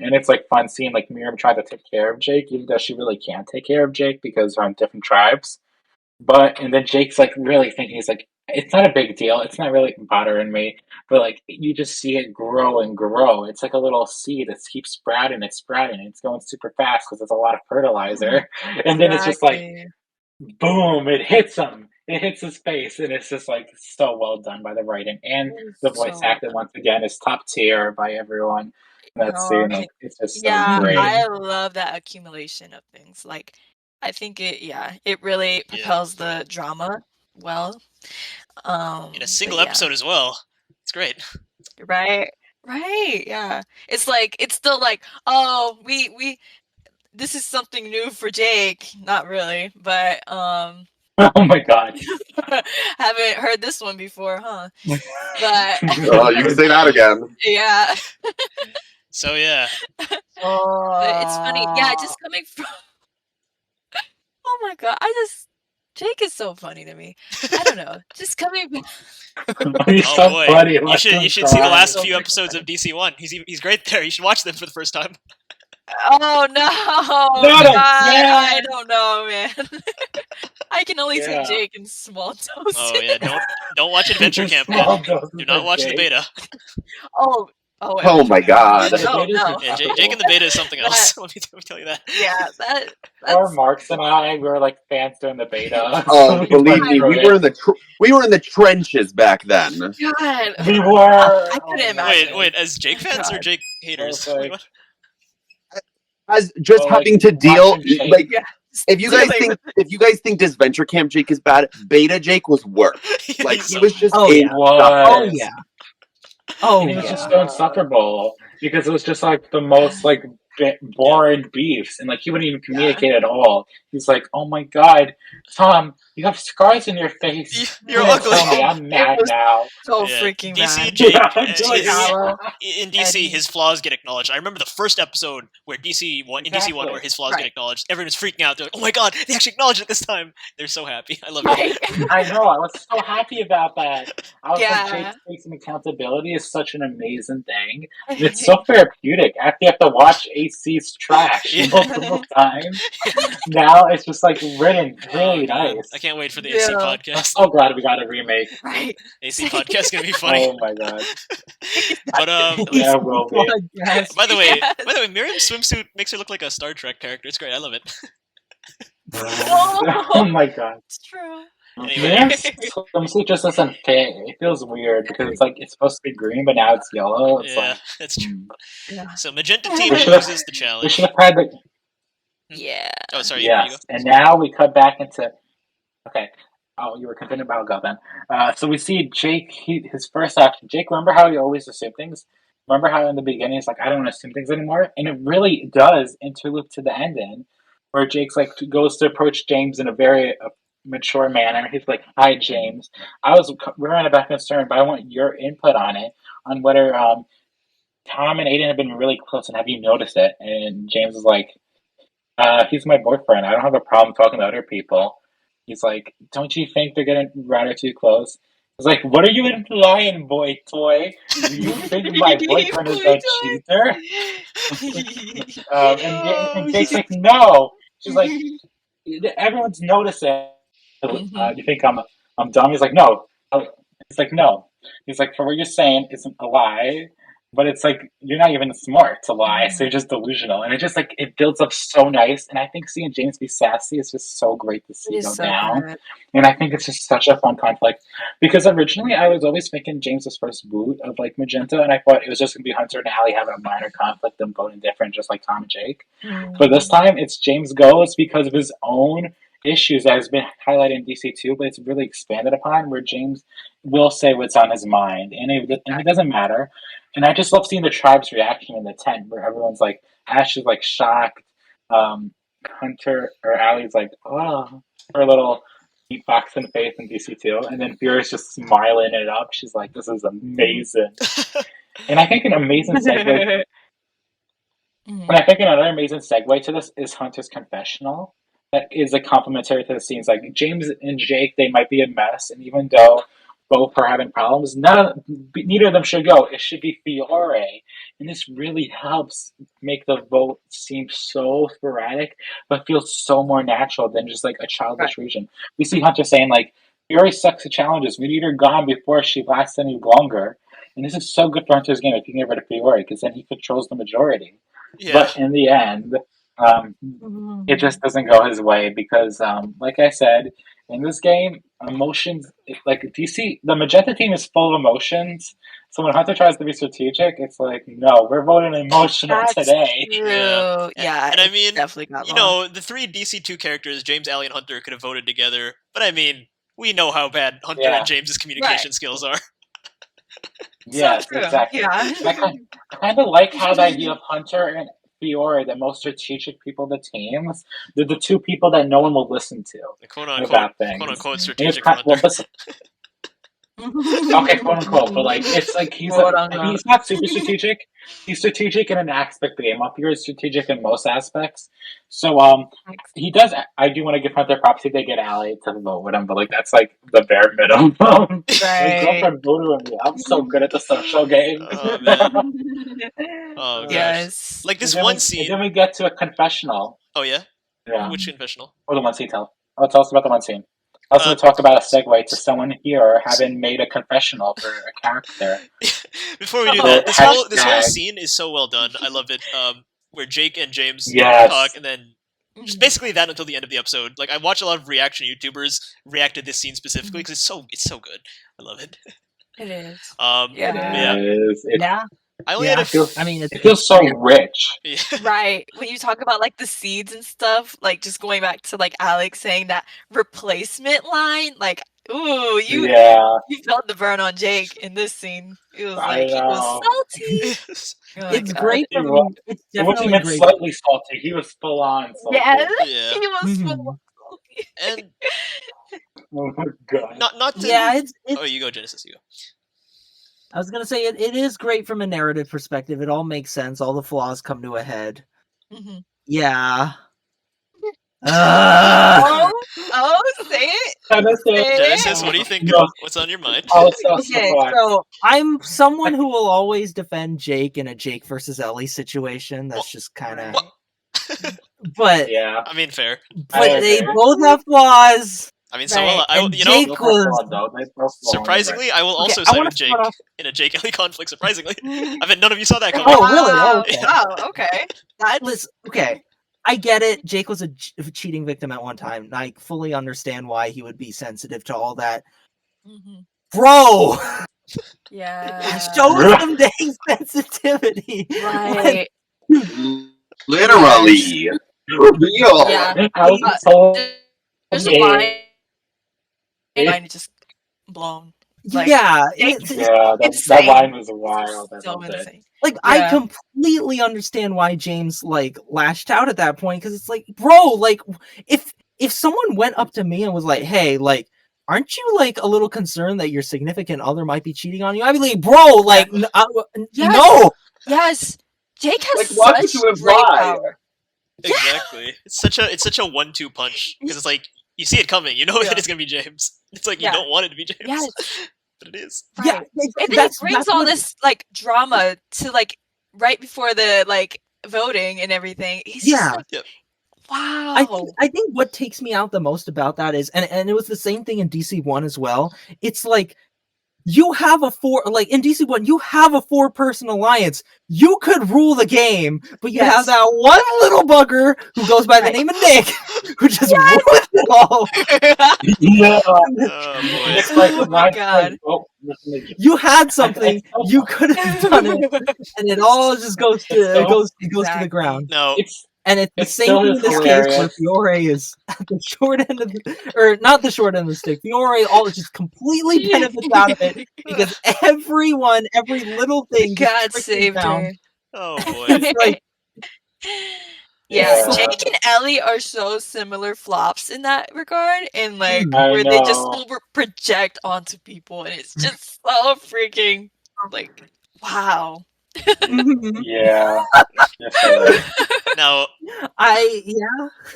And it's like fun seeing like Miriam try to take care of Jake, even though she really can't take care of Jake because they're on different tribes. And then Jake's like really thinking, he's like, it's not a big deal. It's not really bothering me. But like, you just see it grow and grow. It's like a little seed that keeps sprouting. It's sprouting. It's going super fast because there's a lot of fertilizer. And then it's just like, boom, it hits him. It hits his face. And it's just like so well done by the writing. And the voice acting, once again, is top tier by everyone. That's like, it's just so great. I love that accumulation of things. Like, I think it really propels the drama well. In a single episode as well. It's great. Right, yeah. It's like, it's still like, oh, we this is something new for Jake. Not really, but oh my god. haven't heard this one before, huh? But oh, you can say that again. Yeah. So yeah. But it's funny. Yeah, just coming from oh my god, Jake is so funny to me. I don't know. Just coming He's so boy. funny. You should see the last few episodes of DC1. He's great there. You should watch them for the first time. Oh no. God, I don't know, man. I can only take Jake in small doses. Oh yeah, don't watch Adventure Camp. Do not watch the beta. Oh, Oh my god. The No, beta's no. Yeah, Jake insufferable. and the beta is something else. Let me tell you that. Yeah, that's Or Marks and I, we were like fans during the beta. Oh, We believe went me, through we it. were in the trenches back then. God. We were. I couldn't imagine. Wait, as Jake fans or God. Jake haters? Oh, Wait, what? As just Well, like, having to deal, watching Jake- like, Yeah. if you guys Dealing think Disventure Camp Jake is bad, Beta Jake was worse. Yeah, Like he's he so was just Oh, It yeah. insufferable. Oh yeah. Oh And it was yeah. just so insufferable because it was just like the most like boring beefs, and like he wouldn't even communicate at all. He's like, "Oh my god, Tom, you have scars in your face. You're You didn't ugly." tell me. I'm mad now." so Yeah, freaking DC bad. Jake, Just like, his- Aloe. in DC, and- his flaws get acknowledged. I remember the first episode where DC one Exactly. where his flaws Right. get acknowledged. Everyone's freaking out. They're like, "Oh my god, they actually acknowledged it this time!" They're so happy. I love Right. it. I know. I was so happy about that. I was Yeah. like, Jake takes accountability is such an amazing thing. And it's so therapeutic. After you have to watch AC's trash Yeah. multiple times, now it's just like written really Oh, God. nice. I can't wait for the AC Yeah. I'm podcast. so glad we got a remake. Right. AC podcast gonna be funny. Oh my god. But Yeah, it will be. Yes. by the way, Yes. Miriam's swimsuit makes her look like a Star Trek character. It's great. I love it. Oh my god. It's true. Anyway. Miriam's swimsuit just doesn't fit. It feels weird because it's like it's supposed to be green, but now it's yellow. It's Yeah, like that's true. Yeah. So magenta team We should've- loses the we challenge. should have had the Yeah. Oh, sorry. You go. yes. And now we cut back into okay. Oh, you were continuing about go then. So we see Jake. His first action. Jake, remember how he always assumed things? Remember how in the beginning it's like I don't want to assume things anymore, and it really does interloop to the ending, where Jake's like goes to approach James in a very mature manner. He's like, "Hi, James. We're on a back concern, but I want your input on it, on whether Tom and Aiden have been really close, and have you noticed it?" And James is like, "He's my boyfriend. I don't have a problem talking to other people." He's like, "Don't you think they're getting rather too close?" He's like, "What are you implying, boy toy? Do you think my boyfriend is a cheater?" And Jake's like, "No." She's like, "Everyone's noticing." You think I'm dumb? He's like, "No." He's like, "No." He's like, "For what you're saying isn't a lie, but it's like you're not even smart to lie, so you're just delusional." And it just like it builds up so nice. And I think seeing James be sassy is just so great to see It is go so down. good. And I think it's just such a fun conflict because originally I was always thinking James's first boot of like Magenta, and I thought it was just gonna be Hunter and Allie having a minor conflict, them voting different, just like Tom and Jake. But this time it's James goes because of his own issues that has been highlighted in DC2, but it's really expanded upon where James will say what's on his mind, and it doesn't matter. And I just love seeing the tribe's reaction in the tent where everyone's like, Ash is like shocked, Hunter or Allie's like, oh, her little beatbox in the face in DC2, and then Fiora's just smiling it up. She's like, this is amazing. And I think an amazing segue. And I think another amazing segue to this is Hunter's confessional. That is a complimentary to the scenes. Like James and Jake, they might be a mess, and even though both are having problems, neither of them should go. It should be Fiore, and this really helps make the vote seem so sporadic, but feels so more natural than just like a childish region. We see Hunter saying like, "Fiore sucks at challenges. We need her gone before she lasts any longer." And this is so good for Hunter's game if you can get rid of Fiore, because then he controls the majority. Yeah. But in the end, it just doesn't go his way because, like I said, in this game, emotions, like DC, the Magenta team is full of emotions. So when Hunter tries to be strategic, it's like, no, we're voting emotional That's today. true. Yeah. Yeah. And I it mean, definitely got you long. know, the three DC2 characters, James, Allie, and Hunter, could have voted together. But I mean, we know how bad Hunter Yeah. and James's communication skills are. Yes, true. exactly. Yeah. I kind of like how the idea of Hunter and Fiore, the most strategic people of the teams, they're the two people that no one will listen to The quote about things. unquote And strategic it's for kind well, Hunter. listen, okay, quote unquote, but like it's like he's not super strategic. He's strategic in an aspect of the game. Up here is strategic in most aspects. So he does. I do want to give Hunter props if they get Allie to vote with him, but like that's like the bare minimum. My Right. girlfriend voted with me. I'm so good at the social game. Oh, man. Oh, gosh. Yes. Like this And then one we- scene. And then we get to a confessional. Oh, yeah? Yeah. Which confessional? Or the one scene tell. Oh, tell us about the one scene. Also, to talk about a segue to someone here having made a confessional for a character. Before we do Oh, that, this whole hashtag. scene is so well done. I love it. Where Jake and James Yes. talk, and then just basically that until the end of the episode. Like, I watch a lot of reaction YouTubers react to this scene specifically because it's so good. I love it. It is. It is. Yeah. I only Yeah. had a I mean, It feels so rich. Yeah. Right. When you talk about like the seeds and stuff, like just going back to like Alex saying that replacement line, like, ooh, you felt the burn on Jake in this scene. It was I like he was know. salty. Oh my It's God. great It from was- it's It wasn't definitely even great. slightly salty. He was full on salty. Yeah, Yeah. he was Mhm. full salty. And Oh my god. not to Yeah, it's Oh, you go, Genesis. You go. I was gonna say it is great from a narrative perspective. It all makes sense. All the flaws come to a head. Mhm. Yeah. Oh, say it. Genesis, what do you think? No. What's on your mind? Also, Okay, so I'm someone who will always defend Jake in a Jake versus Ellie situation. That's just kind of. Right. But yeah. I mean, fair. but they agree. both have flaws. I mean, so Right. I And you know, Jake was surprisingly, I will also I side wanna with Jake start off- in a Jake Ellie conflict. Surprisingly, I bet none of you saw that coming. Oh, really? Oh, okay. Wow, okay. That's Listen, okay, I get it. Jake was a cheating victim at one time. And I fully understand why he would be sensitive to all that. Mhm. Bro, Yeah. show some dang sensitivity. Right. Literally. Real. Yeah. I was told There's a Yeah. line. Line just blown. Like, Yeah, Jake- it's, that Insane. line was wild. I So loved it. insane. like I Yeah. completely understand why James like lashed out at that point, because it's like, bro, like if someone went up to me and was like, hey, like, aren't you like a little concerned that your significant other might be cheating on you? I'd be like, bro, like, Yes. no. Yes. Jake has Like, what would such you great imply? power. Exactly. It's such a 1-2 punch because it's like you see it coming. You know Yeah. that it's gonna be James. It's like you Yeah. don't want it to be James, Yes. but it is. Yeah, Right. And then he brings all this like drama to like right before the like voting and everything. He's Yeah. just like, Yep. wow. I think what takes me out the most about that is, and it was the same thing in DC1 as well. It's like you have in DC1, you have a 4-person alliance. You could rule the game, but you have Yes. that one little bugger who goes by the Right. name of Nick, who just ruins it all. Yeah. Oh It's boy. like Oh my God. You had something, you could have done it, and it all just goes to So- it goes to the Exactly. ground. No. It's And it's the It's same still thing in this case hilarious. where Fiore is at the short end of or not the short end of the stick. Fiore all just completely benefits out of it because every little thing just God trickles saved down. her. Oh boy. It's like Yeah, Yeah. Jake and Ellie are so similar flops in that regard, and like I where they just know. project onto people, and it's just so freaking like wow. mhm. Yeah. Yes, it is. Now I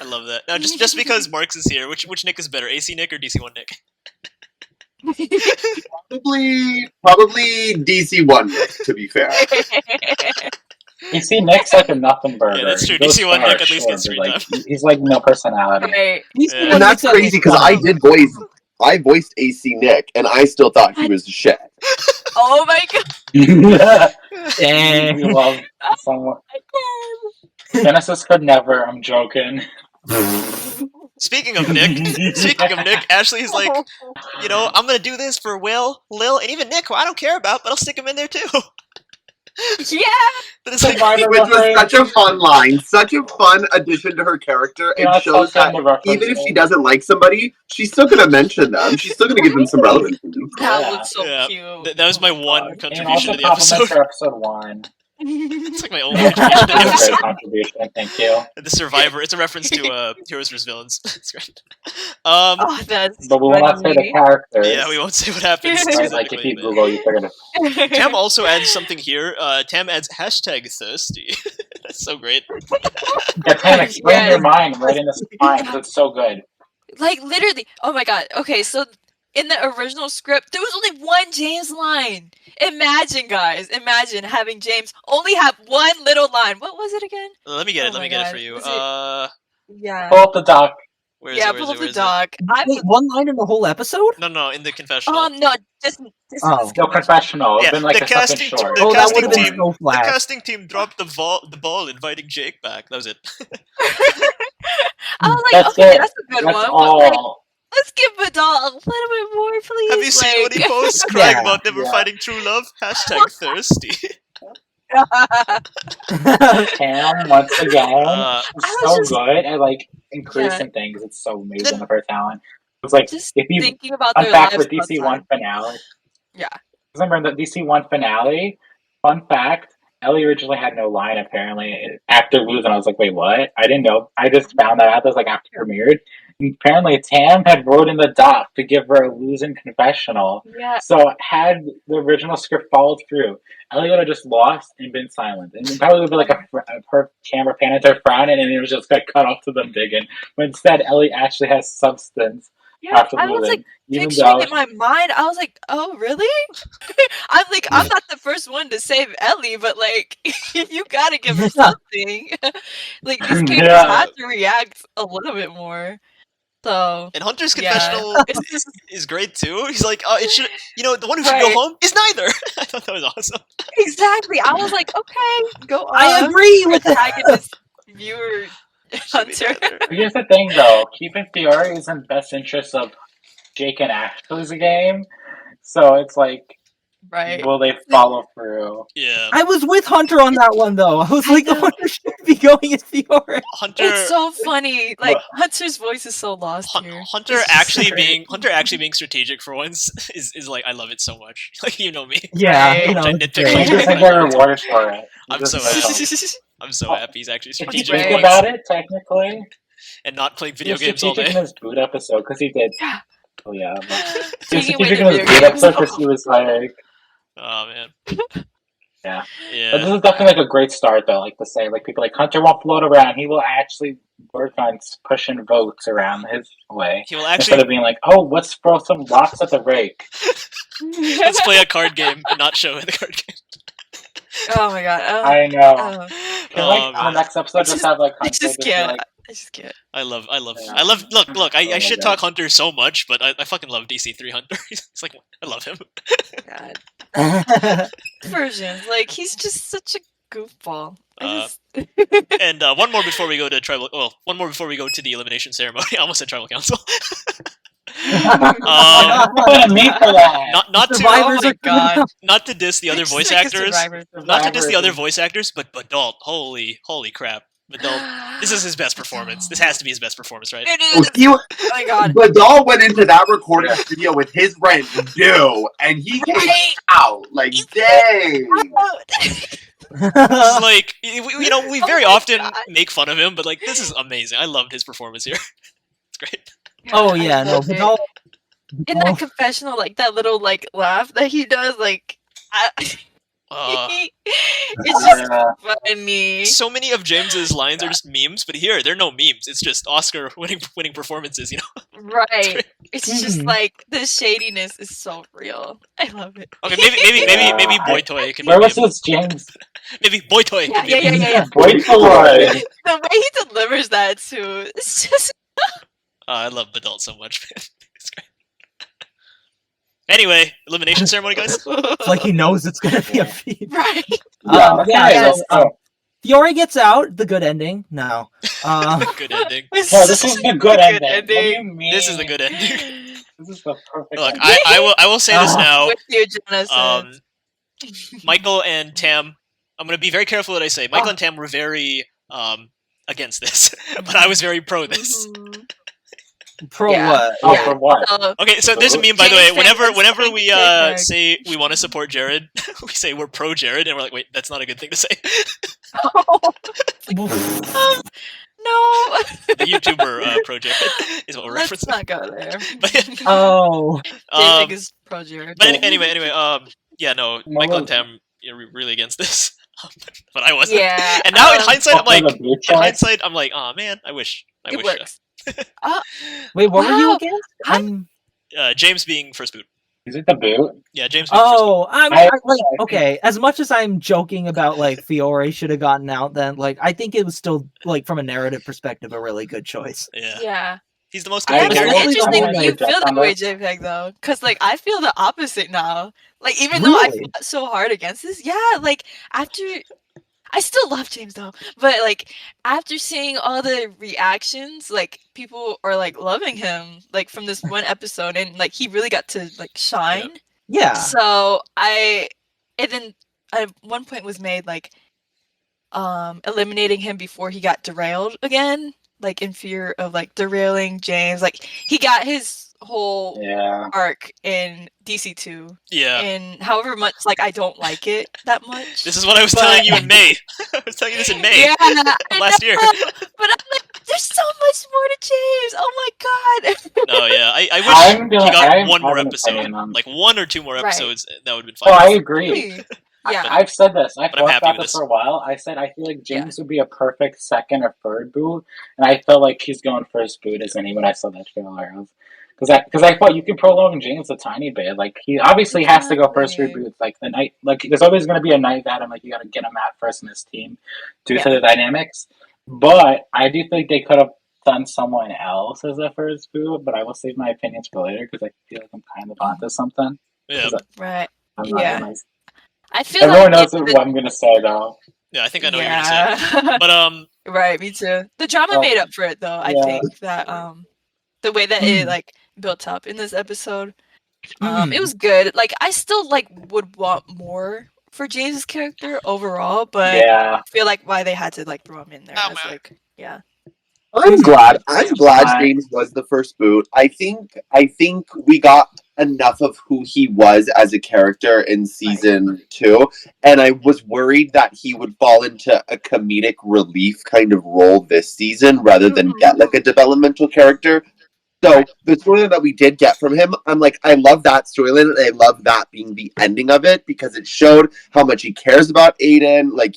I love that. Now just because Marks is here, which Nick is better, AC Nick or DC1 Nick? Probably DC1, to be fair. You see, Nick's like a nothing burger. Yeah, that's true. He goes DC1 far, Nick at least sure, gets but, screen like, time. he's like no personality. Right. Yeah. And that's crazy because I voiced AC Nick, and I still thought he was shit. Oh my god. Dang. We love someone. Genesis could never. I'm joking. Speaking of Nick, Ashley's like, you know, I'm gonna do this for Will, Lil, and even Nick, who I don't care about, but I'll stick him in there too. Yeah. But it's like, Which was such a fun line, such a fun addition to her character. It Yeah, shows that's that the reference. even if she doesn't like somebody, she's still gonna mention them. She's still gonna give them some relevance. That Yeah. was so Yeah. cute. that was my one And contribution also to the episode. compliments for episode 1. It's like my only contribution to the That's a great episode. contribution. Thank you. The Survivor. It's a reference to Heroes vs Villains. It's great. Oh, that's But we will not say the funny. characters. Yeah, we won't say what happens. Right, like if you Google, you figure it. Tam also adds something here. Tam adds hashtag thirsty. That's so great. Yeah, Tam, explain Yes. your mind right in this line because it's so good. Like literally. Oh my god. Okay, so in the original script, there was only one James line. Imagine, guys. Imagine having James only have one little line. What was it again? Let me get Oh it. Let my me get it God. for you. Was it- Yeah. Pull up the doc. Where is Yeah, it? Where is pull it? up Where the is it? doc. I Wait, was one line in the whole episode? No, in the confessional. no, just this Oh. is No confessional. Yeah, It's been like the a second casting, short. the Oh, that casting would've been team, so the flat. casting team dropped the ball, inviting Jake back. That was it. I was like, That's okay, it. that's a good That's one. But like, all. let's give Vidal a little bit more, please. Have you seen what he like... posts crying Yeah, about never yeah. finding true love? Hashtag thirsty. Tam, once again, Uh, she's I was so just- good at like increasing things. It's so amazing of her talent. It's like just if you thinking about fun their fact lives for DC all the One time. finale. Yeah. Remember the DC One finale? Fun fact: Ellie originally had no line apparently after losing. I was like, wait, what? I didn't know. I just found that out. That was like after it premiered. And apparently, Tam had wrote in the doc to give her a losing confessional. Yeah. So had the original script followed through, Ellie would have just lost and been silent, and it probably would be like her camera pan into her front, and it was just like cut off to them digging. But instead, Ellie actually has substance Yeah, after I was losing. like Even picturing though in my mind. I was like, oh, really? I'm like, I'm not the first one to save Ellie, but like, you gotta give her something. Like these characters Yeah. have to react a little bit more. So and Hunter's yeah, confessional it's just is great too. He's like, it should, the one who should go Right. home is neither. I thought that was awesome. exactly. I was like, okay, go on. I agree with that. protagonist viewer Should be Hunter. neither. Here's the thing, though. Keeping Fiore is in best interest of Jake and Ashley's game. So it's like, Right. will they follow through? Yeah, I was with Hunter on that one though. I was I like, the know. Hunter should be going as Fiore. Hunter. It's so funny. Like Well- Hunter's voice is so lost here. Hunter It's just actually great. being strategic for once is like, I love it so much. Like, you know me. Yeah, Right. you know, I it's nitpick great. He Hunter. doesn't get rewarded for it. He I'm doesn't so get happy. help. I'm so happy he's actually If you strategic think for Right. about once it, technically, and not playing he video was games all strategic day. in his boot episode because he did. Yeah. Oh yeah, but he was Taking away strategic the in his video boot games. episode because he was like, Oh man. Yeah. Yeah. But this is definitely like a great start, though. Like to say, like people like Hunter won't float around. He will actually work on pushing votes around his way He will instead actually of being like, "Oh, let's throw some rocks at the rake." let's play a card game and not show the card game. Oh my god. I know. Can Oh, like on the man. next episode just Just- have like I Hunter just just be can't. like, I just can't. I love. Yeah. Look. I Oh, shit God. talk Hunter so much, but I fucking love DC3 Hunter. It's like I love him. God. Versions. Like he's just such a goofball. I just... And one more before we go to tribal. Well, one more before we go to the elimination ceremony. I almost said tribal council. "I'm putting me for that." Not Survivors oh my are god. not to diss the other It's voice like a actors. Survivor. Not to diss the other Survivors. voice actors, but Badalt, holy crap, Badalt. This is his best performance. This has to be his best performance, right? It Oh, is. he, Oh my god. Badal went into that recording studio with his rent due, and he came Right. out like, dang. This is like, we very Oh my often God. make fun of him, but like, this is amazing. I loved his performance here. It's great. Oh I yeah, no, love it. Vidal. In that confessional, like that little like laugh that he does, like it's just Yeah. funny. So many of James's lines are just memes, but here they're no memes. It's just Oscar winning performances. Right. It's just Mhm. like the shadiness is so real. I love it. Okay, maybe Boy Toy can Where be a was meme. this James? Maybe Boy Toy Yeah, can be a yeah, meme. yeah. Boy toy. The way he delivers that too, it's just I love Badalt so much, man. It's great. Anyway, elimination ceremony, guys. It's like he knows it's gonna be a Yeah. feat. right. Yeah, yes. so, Fiore gets out. The good ending. No. Good ending. No, this is the good ending. What do you ending. mean? This is the good ending. This is the perfect. Look, ending. I will say this now. With you, Jonathan. Michael and Tam, I'm gonna be very careful what I say. Michael and Tam were very against this, but I was very pro this. Mhm. Pro Yeah. what? Oh, Yeah. for what? So, Okay, so there's a meme by the way. James Whenever fans whenever going we to Jpeg. say we want to support Jared, we say we're pro Jared, and we're like, wait, that's not a good thing to say. no. The YouTuber pro Jared is what we're Let's referencing. not go there. But, Oh. Jpeg is pro Jared. but anyway, yeah, no, Michael and Tam, you're really against this, but I wasn't. Yeah. And now in hindsight, I'm like, The blue in check? hindsight, I'm like, oh man, I wish. It works. Wait, what were you Wow. against? James being first boot. Is it the boot? Yeah, James being first boot. Oh, I mean, I- like, okay. As much as I'm joking about like Fiore should have gotten out, then like I think it was still like from a narrative perspective a really good choice. Yeah. Yeah. He's the most I complete That's will character. interesting comment that you with Jeff feel that on way, this. JPEG, though. Because, like, I feel the opposite now. Like, even though I Really? fought so hard against this, yeah, like, after... I still love James, though. But, like, after seeing all the reactions, like, people are, like, loving him, like, from this one episode. And, like, he really got to, like, shine. Yeah. So, and then at one point was made, like, eliminating him before he got derailed again, like in fear of like derailing James. Like he got his whole Yeah. arc in DC2, Yeah. and however much like I don't like it that much. This is what I was But- telling you in May. I was telling you this in May Yeah, I last year. know, but I'm like, there's so much more to James. Oh my god. Oh yeah, I I'm wish gonna- he got I one more have an episode, opinion on- like 1 or 2 more Right. episodes. That would have been fine. Oh, I agree. Really? Yeah. I've said this. I've But I'm talked happy about with this this. for a while. I said I feel like James would be a perfect second or third boot, and I felt like he's going first boot, isn't he? When I saw that trailer, because I thought you could prolong James a tiny bit. Like he obviously has to go first Exactly. reboot. Like the night, like there's always going to be a night that I'm like you got to get him at first in this team due to the dynamics. But I do think they could have done someone else as a first boot. But I will save my opinions for later because I feel like I'm kind of onto something. Yeah, Right. I'm not Yeah. gonna- I feel Everyone like knows what I'm gonna say though. yeah, I think I know what you're gonna say. yeah. But Right, me too. The drama Oh, made up for it, though. I yeah. think that the way that it like built up in this episode, it was good. Like I still like would want more for James's character overall, but Yeah. I feel like why they had to like throw him in there. Oh, As, man. like, yeah, I'm glad. I'm glad Right. James was the first boot. I think we got enough of who he was as a character in season 2, and I was worried that he would fall into a comedic relief kind of role this season rather than get like a developmental character. So the storyline that we did get from him, I'm like, I love that storyline, and I love that being the ending of it because it showed how much he cares about Aiden. Like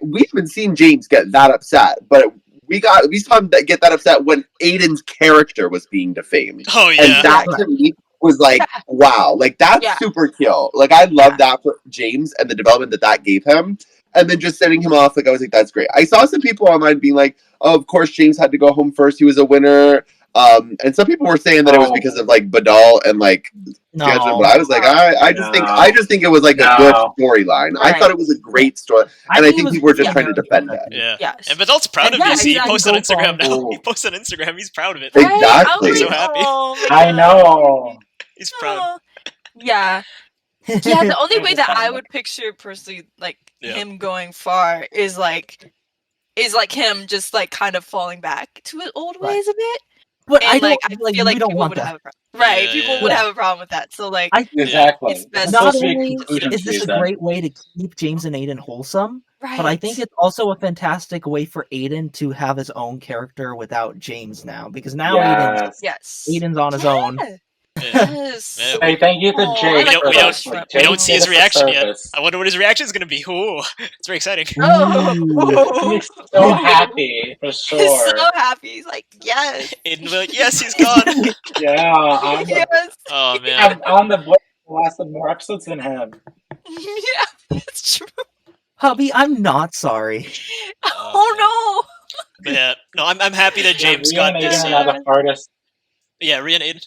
we haven't seen James get that upset, but we saw him get that upset when Aiden's character was being defamed. oh And yeah, that to me was like, wow, like that's Yeah. super kill. Like I love that for James and the development that gave him. And then just sending him off, like I was like, that's great. I saw some people online being like, oh, of course James had to go home first. He was a winner. And some people were saying that it was because of like Badal and like Judgment, but I was like, I just think it was like a good storyline. I Right. thought it was a great story, and I think people were just trying to defend it. yeah. yes. And Badal's proud of Yeah, this. He exactly. posted on Instagram now. Go He posted on Instagram. He's proud of it. Right? Exactly. I was So like, happy. oh my I God. know. He's proud. Oh. Yeah. Yeah, the only way that I would picture personally like Yeah. him going far is like him just like kind of falling back to his old Right. ways a bit. But And I like don't I like feel we like don't people want would that. have a right. Yeah, People yeah, would yeah. have a problem with that. So like I think Exactly. It's best not supposed to be a only conclusion is this a season. great way to keep James and Aiden wholesome, right. but I think it's also a fantastic way for Aiden to have his own character without James now, because now Yes. yes. Aiden's on his own. Yeah. Yeah. Yes. Yeah. Hey, thank you to Oh, Jake. I like for we this. don't- Like, we Jake don't see did his us a reaction yet. service. I wonder what his reaction is going to be. Ooh, it's very exciting. Oh. He's so happy for He's sure. so happy. He's like, yes. Aiden will be like, yes, he's gone. Yeah, I'm Yes. Oh man. on the board. Lasted more episodes than him. Yeah, that's true. Hubby, I'm not sorry. Oh But yeah, no, I'm happy that James Rhea got and this. Aiden are the hardest. Yeah, Rhea and Aiden.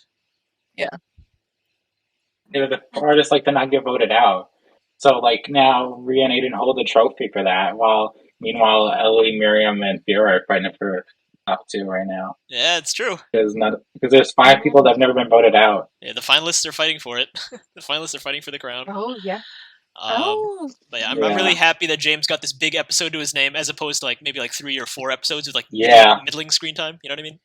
They're the hardest, like to not get voted out. So like now, Rhea and Aiden hold the trophy for that. While meanwhile, Ellie, Miriam, and Vera are fighting for top 2 right now. Yeah, it's true. Because there's 5 people that have never been voted out. Yeah, the finalists are fighting for it. The finalists are fighting for the crown. no. Oh yeah. But yeah, I'm Yeah. really happy that James got this big episode to his name, as opposed to like maybe like 3 or 4 episodes with like Yeah. middling screen time. You know what I mean?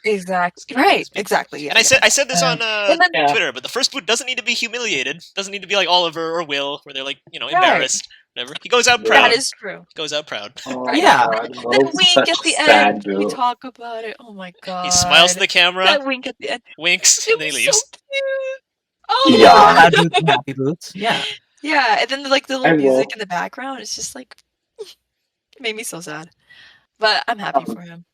Exactly. Right. Exactly. Yeah. And I said this on And then- Yeah. Twitter, but the first boot doesn't need to be humiliated. Doesn't need to be like Oliver or Will, where they're like Right. embarrassed. Whatever. He goes out Yeah. proud. That is true. Goes out proud. Oh, Yeah. God, That Will's wink such at a the sad end. We boot. talk about it. Oh my god. He smiles to the camera, That wink at the end. winks, It and then he was leaves. so cute. Oh Yeah. Happy boots and happy boots. Yeah. Yeah, and then like the I little music will. in the background, it's just like it made me so sad. But I'm happy for him.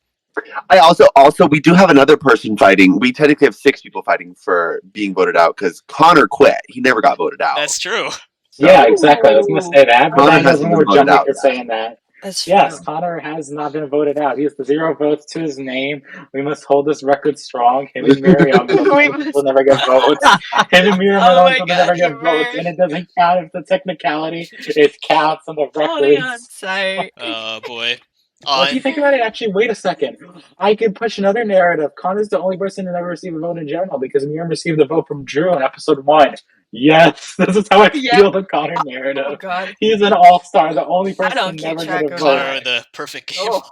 I also we do have another person fighting. We technically have 6 people fighting for being voted out because Connor quit. He never got voted out. That's true. Yeah, exactly. I was gonna say that, but Connor that has hasn't more been voted jumpy out for yet. saying that. That's true. Yes, Connor has not been voted out. He has 0 votes to his name. We must hold this record strong. Him and Miriam will never get votes. Him and Miriam Oh are my the ones that God, never get Imer. votes, and it doesn't count if the technicality. It counts on the Only on records. site. Oh boy. Well, if you think about it, actually, wait a second. I could push another narrative. Connor's the only person to never receive a vote in general because Miriam received a vote from Drew in episode 1. Yes, this is how I Yeah. feel the Connor Oh narrative. God. He's an all-star, the only person don't to keep never track get a of vote. Connor, the perfect game. Oh,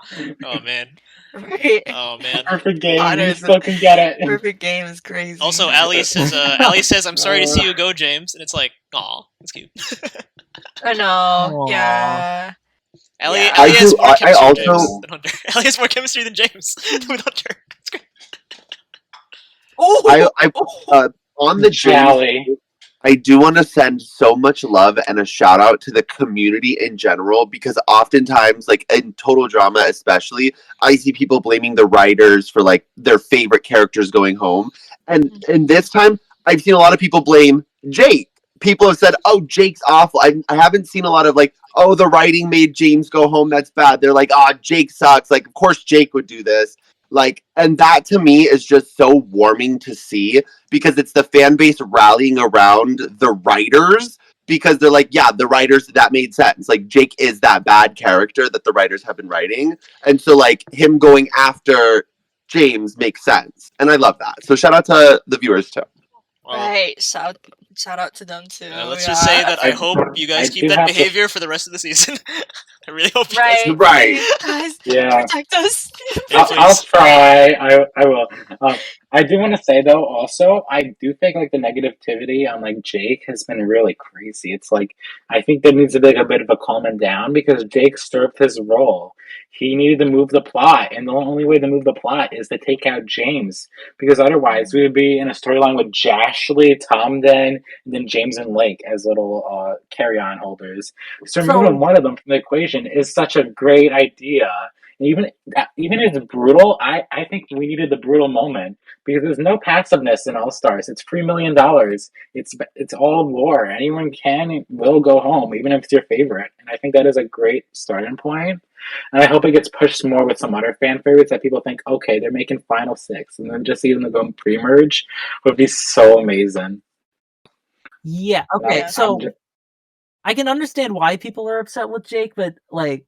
Oh man. right. Oh man. Perfect game. Connor You is still can get it. Perfect game is crazy. Also, Ali says, "I'm sorry to see you go, James," and it's like, "Aw, that's cute." I know. Aw. Yeah. Ali, Yeah. Ali has more I chemistry with also- James than Hunter. Ali has more chemistry than James with Hunter. It's great. Oh. On the James, Jolly. I do want to send so much love and a shout out to the community in general because oftentimes, like in Total Drama especially, I see people blaming the writers for like their favorite characters going home. And this time, I've seen a lot of people blame Jake. People have said, "Oh, Jake's awful." I haven't seen a lot of like, "Oh, the writing made James go home. That's bad." They're like, "Ah, Jake sucks." Like, of course Jake would do this. Like, and that to me is just so warming to see because it's the fan base rallying around the writers because they're like, yeah, the writers, that made sense. Like, Jake is that bad character that the writers have been writing. And so, like, him going after James makes sense. And I love that. So, shout out to the viewers, too. Well, Right. Shout out to them too. let's just say that I hope you guys I keep do that have to- behavior for the rest of the season. I really hope you Right. guys. Right. Please, guys, Yeah. protect us. Yeah, I'll please. try. I will. I do want to say though, also, I do think like the negativity on like Jake has been really crazy. It's like I think there needs to be like a bit of a calming down because Jake served his role. He needed to move the plot, and the only way to move the plot is to take out James because otherwise we would be in a storyline with Jashley, Tomden, and then James and Lake as little carry-on holders. So removing one of them from the equation is such a great idea. Even if it's brutal, I think we needed the brutal moment because there's no passiveness in All Stars. It's $3 million. It's all war. Anyone can and will go home, even if it's your favorite. And I think that is a great starting point. And I hope it gets pushed more with some other fan favorites that people think, okay, they're making Final Six, and then just see them go pre-merge would be so amazing. Yeah. Okay. Yeah. So I can understand why people are upset with Jake, but like,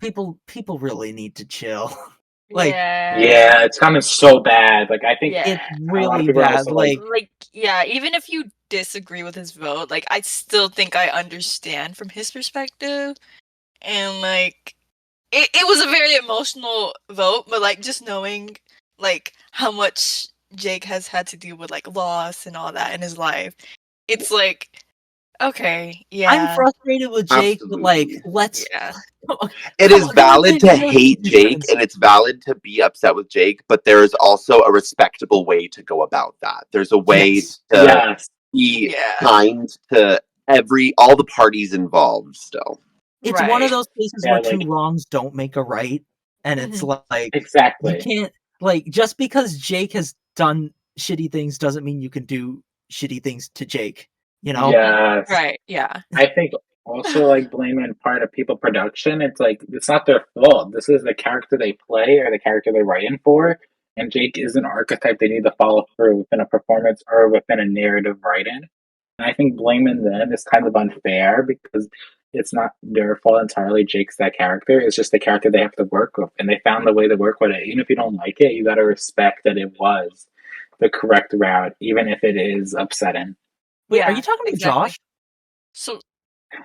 people really need to chill. Like, Yeah, it's coming so bad. Like I think Yeah. it's a lot of really people are bad. also, Like, yeah, even if you disagree with his vote, like I still think I understand from his perspective. And like it was a very emotional vote, but like just knowing like how much Jake has had to deal with like loss and all that in his life, it's like okay, yeah. I'm frustrated with Jake, but like, Absolutely. let's. Yeah. It is valid to hate Jake difference. and it's valid to be upset with Jake, but there is also a respectable way to go about that. There's a way Yes. to yes. be Yeah. kind to all the parties involved still. It's one of Right. those cases Yeah, where like- two wrongs don't make a right, and it's like Exactly. you can't like just because Jake has done shitty things doesn't mean you can do shitty things to Jake. You know? Yes. Right, yeah. I think also like blaming part of people production, it's like it's not their fault. This is the character they play or the character they're writing for. And Jake is an archetype they need to follow through within a performance or within a narrative writing. And I think blaming them is kind of unfair because it's not their fault entirely. Jake's that character. It's just the character they have to work with. And they found the way to work with it. Even if you don't like it, you gotta respect that it was the correct route, even if it is upsetting. Wait, Yeah, are you talking to exactly. Josh? So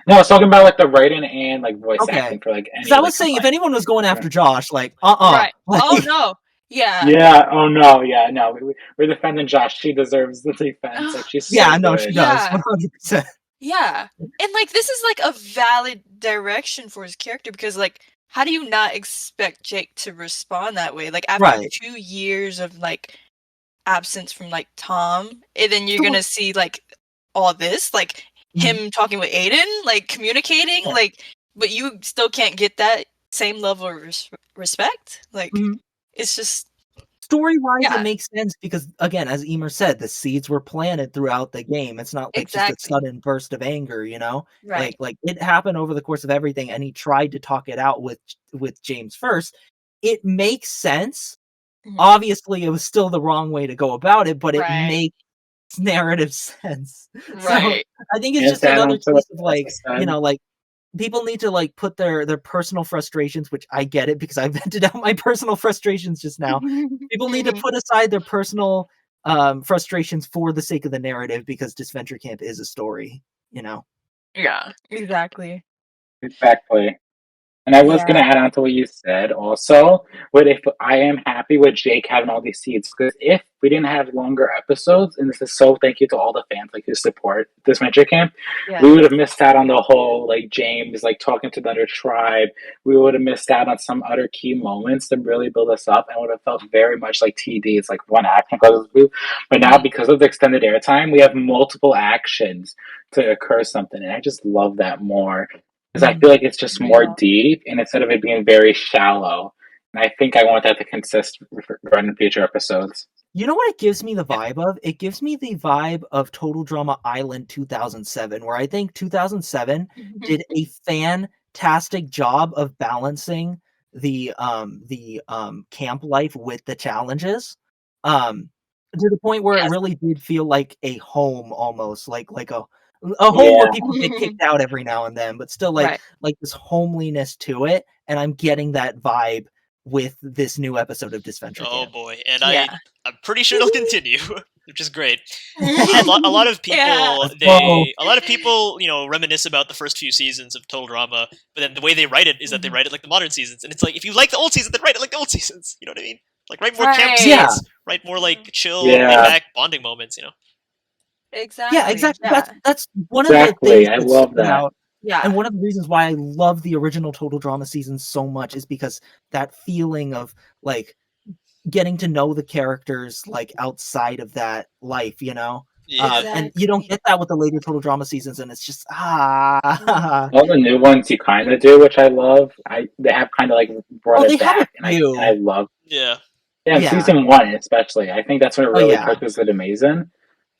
No, I was talking about like the writing and like voice Okay. acting for like any. Because I was like, saying if complaint. anyone was going after Josh, like, right. like, Oh no. Yeah. Yeah. Oh no. Yeah. No. We're defending Josh. She deserves the defense. Like she's so yeah, no, good. she does, Yeah. 100%. Yeah. And like this is like a valid direction for his character because like how do you not expect Jake to respond that way? Like after Right. 2 years of like absence from like Tom, and then you're So- gonna see like all this, like him talking with Aiden, like communicating, Yeah. like but you still can't get that same level of respect. Like Mhm. it's just story-wise, Yeah. it makes sense because, again, as Emer said, the seeds were planted throughout the game. It's not like just a Exactly. sudden burst of anger, you know? Right. Like it happened over the course of everything, and he tried to talk it out with James first. It makes sense. Mhm. Obviously, it was still the wrong way to go about it, but it Right. makes narrative sense. So Right. I think it's And just to add another on to what case of Melissa like, said, you know, like people need to like put their personal frustrations, which I get it because I vented out my personal frustrations just now. People need to put aside their personal frustrations for the sake of the narrative because Disventure Camp is a story, you know. Yeah, exactly. exactly. And I was going Yeah. to add on to what you said also, but if I am happy with Jake having all these seeds, because if we didn't have longer episodes, and this is so thank you to all the fans like who support this Venture Camp, Yeah. we would have missed out on the whole like James like talking to the other tribe. We would have missed out on some other key moments to really build us up, and would have felt very much like TD. It's like one action goes through, but now because of the extended airtime, we have multiple actions to occur something, and I just love that more. Because I feel like it's just more Yeah. deep, and instead of it being very shallow, and I think I want that to consist in future episodes. You know what it gives me the vibe of? It gives me the vibe of Total Drama Island 2007, where I think 2007 did a fantastic job of balancing the camp life with the challenges. To the point where it Yes. really did feel like a home almost, like a home where people get kicked out every now and then, but still Right. like this homeliness to it, and I'm getting that vibe with this new episode of Disventure Oh Camp. boy, and Yeah. I'm pretty sure it'll continue, which is great. And a lot of people, Yeah. a lot of people, you know, reminisce about the first few seasons of Total Drama, but then the way they write it is that they write it like the modern seasons, and it's like if you like the old season, then write it like the old seasons. You know what I mean? Like write more camp Right. scenes, Yeah. write more like chill, Yeah. laid back bonding moments. You know? Exactly. Yeah, exactly. Yeah. That's one of the Exactly. things I that love stood that. out. Yeah. And one of the reasons why I love the original Total Drama season so much is because that feeling of like getting to know the characters like outside of that life, you know? Yeah. And you don't get that with the later Total Drama seasons, and it's just All the new ones you kind of do, which I love. They have kind of like brought they it have a back, and few. I love. Yeah. Yeah, in Yeah. season 1 especially, I think that's when it really yeah. characters are amazing.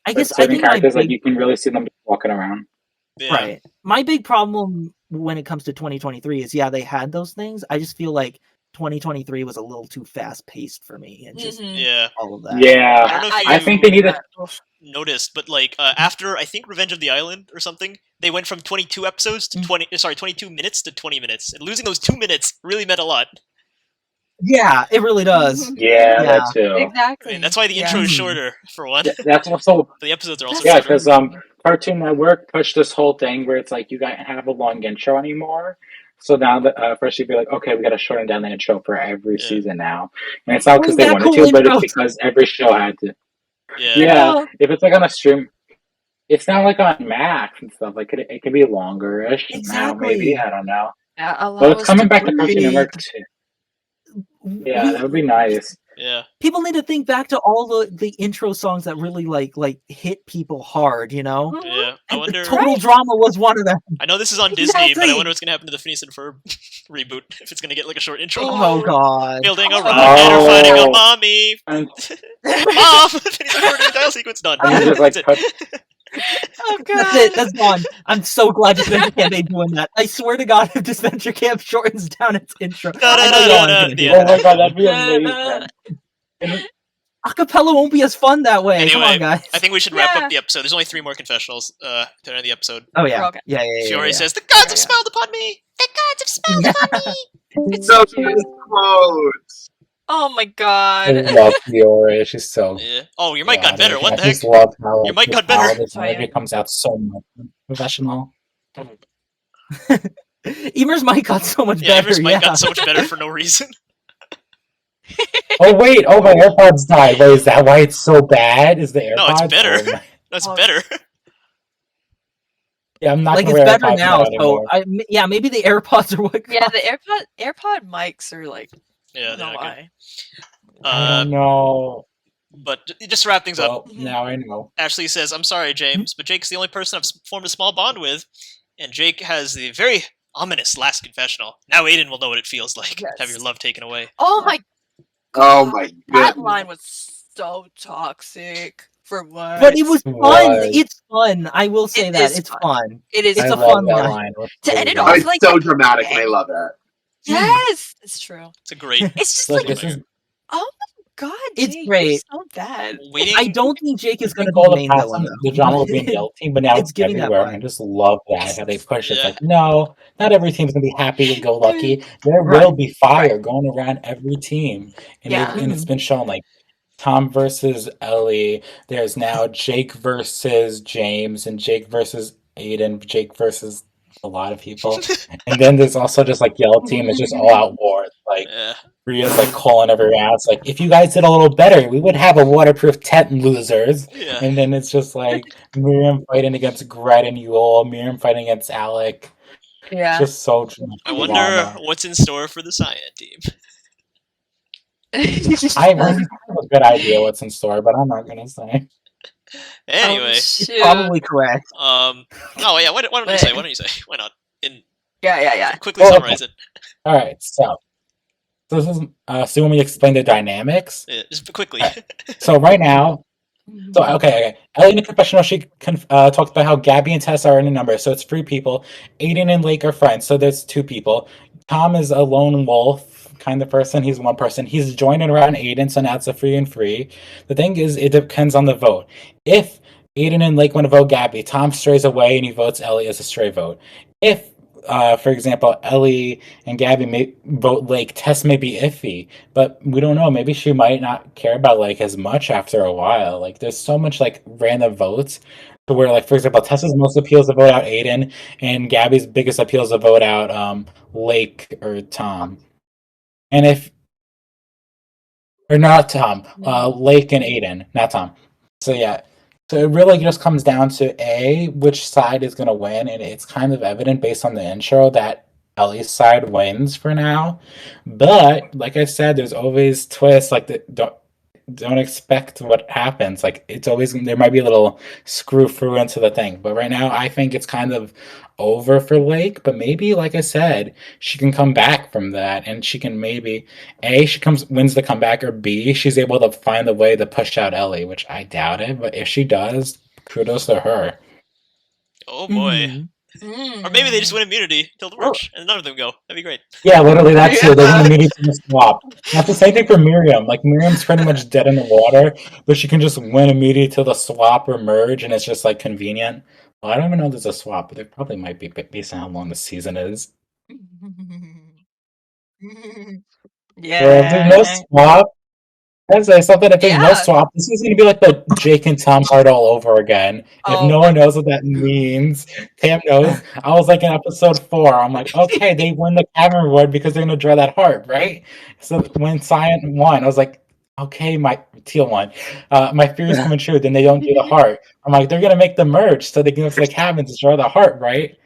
I Like guess I certain think my characters, like big you can really see them walking around. Yeah. right. My big problem when it comes to 2023 is they had those things. I just feel like 2023 was a little too fast paced for me, and just Yeah. all of that. Yeah, I don't know if I think they need to. noticed, but like after I think Revenge of the Island or something, they went from 22 episodes to 22 minutes to 20 minutes, and losing those 2 minutes really meant a lot. Yeah, it really does. Yeah, Yeah. that too. Exactly. I mean, that's why the intro is Mhm. shorter for one. Yeah, that's also The episodes are also yeah, shorter. because Cartoon Network pushed this whole thing where it's like you can't have a long intro anymore. So now that first you'd be like, okay, we got to shorten down the intro for every Yeah. season now, and it's not because Bring they back wanted cool to, but it's intros. because every show had to. Yeah. Yeah, if it's like on a stream, it's not like on Max and stuff. Like it can be longer-ish now, maybe Exactly. I don't know. Yeah, Well, allow it's us coming to back to Cartoon breathe. Network too. Yeah, that would be nice. Yeah. People need to think back to all the intro songs that really like hit people hard, you know? Yeah. I And wonder. the Total Drama was one of them. I know this is on Disney, but I Exactly. wonder what's gonna happen to the Phineas and Ferb reboot. If it's gonna get like a short intro. Oh god. Building a Oh. rocket or fighting a Oh. mommy. And, Mom! Phineas and Ferb doing a dial sequence done. and just like That's it. put, Oh god. That's it. That's gone. I'm so glad Disventure Camp ain't doing that. I swear to God, if Disventure Camp shortens down its intro, I know y'all aren't gonna do Yeah. oh that. my god, that'd be amazing. And Acapella won't be as fun that way. Come Anyway, on, guys. I think we should wrap Yeah. up the episode. There's only 3 more confessionals to end the episode. Oh yeah. Okay. Yeah. Fiore says, "The gods have Yeah. smiled upon me. The gods have smiled upon me." It's So cute. cute quotes. Oh my I god. love Fiore. She's so. Yeah. Oh, your mic got God, better. What I the heck? just love how Your mic like, got better. how this movie comes out so much professional. Emer's mic got so much Yeah, better. Imer's mic Yeah. got so much better for no reason. Oh wait! Oh, my AirPods died. Wait, is that why it's so bad? Is the AirPods? No, it's better. Oh, my- That's Oh. better. yeah, I'm not Like gonna it's wear better AirPods now. So anymore. maybe the AirPods are what. Yeah, the AirPod mics are like Yeah, I don't know they're not why. I don't know. But just to wrap things up, Well, now I know. Ashley says, "I'm sorry, James, but Jake's the only person I've formed a small bond with, and Jake has the very ominous last confessional. Now Aiden will know what it feels like to have your Yes. love taken away." Oh my Oh my That goodness. line was so toxic. For what? But it was fun. Was. It's fun. I will say It that is it's fun. fun. It is. It's I a love fun that line. line. Let's To do end it that. off It's like so that. dramatic, and I love it. Yes, it's true. It's a great. It's just Look, like, this is oh my god, It's Jake, great. you're so bad. Waiting. I don't think Jake is I going to think be all the the main past villain, time though. the drama was being yellow team, but now It's it's giving that everywhere. And I vibe. just love that how they push it. It's Yeah. like, no, not every team's gonna be happy and go lucky. There Right. will be fire going around every team, and Yeah. and it's been shown like Tom versus Ellie. There's now Jake versus James, and Jake versus Aiden. Jake versus a lot of people, and then there's also just like yellow team. It's just all out war. Like Yeah. Ria's like calling everyone out. It's like if you guys did a little better, we would have a waterproof tent, losers. Yeah. And then it's just like Miriam fighting against Gret and Yule, Miriam fighting against Alec. It's Yeah. just so much I wonder drama. what's in store for the Cyan team. I have a good idea what's in store, but I'm not gonna say. Anyway, It's probably correct. oh yeah, why don't you say? Why don't you say? Why not? Yeah. Quickly Oh, summarize it. All right, so this is so when we explain the dynamics. Yeah, just quickly. So right now, so okay. Ellie in the confessional, she talked about how Gabby and Tess are in a number, so it's 3 people. Aiden and Lake are friends, so there's 2 people. Tom is a lone wolf kind of person. He's 1 person. He's joining around Aiden, so now it's a 3 and 3. The thing is, it depends on the vote. If Aiden and Lake want to vote Gabby, Tom strays away and he votes Ellie as a stray vote. If for example, Ellie and Gabby may vote Lake, Tess may be iffy, but we don't know. Maybe she might not care about Lake as much after a while. Like, there's so much like random votes to where, like, for example, Tess's most appeals to vote out Aiden, and Gabby's biggest appeals to vote out Lake or Tom. And if or not Tom, Lake and Aiden, not Tom. So yeah. So it really just comes down to which side is going to win, and it's kind of evident based on the intro that Ellie's side wins for now. But like I said, there's always twists. Like don't expect what happens. Like it's always there might be a little screw through into the thing. But right now, I think it's kind of over for Lake. But maybe, like I said, she can come back from that, and she can maybe she wins the comeback, or B, she's able to find a way to push out Ellie, which I doubt it. But if she does, kudos to her. Oh boy. Or maybe they just win immunity till the merch, and none of them go. That'd be great. Yeah, literally, that's it. They win immunity from the swap. That's the same thing for Miriam. Like, Miriam's pretty much dead in the water, but she can just win immunity till the swap or merge, and it's just, like, convenient. Well, I don't even know if there's a swap, but there probably might be based on how long the season is. Yeah. Well, if there's no swap, I'd say something. If there's no swap, this is going to be like the Jake and Tom part all over again. If no one knows what that means, Cam knows. I was like in episode 4. I'm like, okay, they win the Cavern reward because they're going to draw that heart, right? So when Cyan won, I was like, okay, my teal won. My fear is coming true. Then they don't do the heart. I'm like, they're going to make the merge so they can go to the Cavern to draw the heart, right?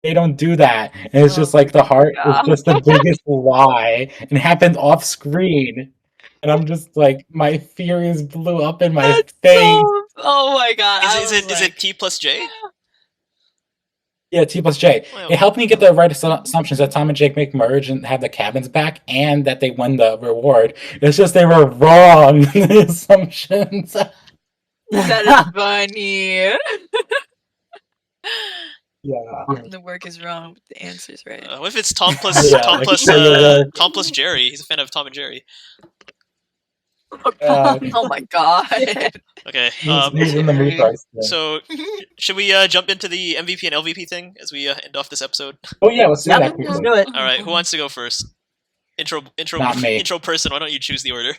They don't do that. And it's just like the heart is just the biggest lie and it happened off screen. And I'm just like, my fears blew up in my face. Oh my god! Is it T plus J? Yeah, T plus J. Wow. It helped me get the right assumptions that Tom and Jake make merge and have the cabins back, and that they win the reward. It's just they were wrong in the assumptions. That is funny. Yeah. The work is wrong, but the answer's right. What if it's Tom plus Tom plus Jerry? He's a fan of Tom and Jerry. Oh my god. Okay. He's in the mood right now. So, should we jump into the MVP and LVP thing as we end off this episode? Oh yeah, let's do that. Let's do it. All right. Who wants to go first? Intro Not me. Intro person. Why don't you choose the order?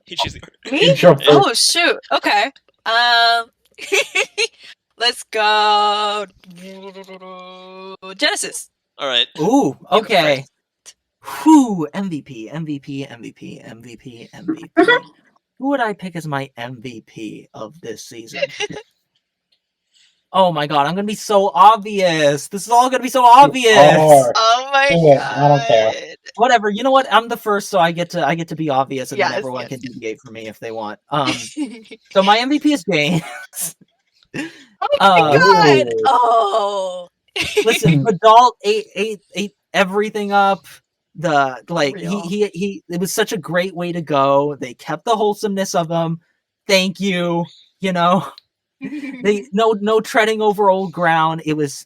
You choose the order. Me? Intro first. Oh shoot. Okay. Let's go. Genesis. All right. Ooh, okay. Whew, MVP. Who would I pick as my MVP of this season? Oh my god, I'm gonna be so obvious. This is all gonna be so obvious. Oh my god. I don't care. Whatever. You know what? I'm the first, so I get to be obvious, and then Yes, everyone yes. can deviate from me if they want. So my MVP is James. Oh my god. Ooh. Oh. Listen, Adult ate everything up. The like Real. he it was such a great way to go. They kept the wholesomeness of him. Thank you. You know, they no treading over old ground. It was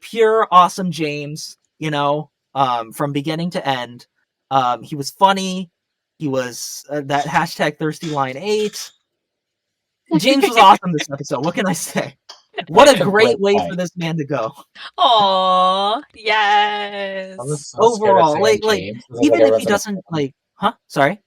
pure awesome James, you know, from beginning to end. He was funny. He was that hashtag thirsty line 8. James was awesome this episode. What can I say? What That's a a great great way point. for this man to go. Aw, yes. I was so scared of Overall, saying like James. I was even like, if he doesn't like, huh? Sorry.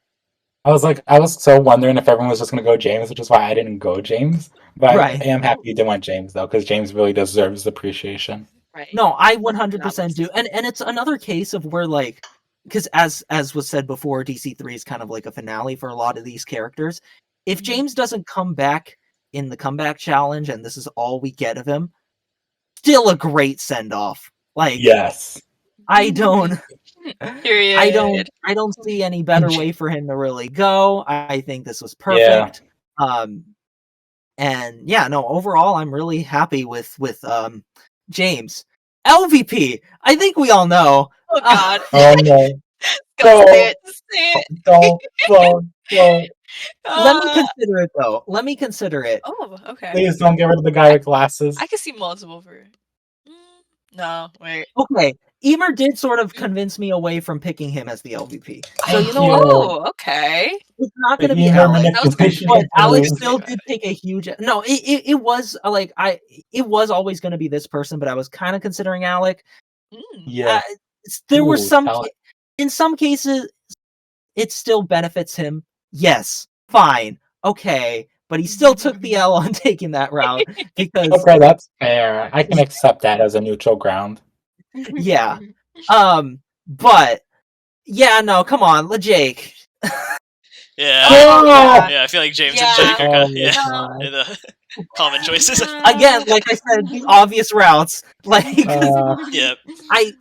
I was so wondering if everyone was just gonna go James, which is why I didn't go James. But Right. I am happy you did want James though, because James really deserves appreciation. Right. No, I 100% do, and it's another case of where like, because as was said before, DC3 is kind of like a finale for a lot of these characters. If James doesn't come back in the comeback challenge, and this is all we get of him, still a great send off. Like, Yes. I don't Period. I don't see any better way for him to really go. I think this was perfect. And yeah, no, overall I'm really happy with James. LVP, I think we all know. Oh God. Oh no. Go say it. Just say it. Don't. Let me consider it though. Let me consider it. Oh, okay. Please don't get rid of the guy with glasses. I can see multiple for it. No, wait. Okay, Imer did sort of convince me away from picking him as the LVP. So you know Thank what? you. Oh, okay. It's not The going to be Imer Alex. manipulation But Alex improves. still did take a huge. No, it was like it was always going to be this person, but I was kind of considering Alec. Yeah. There were some Alec. in some cases it still benefits him. Yes, fine, okay, but he still took the L on taking that route because Okay, that's fair. I can accept that as a neutral ground. yeah. But yeah, no, come on, Jake. Yeah. Oh, God. Yeah, I feel like James Yeah. and Jake are Oh, kind of, God. in the common choices. Again, like I said, the obvious routes. Like Yeah. like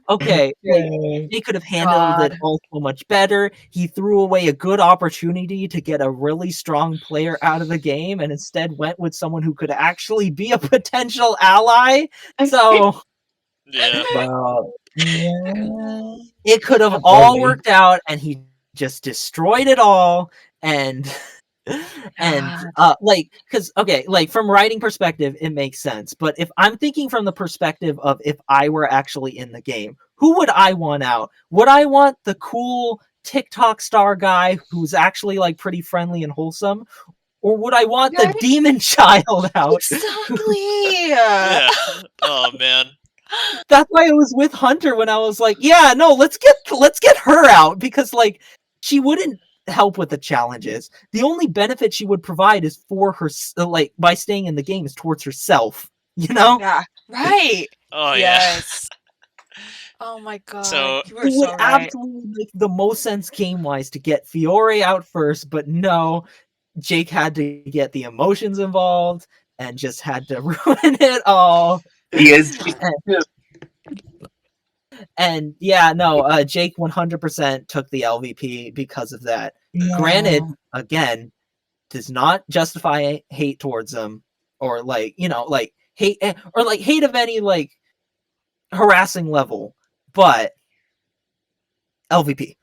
he could have handled it all so much better. He threw away a good opportunity to get a really strong player out of the game and instead went with someone who could actually be a potential ally. So Yeah. Well, yeah. it could have Not all really. worked out and he just destroyed it all and like because okay, like from writing perspective it makes sense, but if I'm thinking from the perspective of if I were actually in the game, who would I want out? Would I want the cool TikTok star guy who's actually like pretty friendly and wholesome, or would I want the demon child out? Exactly. Yeah. Oh man. That's why I was with Hunter when I was like, yeah, no, let's get her out, because like she wouldn't help with the challenges. The only benefit she would provide is for her, like by staying in the game, is towards herself. You know? Yeah. Right. Oh Yes. Oh my God. So- you were It so would right. absolutely make the most sense game wise to get Fiore out first, but no, Jake had to get the emotions involved and just had to ruin it all. He is. And yeah, no, Jake 100% took the LVP because of that. Granted, again, does not justify hate towards him, or like, you know, like hate, or like hate of any like harassing level, but LVP.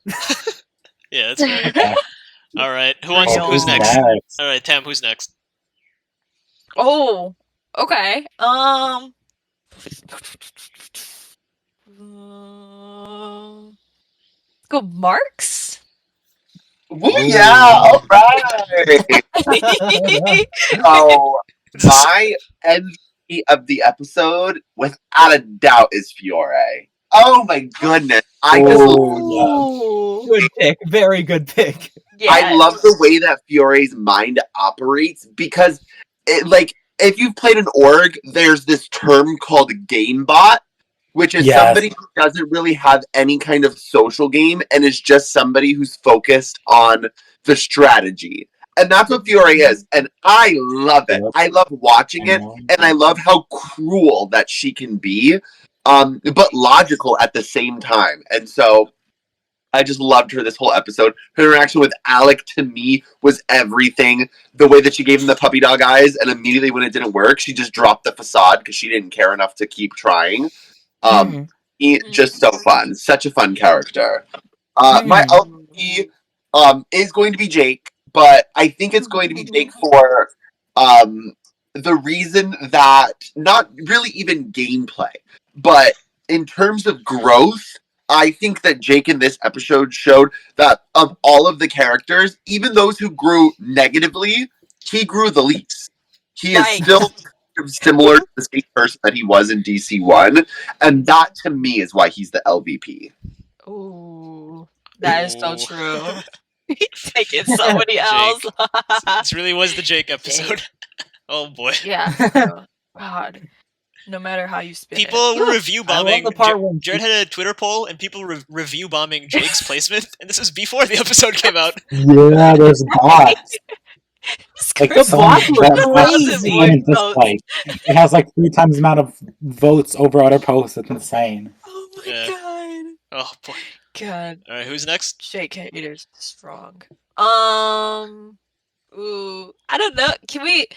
Yeah, that's fair. Okay. All right. Real. Who's next? Next. All right, Tam, who's next? Oh, okay. Let's go Marks. Yeah, all right. So my MVP of the episode, without a doubt, is Fiore. Oh my goodness! I just Ooh. Good pick, very good pick. I love the way that Fiore's mind operates, because it, like, if you've played an org, there's this term called gamebot, which is somebody who doesn't really have any kind of social game and is just somebody who's focused on the strategy. And that's what Fiore is. And I love it. I love watching it, and I love how cruel that she can be, but logical at the same time. And so I just loved her this whole episode. Her interaction with Alec, to me, was everything. The way that she gave him the puppy dog eyes, and immediately when it didn't work, she just dropped the facade because she didn't care enough to keep trying. just so fun. Such a fun character. My LVP is going to be Jake, but I think it's going to be Jake for the reason that not really even gameplay, but in terms of growth, I think that Jake in this episode showed that of all of the characters, even those who grew negatively, he grew the least. He is still similar to the same person that he was in DC1, and that to me is why he's the LVP. Ooh, that is so Ooh. true. Take it somebody else. This really was the Jake episode. Oh boy. Yeah. So, God. No matter how you spin People were review bombing. the part when Jared had a Twitter poll, and people were review bombing Jake's placement, and this was before the episode came out. Yeah, there's bots. Like Chris the bots were crazy. crazy. It has like 3 times the amount of votes over other posts. It's insane. Oh my Yeah. god. Oh boy. God. All right, who's next? Jake haters strong. Ooh, I don't know. Can we?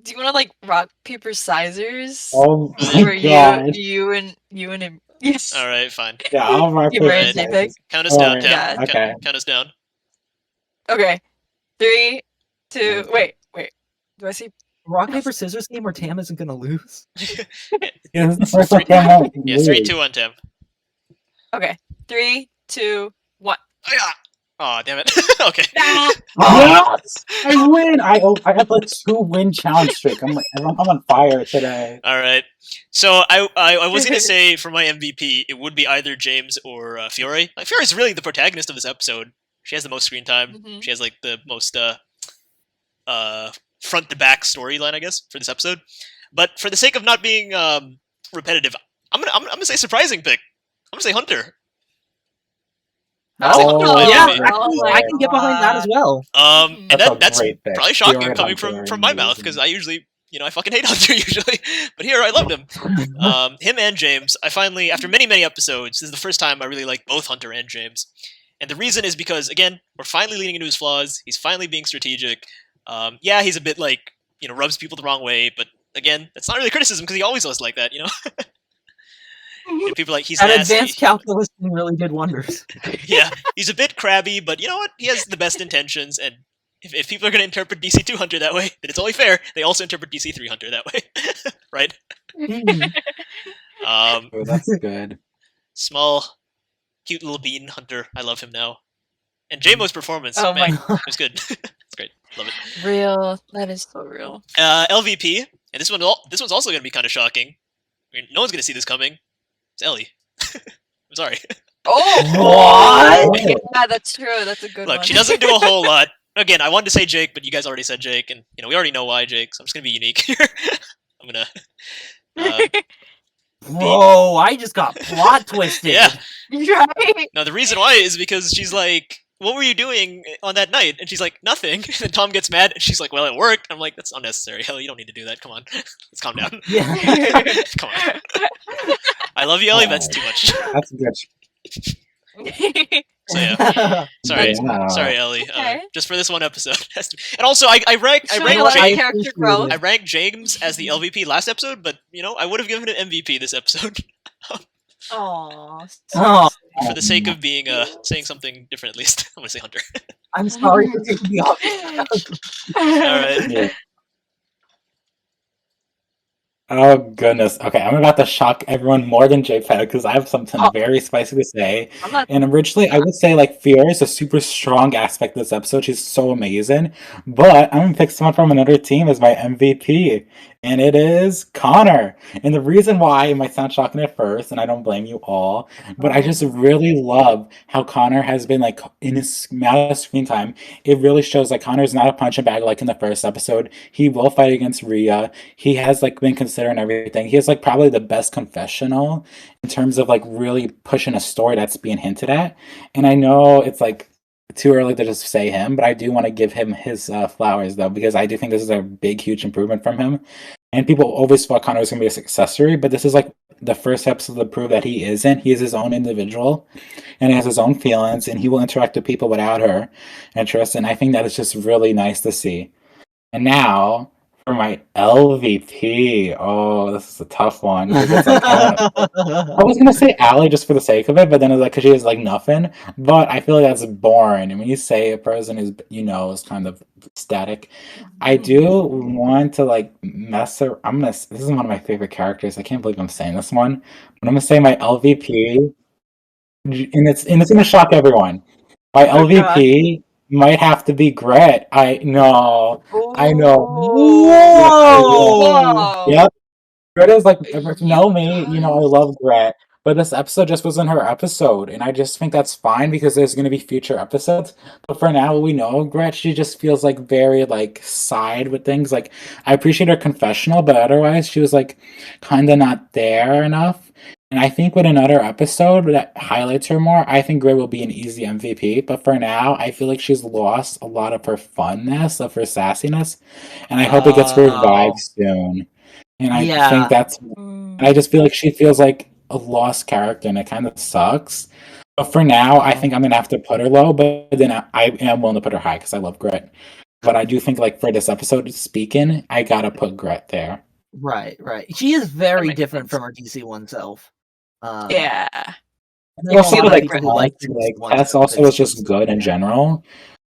Do you want to like rock paper scissors? Oh For my god. you and him. Yes. All right, fine. Yeah, I'll rock Imer paper and scissors. Jpeg. Count us down, Alright, Tam. yeah, okay. Count us down. Okay. 3, 2. Wait. Do I see? Rock, paper, scissors game where Tam isn't gonna lose. Yeah, this is the first one Tam won't Yeah, 3, lose. 2, 1, Tam. Okay. 3, 2, 1. Oh, damn it. Okay. Yes! I win! I have like 2 win challenge streak. I'm on fire today. All right. So I was gonna say for my MVP, it would be either James or Fiore. Like, Fiore's really the protagonist of this episode. She has the most screen time. Mhm. She has like the most front to back storyline, I guess, for this episode. But for the sake of not being repetitive, I'm gonna say surprising pick. I'm gonna say Hunter. Oh, yeah, maybe. actually, I can get behind that as well. And That's a that's great pick. probably shocking Fiore coming Hunter from my amazing. mouth because I usually, I fucking hate Hunter usually, but here I loved him. Him and James, I finally, after many episodes, this is the first time I really like both Hunter and James, and the reason is because again, we're finally leaning into his flaws. He's finally being strategic. Yeah, he's a bit like rubs people the wrong way, but again, that's not really criticism because he always was like that, And people are like he's That nasty. advanced calculus really did wonders. Yeah, he's a bit crabby, but you know what? He has the best intentions, and if people are going to interpret DC2 Hunter that way, then it's only fair they also interpret DC3 Hunter that way, right? Oh, that's good. Small, cute little bean Hunter. I love him now. And J-Mo's performance, Oh man, my- it was good. It's great. Love it. Real. That is so real. LVP, and this one's also going to be kind of shocking. I mean, no one's going to see this coming. It's Ellie. I'm sorry. Oh, What? yeah, that's true. That's a good one. Look, she doesn't do a whole lot. Again, I wanted to say Jake, but you guys already said Jake, and we already know why Jake. So I'm just gonna be unique here. I'm gonna. Whoa, I just got plot twisted. Yeah. Right? Now the reason why is because she's like, "What were you doing on that night?" And she's like, "Nothing." And then Tom gets mad, and she's like, "Well, it worked." I'm like, "That's unnecessary. Hell, you don't need to do that. Come on, let's calm down. Yeah. Come on." I love you, Ellie. That's too much. That's good. So yeah, sorry, Yeah. sorry, Ellie. Okay. Just for this one episode, and also I ranked Showing ranked a lot of James. character growth. I ranked James as the LVP last episode, but I would have given it MVP this episode Aw. Oh, for the sake of being saying something different. At least I'm gonna say Hunter. I'm sorry for taking the obvious. All right. Yeah. Oh goodness. Okay, I'm about to shock everyone more than Jpeg because I have something very spicy to say. I'm not. And originally, I would say like Fiora is a super strong aspect of this episode. She's so amazing. But I'm gonna pick someone from another team as my MVP, and it is Connor. And the reason why it might sound shocking at first, and I don't blame you all, but I just really love how Connor has been like in his amount of screen time. It really shows like Connor's not a punching bag like in the first episode. He will fight against Rhea. He has like been considered everything. He has like probably the best confessional in terms of like really pushing a story that's being hinted at. And I know it's like too early to just say him, but I do want to give him his flowers though, because I do think this is a big, huge improvement from him. And people always thought Connor was going to be a successory, but this is like the first episode to prove that he isn't. He is his own individual, and he has his own feelings, and he will interact with people without her interest. And I think that is just really nice to see. And now For my LVP, oh, this is a tough one because it's like I was gonna say Allie just for the sake of it, but then it's like because she has like nothing. But I feel like that's boring. And when you say a person is is kind of static, I do want to like mess her. This is one of my favorite characters. I can't believe I'm saying this one, but I'm gonna say my LVP, and it's gonna shock everyone. My Oh, God. LVP might have to be Gret. I know. Whoa. Yep. Greta's like, if you You know me, I guys. love Gret. But this episode just wasn't her episode. And I just think that's fine because there's going to be future episodes. But for now, we know Gret, she just feels like very like side with things. Like, I appreciate her confessional, but otherwise, she was like kind of not there enough. And I think with another episode that highlights her more, I think Gret will be an easy MVP. But for now, I feel like she's lost a lot of her funness, of her sassiness. And I hope it gets revived soon. And I think that's, and I just feel like she feels like a lost character, and it kind of sucks. But for now, I think I'm gonna have to put her low. But then I am willing to put her high because I love Gret. But I do think, like for this episode speaking, I gotta put Gret there. Right. She is very makes different sense. from her DC One self. Yeah. And there are a Also, lot of like people who like Tess also was just good in general.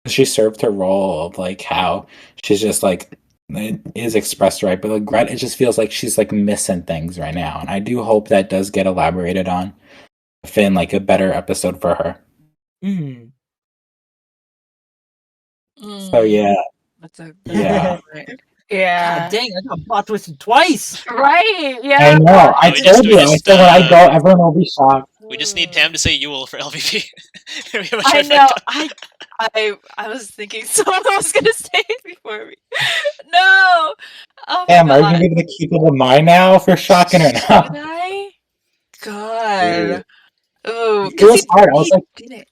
She served her role of like how she's just like it is expressed right, but like Gret, it just feels like she's like missing things right now, and I do hope that does get elaborated on within like a better episode for her. So yeah, That's a yeah. Yeah. God dang, I got plot twisted twice. Right. Yeah. I know. I We told just- you. we I just, said when I go, everyone will be shocked. We just need Tam to say Yule for LVP. We have a I know. trifecta. I was thinking someone was gonna say it before me. No. Oh my Tam, are you God. gonna be able to keep it in mind now for shocking or Should not? I? God. Ooh, It because was hard. I was like, didn't.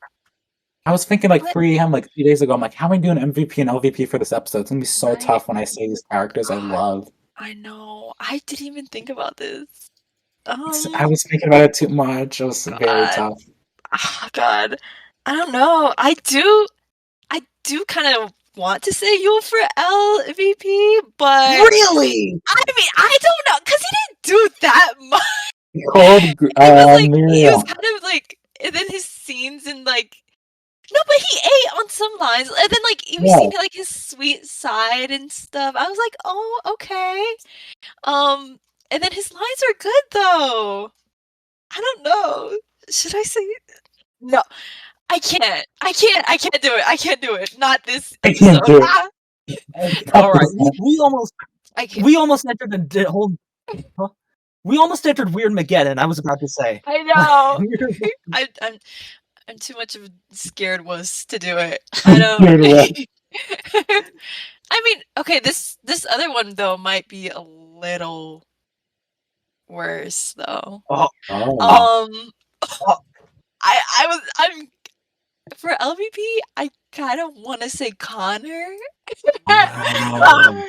I was thinking like What? 3 a.m. like 2 days ago. I'm like, how am I doing MVP and LVP for this episode? It's gonna be so Right. tough when I say these characters I love. I know. I didn't even think about this. I was thinking about it too much. It was very God. tough. Oh, God. I don't know. I do kind of want to say Yule for LVP, but Really? I mean, I don't know, because he didn't do that much. Cold, He was like, he Miriam. was kind of like, and then his scenes and like, no, but he ate on some lines, and then like you Yeah. seen like his sweet side and stuff. I was like, oh, okay. And then his lines are good though. I don't know. Should I say no? I can't. I can't do it. I can't do it. Not this I can't episode. do it. Ah, All right, I can't. we almost entered the whole. Huh? We almost entered Weird Mageddon. I was about to say. I know. I'm too much of a scared wuss to do it. I don't. Scared wuss. I mean, okay, this other one though might be a little worse though. I'm for LVP. I kind of want to say Connor. Yeah.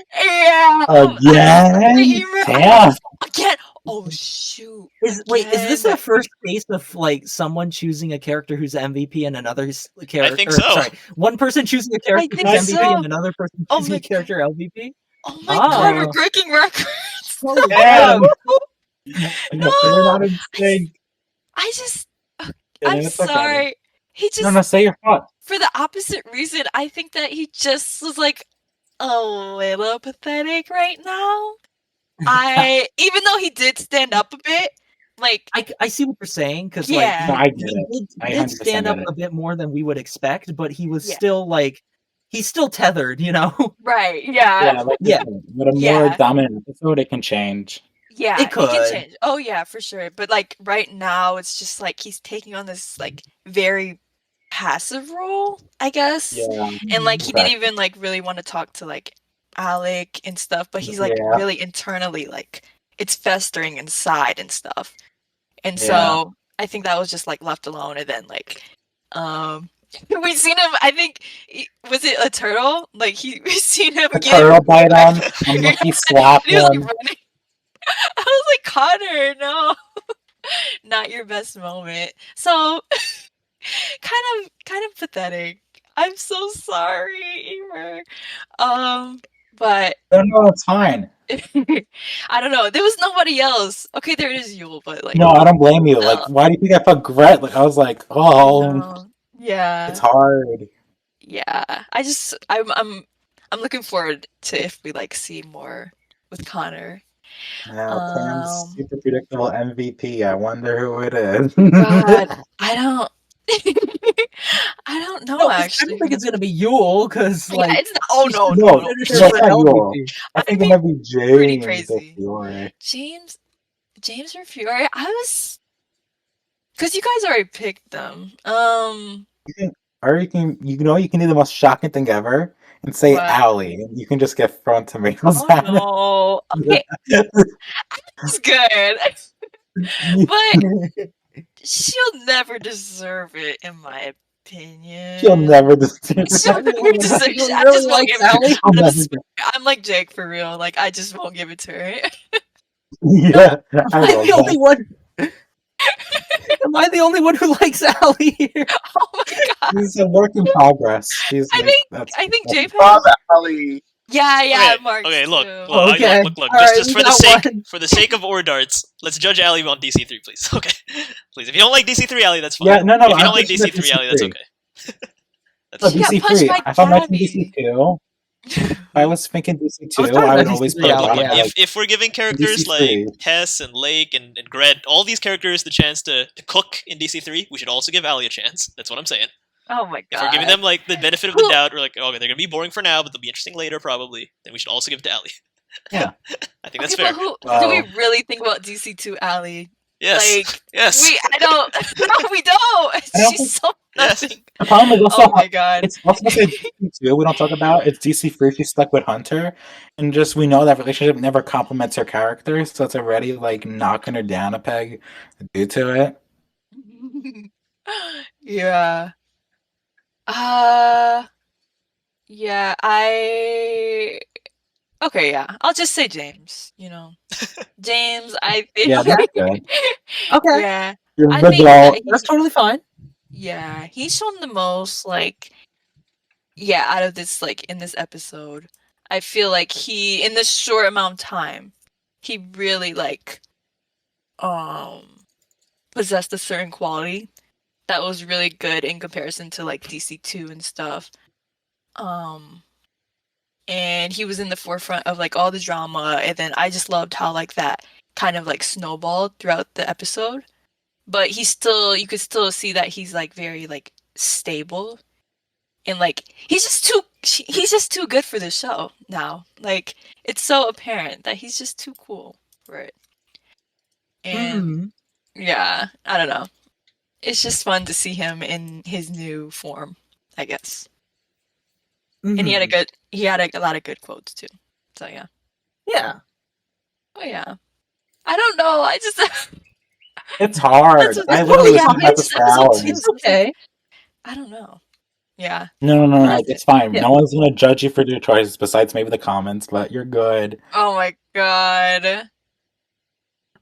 Again? Damn. Again. Oh shoot. Is this Again. the first case of like someone choosing a character who's MVP and another character? I think so. Sorry, one person choosing a character who's think MVP so. and another person Oh choosing my a character LVP. Oh my God, we're Oh. breaking records. Holy Damn. crap. No. We're not in sync. I just. Yeah, I'm it's okay. sorry. He just. No, say your thoughts. For the opposite reason, I think that he just was like a little pathetic right now. Even though he did stand up a bit, like I see what you're saying because Yeah. No, I like get he it. I did 100% stand up get it. a bit more than we would expect, but he was Yeah. still like he's still tethered, you know. right, Yeah, like Yeah. With a more Yeah. dominant episode, it can change. yeah, It can could. change. Oh yeah, for sure. But like right now, it's just like he's taking on this like very passive role, I guess. Yeah. And like he Right. didn't even like really want to talk to like Alec and stuff, but he's like Yeah. really internally like it's festering inside and stuff. And Yeah. so I think that was just like left alone, and then like we seen him. I think was it a turtle? Like we seen him A get turtle bite on, and Yeah, he slapped and he was like him. running. I was like, Connor, no, not your best moment. So kind of pathetic. I'm so sorry, Imer. but No, it's fine. I don't know. There was nobody else. Okay, there is Yule, but like No, I don't blame you. Like, no. why do you think I put Gret? Like, I was like, oh, No. Yeah. it's hard. Yeah. I'm looking forward to if we like see more with Connor. Now, Cam's Um super predictable MVP. I wonder who it is. God, I don't I don't know No, I actually. don't think it's gonna be Yule because Yeah, like it's not, oh he's no, just no, No, no. finished no, for it's not Yule. MVP. I think I it mean, might be pretty James or crazy. Fiore. James or Fury? I was because you guys already picked them. Or you can do the most shocking thing ever and say What? Allie. And you can just get thrown tomatoes Oh at no. Okay, it's good. But she'll never deserve it, in my opinion. She'll never just. She'll never deserve it. Everyone I really just won't likes give it. Allie. I'll never get- I'm like Jake for real. Like I just won't give it to her. Yeah, I Am I love the only that. one? Am I the only one who likes Allie here? Oh my god. He's a work in progress. He's I like, think that's Jpeg. Bob Alley. Yeah, Okay, Mark. okay, look, too. look, Okay, look. alright, Just we for the got sake, one. for the sake of Or Darts, let's judge Allie on DC3, please. Okay, please. If you don't like DC3 Allie, that's fine. Yeah, no. If you I'm don't like thinking of DC3 Allie, that's DC3. okay. Oh, She got DC3. punched by If I'm mentioning Gabby. DC2, if I was thinking DC2, talking I about would always DC3 put Alley, Bob yeah. like, If we're giving characters like DC3. Tess and Lake and Gret, all these characters the chance to cook in DC3, we should also give Allie a chance. That's what I'm saying. Oh my god. If we're giving them like the benefit of the Who- doubt, we're like, okay, they're gonna be boring for now, but they'll be interesting later probably. Then we should also give it to Allie. Yeah. I think that's Okay, fair. but who Wow. do we really think about DC2 Allie? Yes. Like Yes. I don't. No, we don't. don't She's so Yes. nothing. The problem is also Oh my god. it's also DC2 we don't talk about. It's DC3 she's stuck with Hunter, and just we know that relationship never complements her character, so it's already like knocking her down a peg due to it. Yeah. Yeah, okay, yeah. I'll just say James, James, I think. Yeah, that's good. Okay, Yeah. You're I good think though. that that's totally fine. yeah, he's shown the most out of this in this episode. I feel like he in this short amount of time, he really possessed a certain quality that was really good in comparison to DC2 and stuff. And he was in the forefront of all the drama, and then I just loved how that kind of snowballed throughout the episode. But you could still see that he's very stable, and he's just too good for the show now. It's so apparent that he's just too cool for it. And yeah, I don't know. It's just fun to see him in his new form, I guess. And he had a lot of good quotes too. So yeah. Yeah. Oh yeah. I don't know. I just It's hard. That's I what- literally yeah, listened to it's- this for it's hours. It's okay. I don't know. Yeah. No, it's fine. Yeah. No one's gonna judge you for your choices besides maybe the comments, but you're good. Oh my god.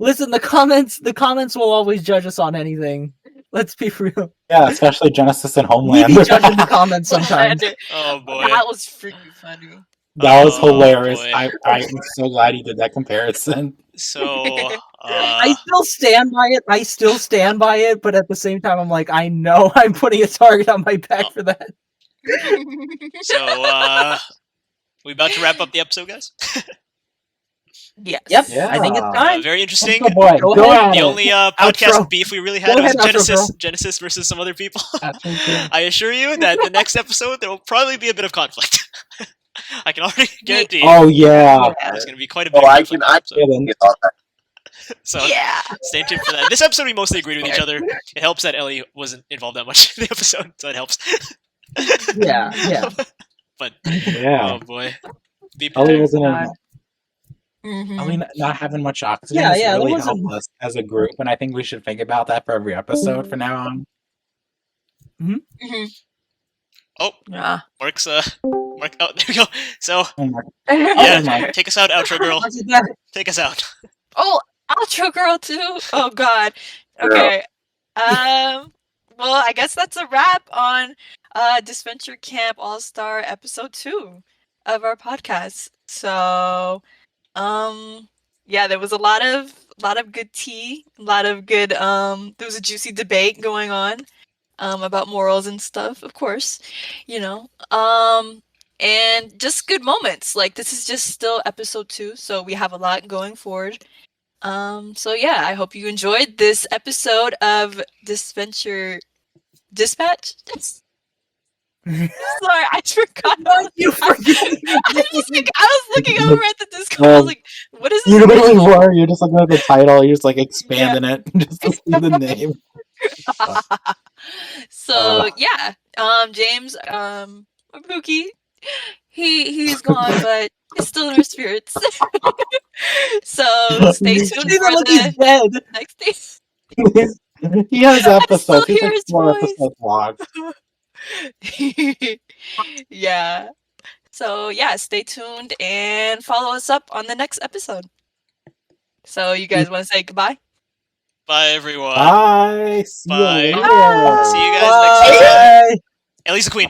Listen, the comments will always judge us on anything. Let's be real. Yeah, especially Genesis and We Homeland. be judging the comments sometimes. Oh boy. That was freaking funny. That was Oh, hilarious. boy. I'm so glad you did that comparison. So I still stand by it, but at the same time, I'm like, I know I'm putting a target on my back for that. we about to wrap up the episode, guys. Yes. Yep, Yeah. I think it's time. Very interesting. Good boy. Go Go ahead. at The it. only podcast Outro. beef we really had Go was ahead, outro, Genesis versus some other people. Outro. I assure you that the next episode there will probably be a bit of conflict. I can already guarantee. Oh yeah. There's going to be quite a bit Oh, of I conflict. can. I so, can get all that. so Yeah. stay tuned for that. This episode we mostly agreed with each other. It helps that Ellie wasn't involved that much in the episode, so it helps. Yeah. But Yeah. oh boy, be Ellie prepared. wasn't. Mhm. Ellie not having much oxygen Yeah, has yeah, really there wasn't- helped us as a group, and I think we should think about that for every episode from now on. Mhm. Oh, Yeah. Mark's Mark. Oh, there we go. So Oh my- yeah, Mark. take us out, outro girl. How's it that? Take us out. Oh, outro girl too. Oh god. Okay. Well, I guess that's a wrap on Disventure Camp All-Star episode 2 of our podcast. Yeah, there was a lot of good tea, a lot of good there was a juicy debate going on about morals and stuff, of course, you know. And just good moments. Like this is just still episode 2, so we have a lot going forward. So yeah, I hope you enjoyed this episode of Disventure Dispatch. Sorry, I forgot. You forget. I was looking over at the Discord. I was like, "What is this?" You literally name? were. You're just looking at the title. You're just like expanding it just to see the name. So yeah, James, Pookie, he's gone, but he's still in our spirits. So stay tuned for the dead. next day. He has I episodes. still He's hear like his 4 voice. episodes long. Yeah. So yeah, stay tuned and follow us up on the next episode. So you guys want to say goodbye? Bye, everyone. Bye. See you Bye. later. See you guys next time. Bye. At least the queen.